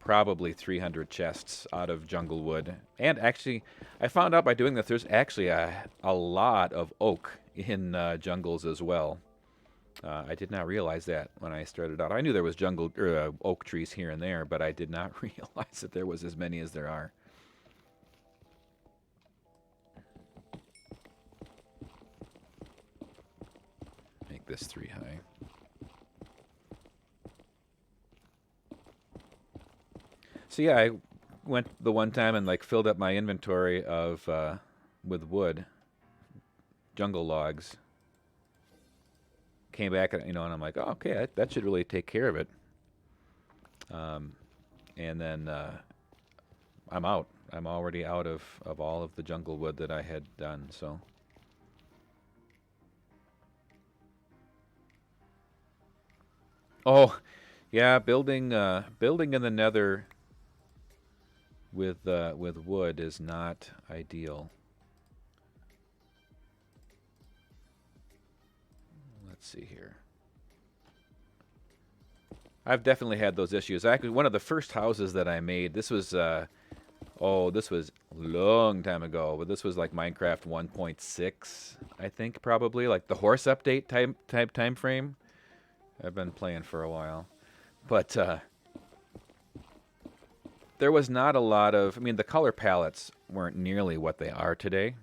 probably 300 chests out of jungle wood. And actually, I found out by doing this, there's actually a lot of oak in jungles as well. I did not realize that when I started out. I knew there was oak trees here and there, but I did not realize that there was as many as there are. Make this 3 high. So yeah, I went the one time and like filled up my inventory of with wood, jungle logs. Came back, and I'm like, oh, okay, that should really take care of it. And then I'm out. I'm already out of all of the jungle wood that I had done. So Oh, yeah, building in the Nether with wood is not ideal. Let's see here. I've definitely had those issues. Actually, one of the first houses that I made, this was this was a long time ago, but this was like Minecraft 1.6, I think probably, like the horse update type time frame. I've been playing for a while. But there was not a lot of, I mean, the color palettes weren't nearly what they are today.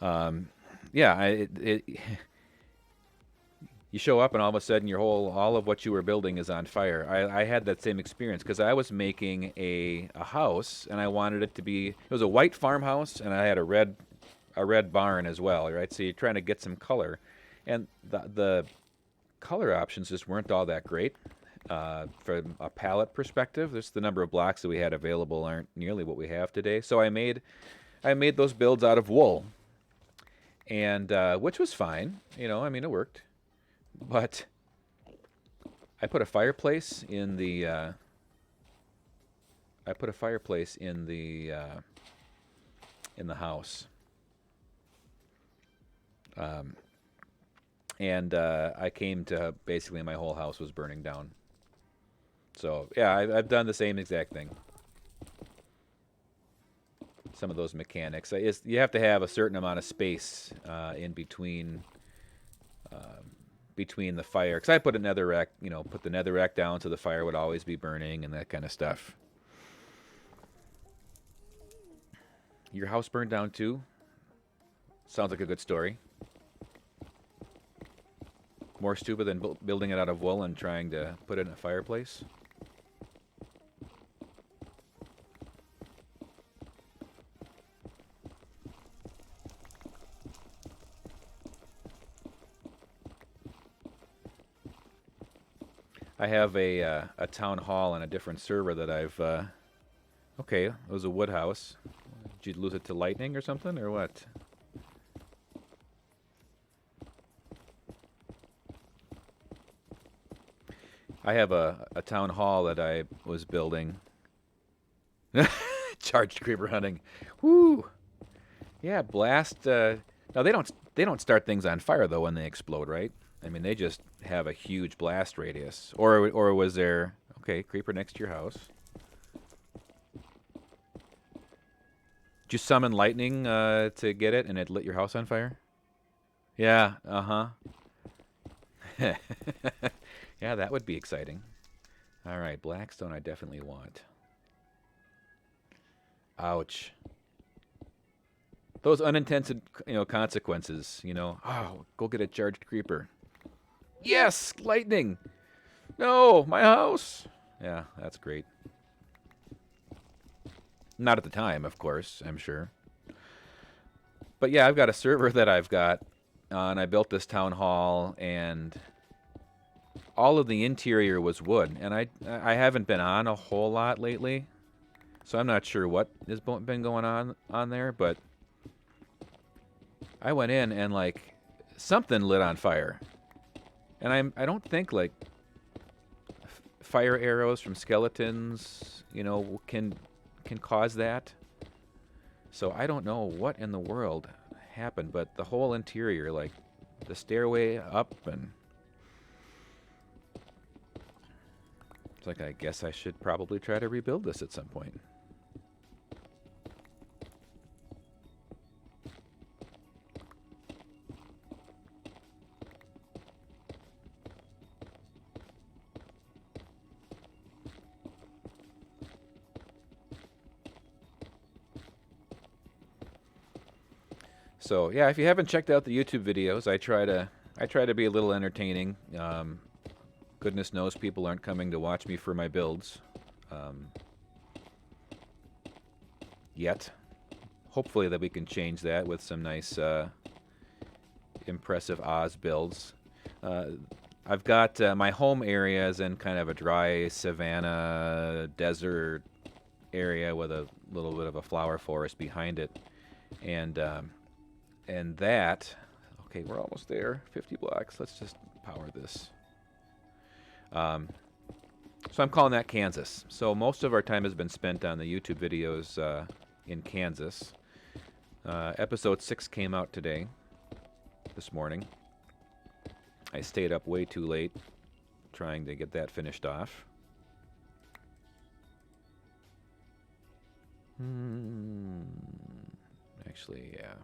Yeah, you show up and all of a sudden all of what you were building is on fire. I had that same experience because I was making a house and I wanted it to be, it was a white farmhouse and I had a red barn as well, right? So you're trying to get some color, and the color options just weren't all that great. From a palette perspective, the number of blocks that we had available aren't nearly what we have today. So I made those builds out of wool, and which was fine. I mean, it worked. But I put a fireplace in the in the house, and I came to basically my whole house was burning down. So yeah, I've done the same exact thing. Some of those mechanics, you have to have a certain amount of space in between the fire. Because I put a netherrack, put the netherrack down so the fire would always be burning and that kind of stuff. Your house burned down too? Sounds like a good story. More stupid than building it out of wool and trying to put it in a fireplace. I have a town hall on a different server that I've. Okay, it was a wood house. Did you lose it to lightning or something, or what? I have a town hall that I was building. Charged creeper hunting. Woo! Yeah, blast. No, they don't start things on fire though when they explode, right? I mean, they just have a huge blast radius. Or was there? Okay, creeper next to your house. Did you summon lightning to get it, and it lit your house on fire? Yeah. Uh huh. Yeah, that would be exciting. All right, Blackstone I definitely want. Ouch. Those unintended, consequences, Oh, go get a charged creeper. Yes, lightning. No, my house. Yeah, that's great. Not at the time, of course, I'm sure. But yeah, I've got a server that I've got, and I built this town hall, and all of the interior was wood, and I haven't been on a whole lot lately, so I'm not sure what has been going on there, but I went in and like something lit on fire, and I don't think like fire arrows from skeletons, can cause that. So I don't know what in the world happened, but the whole interior, like the stairway up, and it's like I guess I should probably try to rebuild this at some point. So yeah, if you haven't checked out the YouTube videos, I try to be a little entertaining. Goodness knows people aren't coming to watch me for my builds yet. Hopefully that we can change that with some nice impressive Oz builds. I've got my home area is in kind of a dry savanna desert area with a little bit of a flower forest behind it, and that. Okay, we're almost there. 50 blocks. Let's just power this. So I'm calling that Kansas. So most of our time has been spent on the YouTube videos in Kansas. Episode 6 came out today, this morning. I stayed up way too late trying to get that finished off. Actually, yeah.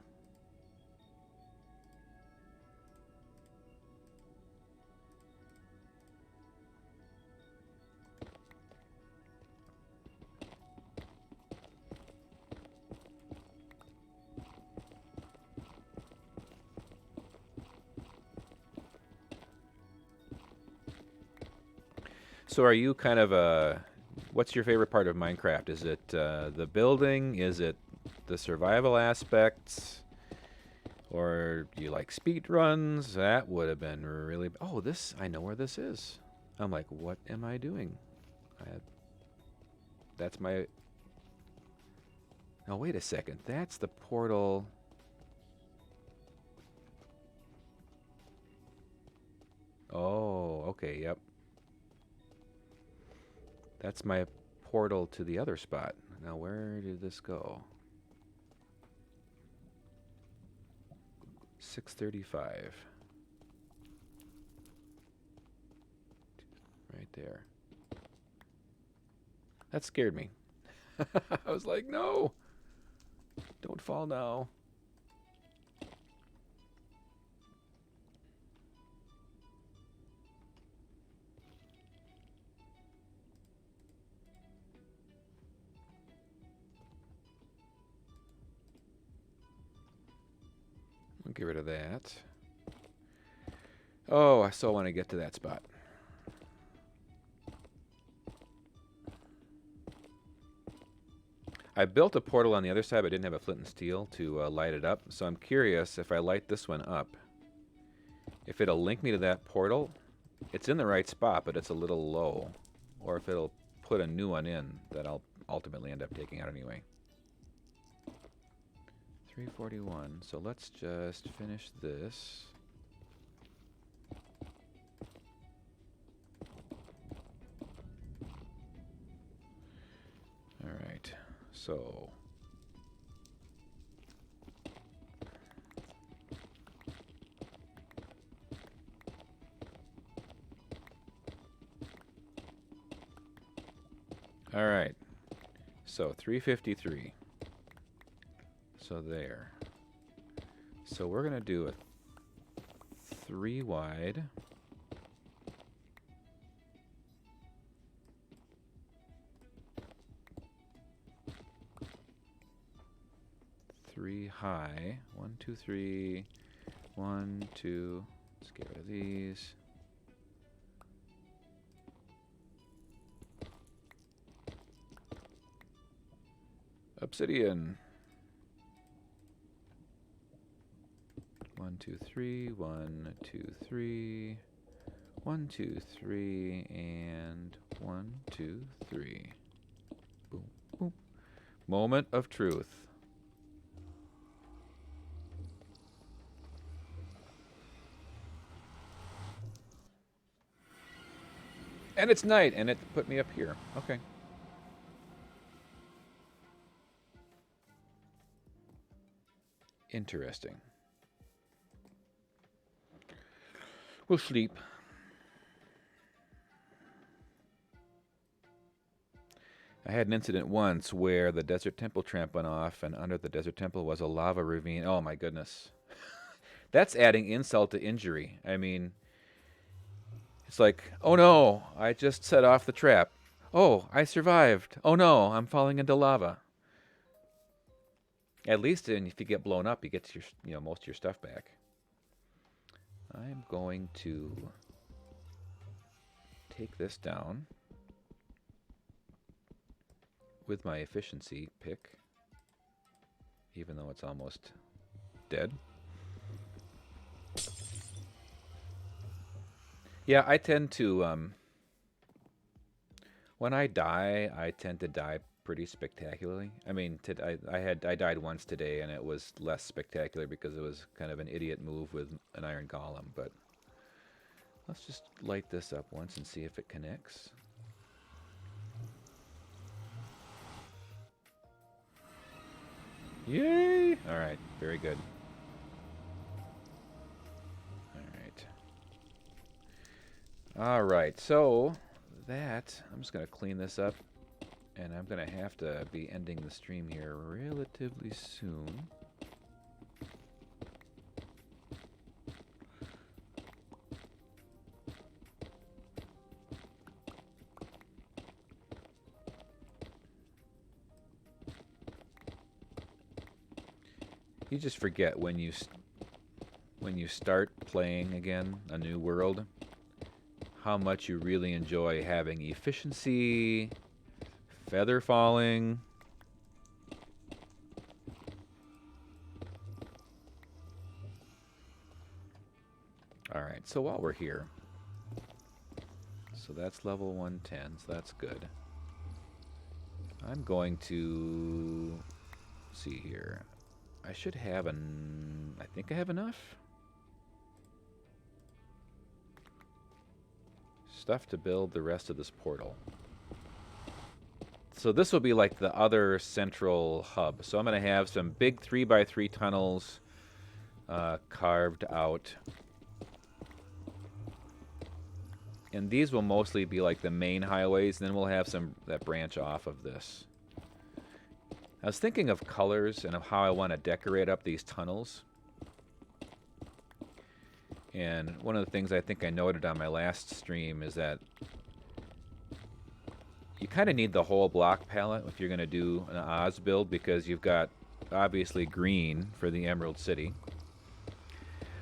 So are you kind of a... What's your favorite part of Minecraft? Is it the building? Is it the survival aspects? Or do you like speed runs? That would have been really... Oh, this... I know where this is. I'm like, what am I doing? That's my... Now, wait a second. That's the portal... Oh, okay, yep. That's my portal to the other spot. Now, where did this go? 635. Right there. That scared me. I was like, no! Don't fall now. I'll get rid of that. Oh, I still want to get to that spot. I built a portal on the other side, but I didn't have a flint and steel to light it up. So I'm curious if I light this one up, if it'll link me to that portal. It's in the right spot, but it's a little low. Or if it'll put a new one in that I'll ultimately end up taking out anyway. 341. So let's just finish this. All right. So all right. So 353. So there. So we're going to do a 3 wide. Three high. 1, 2, 3. 1, 2. Let's get rid of these. Obsidian. 1, 2, 3. 1, 2, 3. 1, 2, 3. And 1, 2, 3. Boom, boom. Moment of truth. And it's night, and it put me up here. Okay. Interesting. We'll sleep. I had an incident once where the desert temple tramp went off, and under the desert temple was a lava ravine. Oh my goodness. That's adding insult to injury. I mean, it's like, oh no, I just set off the trap. Oh, I survived. Oh no, I'm falling into lava. At least if you get blown up, you get your, most of your stuff back. I'm going to take this down with my efficiency pick, even though it's almost dead. Yeah, I tend to, when I die, I tend to die pretty spectacularly. I mean, I died once today, and it was less spectacular because it was kind of an idiot move with an iron golem. But Let's just light this up once and see if it connects. Yay! All right, very good. All right, so that, I'm just going to clean this up, and I'm going to have to be ending the stream here relatively soon. You just forget when you start playing again a new world, how much you really enjoy having efficiency, feather falling. All right, so while we're here, so that's level 110, so that's good. I'm going to see here. I should have I think I have enough stuff to build the rest of this portal. So this will be like the other central hub. So I'm going to have some big 3x3 tunnels carved out. And these will mostly be like the main highways, and then we'll have some that branch off of this. I was thinking of colors and of how I want to decorate up these tunnels. And one of the things I think I noted on my last stream is that you kind of need the whole block palette if you're going to do an Oz build, because you've got obviously green for the Emerald City.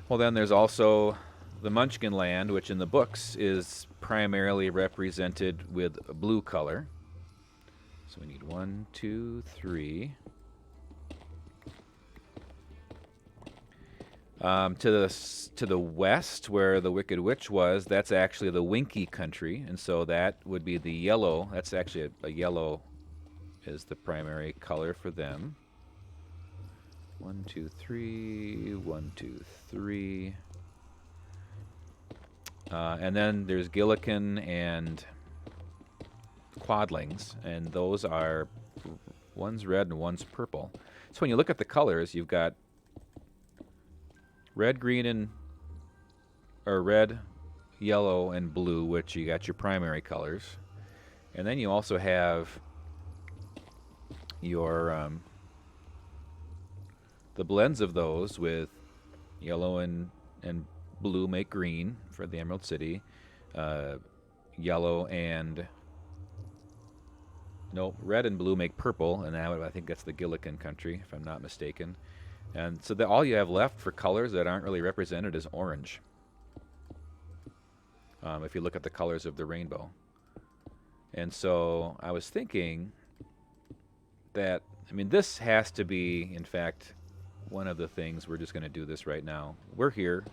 Well, then there's also the Munchkin Land, which in the books is primarily represented with a blue color. So we need 1, 2, 3. To the west, where the Wicked Witch was, that's actually the Winky country, and so that would be the yellow. That's actually a yellow is the primary color for them. 1, 2, 3. 1, 2, 3. And then there's Gillikin and Quadlings, and those are, one's red and one's purple. So when you look at the colors, you've got red, green, and or red, yellow, and blue, which you got your primary colors, and then you also have your the blends of those with yellow and blue make green for the Emerald City, yellow and no, red and blue make purple, and I think that's the Gillikin country, if I'm not mistaken. And so all you have left for colors that aren't really represented is orange. If you look at the colors of the rainbow. And so I was thinking that, I mean, this has to be, in fact, one of the things. We're just going to do this right now. We're here.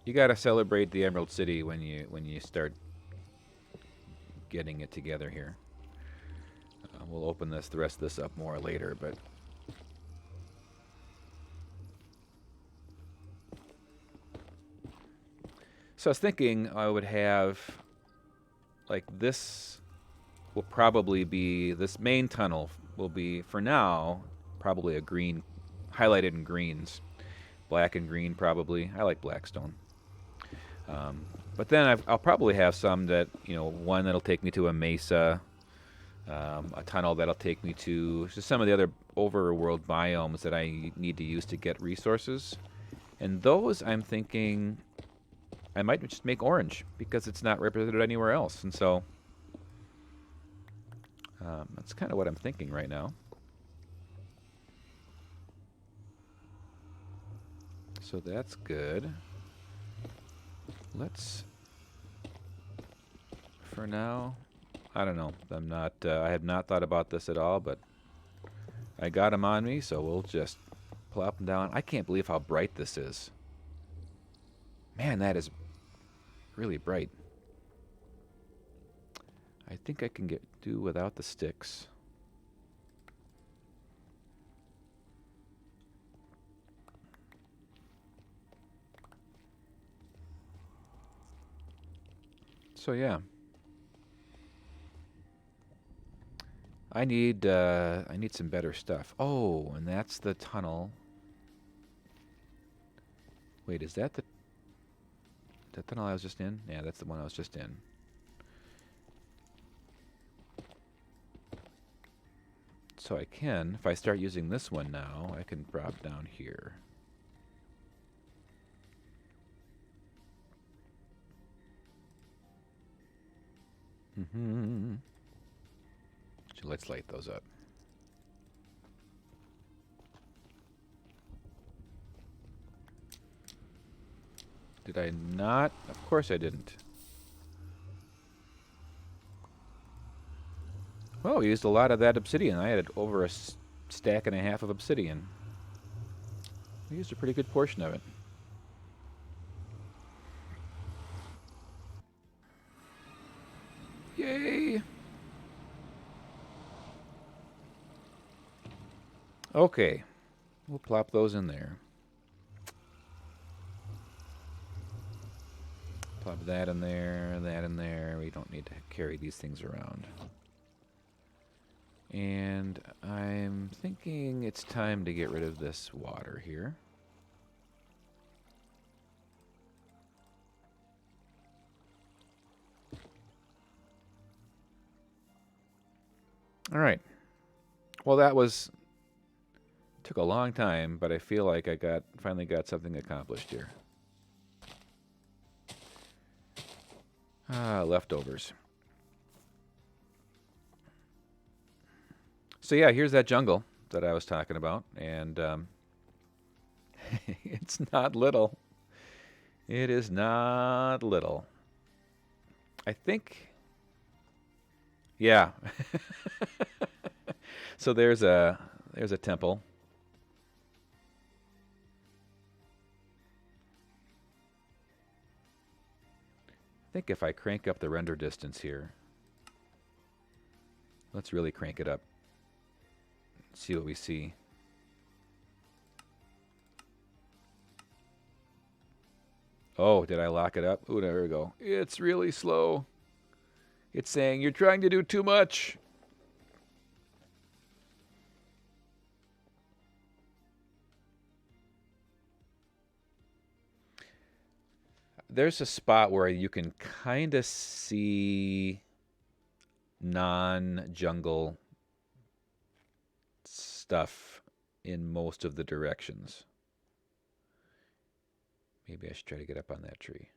You got to celebrate the Emerald City when you start getting it together here. We'll open the rest of this up more later, but so I was thinking I would have, like, this will probably be, this main tunnel will be, for now, probably a green, highlighted in greens. Black and green, probably. I like blackstone. But then I'll probably have some that, one that'll take me to a mesa, a tunnel that'll take me to just some of the other overworld biomes that I need to use to get resources. And those, I'm thinking, I might just make orange, because it's not represented anywhere else. And so that's kind of what I'm thinking right now. So that's good. Let's, for now, I don't know. I'm not, I have not thought about this at all, but I got them on me, so we'll just plop them down. I can't believe how bright this is. Man, that is really bright. I think I can do without the sticks. So yeah, I need some better stuff. Oh, and that's the tunnel. Wait, is that the tunnel I was just in? Yeah, that's the one I was just in. So I can, if I start using this one now, I can drop down here. So let's light those up. Did I not? Of course I didn't. Well, we used a lot of that obsidian. I had over a stack and a half of obsidian. We used a pretty good portion of it. Yay! Okay, we'll plop those in there. Plop that in there, that in there. We don't need to carry these things around. And I'm thinking it's time to get rid of this water here. All right. Well, that took a long time, but I feel like I finally got something accomplished here. Leftovers. So yeah, here's that jungle that I was talking about, and it's not little. It is not little. I think, yeah. So there's a temple. I think if I crank up the render distance here, let's really crank it up. See what we see. Oh, did I lock it up? Oh, there we go. It's really slow. It's saying you're trying to do too much. There's a spot where you can kind of see non-jungle stuff in most of the directions. Maybe I should try to get up on that tree.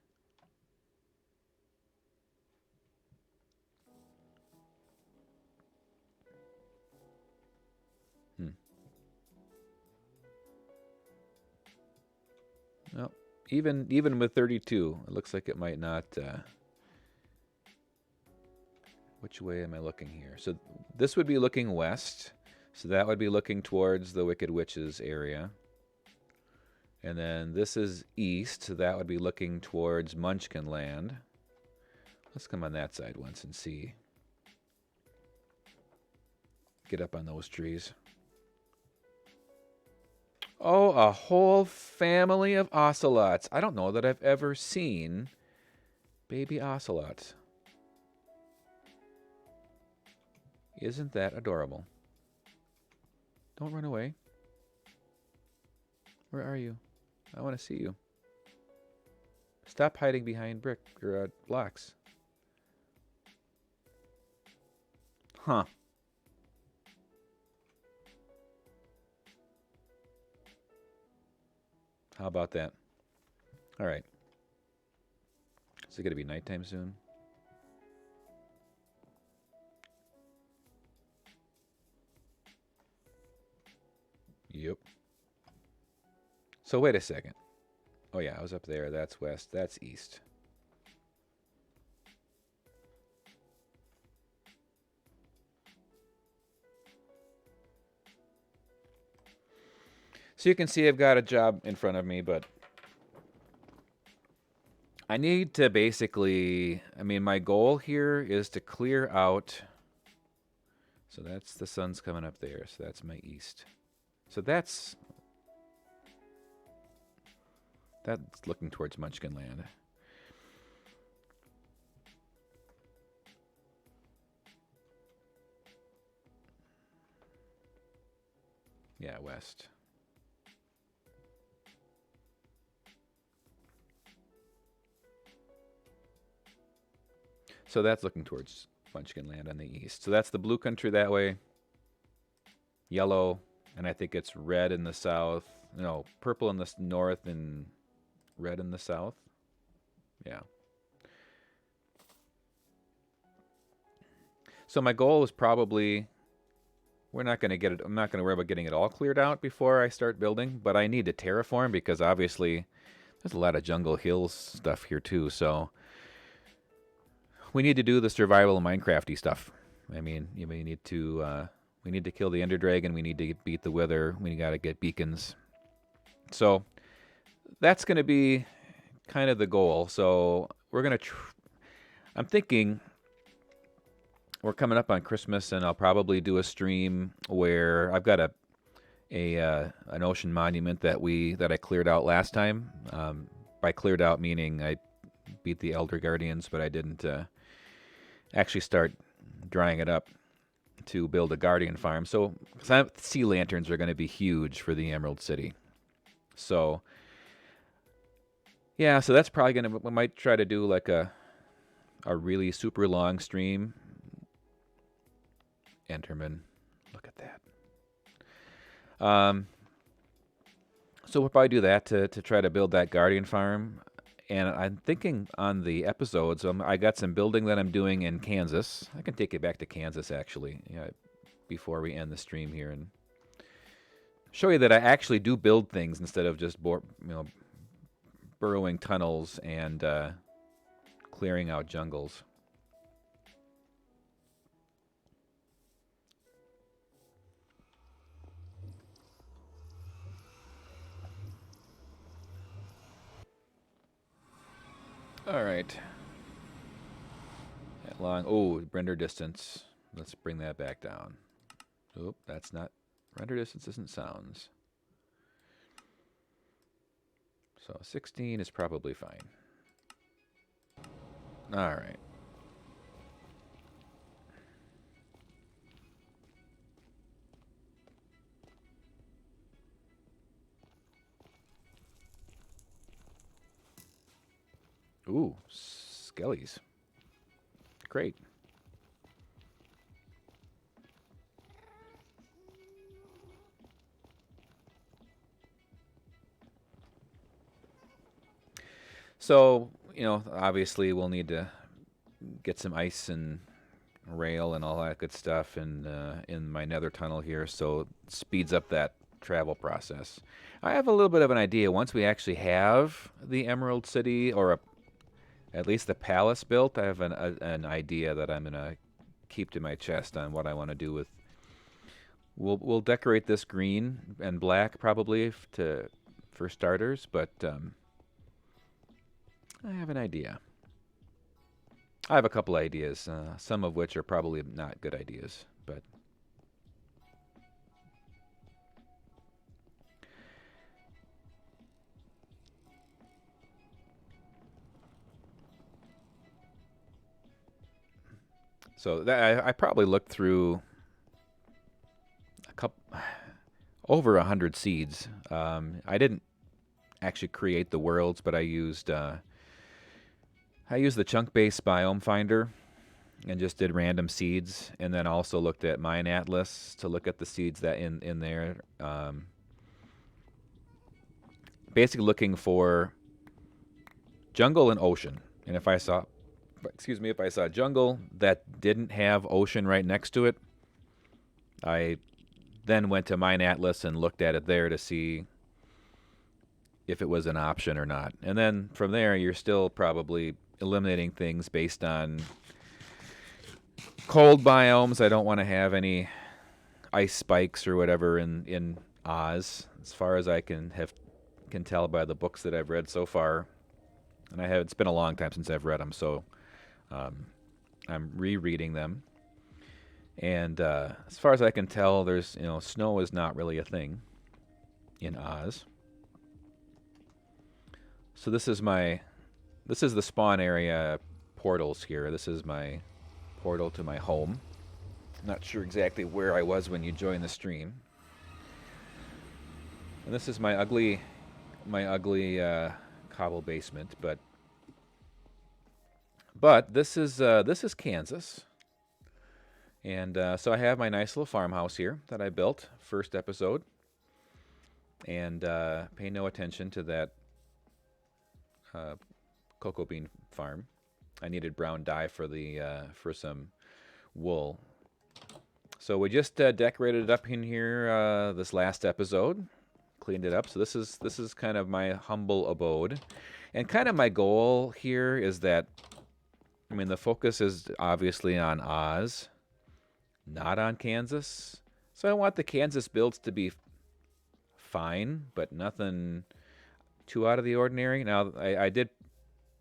Well, even with 32, it looks like it might not. Which way am I looking here? So this would be looking west. So that would be looking towards the Wicked Witch's area. And then this is east, so that would be looking towards Munchkin Land. Let's come on that side once and see. Get up on those trees. Oh, a whole family of ocelots. I don't know that I've ever seen baby ocelots. Isn't that adorable? Don't run away. Where are you? I want to see you. Stop hiding behind blocks. Huh. How about that? All right. Is it going to be nighttime soon? Yep. So wait a second. Oh yeah, I was up there. That's west. That's east. So you can see I've got a job in front of me, but I need to basically, I mean, my goal here is to clear out. So that's the sun's coming up there. So that's my east. So that's looking towards Munchkin Land. Yeah, west. So that's looking towards Munchkin Land on the east. So that's the blue country that way, yellow, and I think it's red in the south. No, purple in the north and red in the south. Yeah. So my goal is probably we're not going to get it. I'm not going to worry about getting it all cleared out before I start building, but I need to terraform because obviously there's a lot of jungle hills stuff here too. So we need to do the survival Minecrafty stuff. I mean, we need to kill the Ender Dragon. We need to beat the Wither. We got to get beacons. So that's going to be kind of the goal. So we're going to. I'm thinking we're coming up on Christmas, and I'll probably do a stream where I've got an ocean monument that I cleared out last time. By cleared out meaning I beat the Elder Guardians, but I didn't actually start drying it up to build a guardian farm. So sea lanterns are going to be huge for the Emerald City. So yeah, so that's probably going to. We might try to do like a really super long stream. Enterman, look at that. So we'll probably do that to try to build that guardian farm. And I'm thinking on the episodes, I got some building that I'm doing in Kansas. I can take it back to Kansas, actually, before we end the stream here, and show you that I actually do build things instead of just burrowing tunnels and clearing out jungles. All right. That long. Oh, render distance. Let's bring that back down. Oop, that's not. Render distance isn't sounds. So 16 is probably fine. All right. Ooh, skellies. Great. So, obviously we'll need to get some ice and rail and all that good stuff in my nether tunnel here, so it speeds up that travel process. I have a little bit of an idea. Once we actually have the Emerald City, or at least the palace built, I have an idea that I'm going to keep to my chest on what I want to do with. We'll decorate this green and black probably for starters, but I have an idea. I have a couple ideas, some of which are probably not good ideas, but so I probably looked through a couple over 100 seeds. I didn't actually create the worlds, but I used the chunk-based biome finder and just did random seeds, and then also looked at Mine Atlas to look at the seeds that in there. Basically looking for jungle and ocean, and if I saw jungle that didn't have ocean right next to it, I then went to Mine Atlas and looked at it there to see if it was an option or not. And then from there, you're still probably eliminating things based on cold biomes. I don't want to have any ice spikes or whatever in Oz, as far as I can tell by the books that I've read so far. And it's been a long time since I've read them, so I'm rereading them. And as far as I can tell, there's snow is not really a thing in Oz. So this is the spawn area portals here. This is my portal to my home. Not sure exactly where I was when you joined the stream. And this is my ugly cobble basement, but this is Kansas, and so I have my nice little farmhouse here that I built first episode, and pay no attention to that uh, cocoa bean farm. I needed brown dye for the for some wool, so we just decorated it up in here this last episode, cleaned it up. So this is kind of my humble abode, and kind of my goal here is that, I mean, the focus is obviously on Oz, not on Kansas. So I want the Kansas builds to be fine, but nothing too out of the ordinary. Now, I did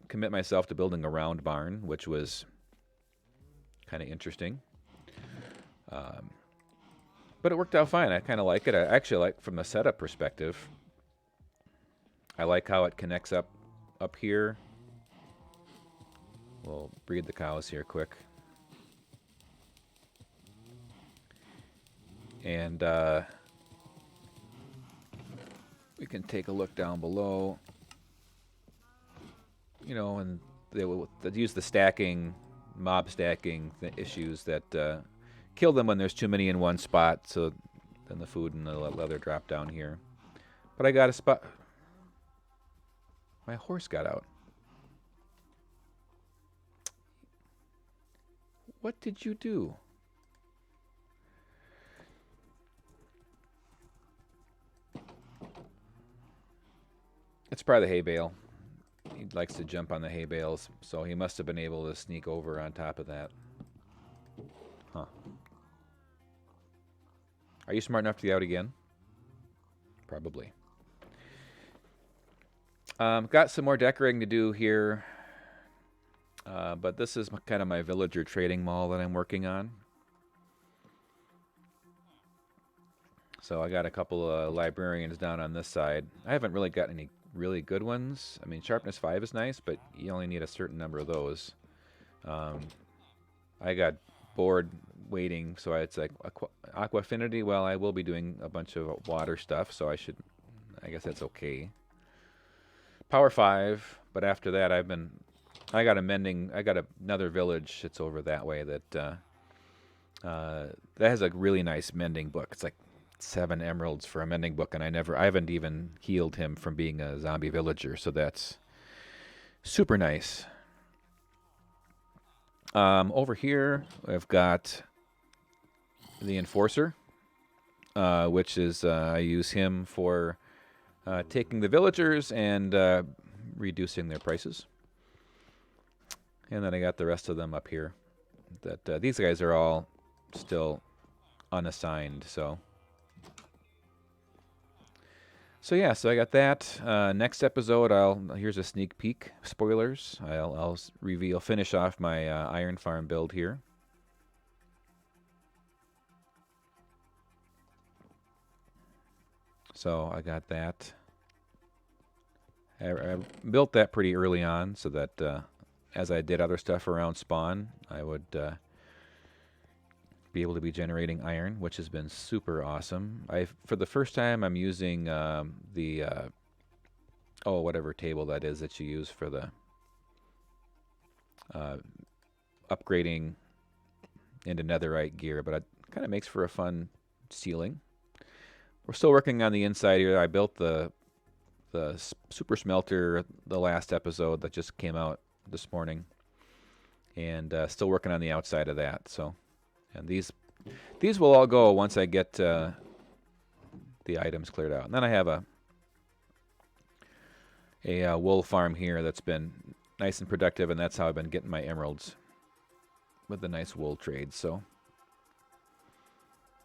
commit myself to building a round barn, which was kind of interesting. Um, but it worked out fine. I kind of like it. I actually like, from the setup perspective, I like how it connects up here. We'll breed the cows here quick. And we can take a look down below. You know, and they use the stacking, mob stacking issues that kill them when there's too many in one spot, so then the food and the leather drop down here. But I got a spot. My horse got out. What did you do? It's probably the hay bale. He likes to jump on the hay bales, so he must have been able to sneak over on top of that. Huh. Are you smart enough to get out again? Probably. Got some more decorating to do here, but this is kind of my villager trading mall that I'm working on. So I got a couple of librarians down on this side. I haven't really got any really good ones. I mean, sharpness 5 is nice, but you only need a certain number of those. I got bored waiting, so it's like aqua affinity. Well, I will be doing a bunch of water stuff, so I guess that's okay. Power 5, but after that I got another village that's over that way that has a really nice mending book. It's like 7 emeralds for a mending book, and I haven't even healed him from being a zombie villager, so that's super nice. Over here I've got the Enforcer, which is I use him for taking the villagers and reducing their prices. And then I got the rest of them up here. That these guys are all still unassigned, so yeah, so I got that. Next episode, here's a sneak peek. Spoilers. I'll finish off my iron farm build here. So I got that. I built that pretty early on, so that as I did other stuff around spawn, I would be able to be generating iron, which has been super awesome. For the first time, I'm using the whatever table that is that you use for the upgrading into netherite gear, but it kind of makes for a fun ceiling. We're still working on the inside here. I built the super smelter the last episode that just came out this morning, and still working on the outside of that. So, and these will all go once I get the items cleared out. And then I have a wool farm here that's been nice and productive, and that's how I've been getting my emeralds with the nice wool trades. So,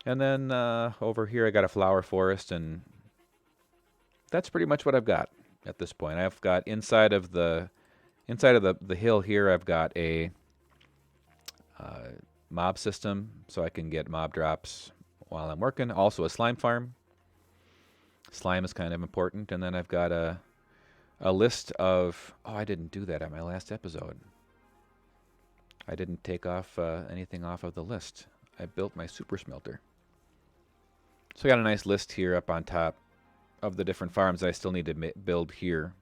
and then over here I got a flower forest, and that's pretty much what I've got at this point. I've got inside of the hill here, I've got a mob system, so I can get mob drops while I'm working. Also a slime farm. Slime is kind of important. And then I've got a list of... Oh, I didn't do that on my last episode. I didn't take off anything off of the list. I built my super smelter. So I got a nice list here up on top of the different farms I still need to build here.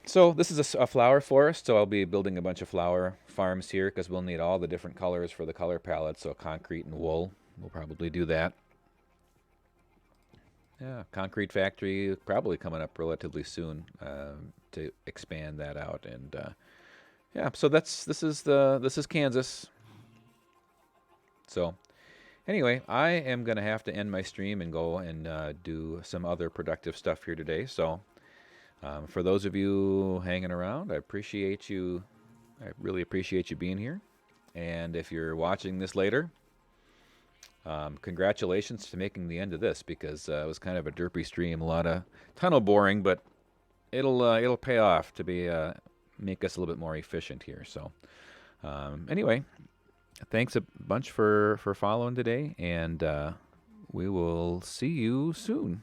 So this is a flower forest, so I'll be building a bunch of flower farms here because we'll need all the different colors for the color palette. So concrete and wool, we'll probably do that. Yeah, concrete factory probably coming up relatively soon to expand that out. And yeah, so this is Kansas. So anyway, I am gonna have to end my stream and go and do some other productive stuff here today. So for those of you hanging around, I appreciate you. I really appreciate you being here. And if you're watching this later, congratulations to making the end of this because it was kind of a derpy stream, a lot of tunnel boring, but it'll pay off to be make us a little bit more efficient here. So anyway, thanks a bunch for following today, and we will see you soon.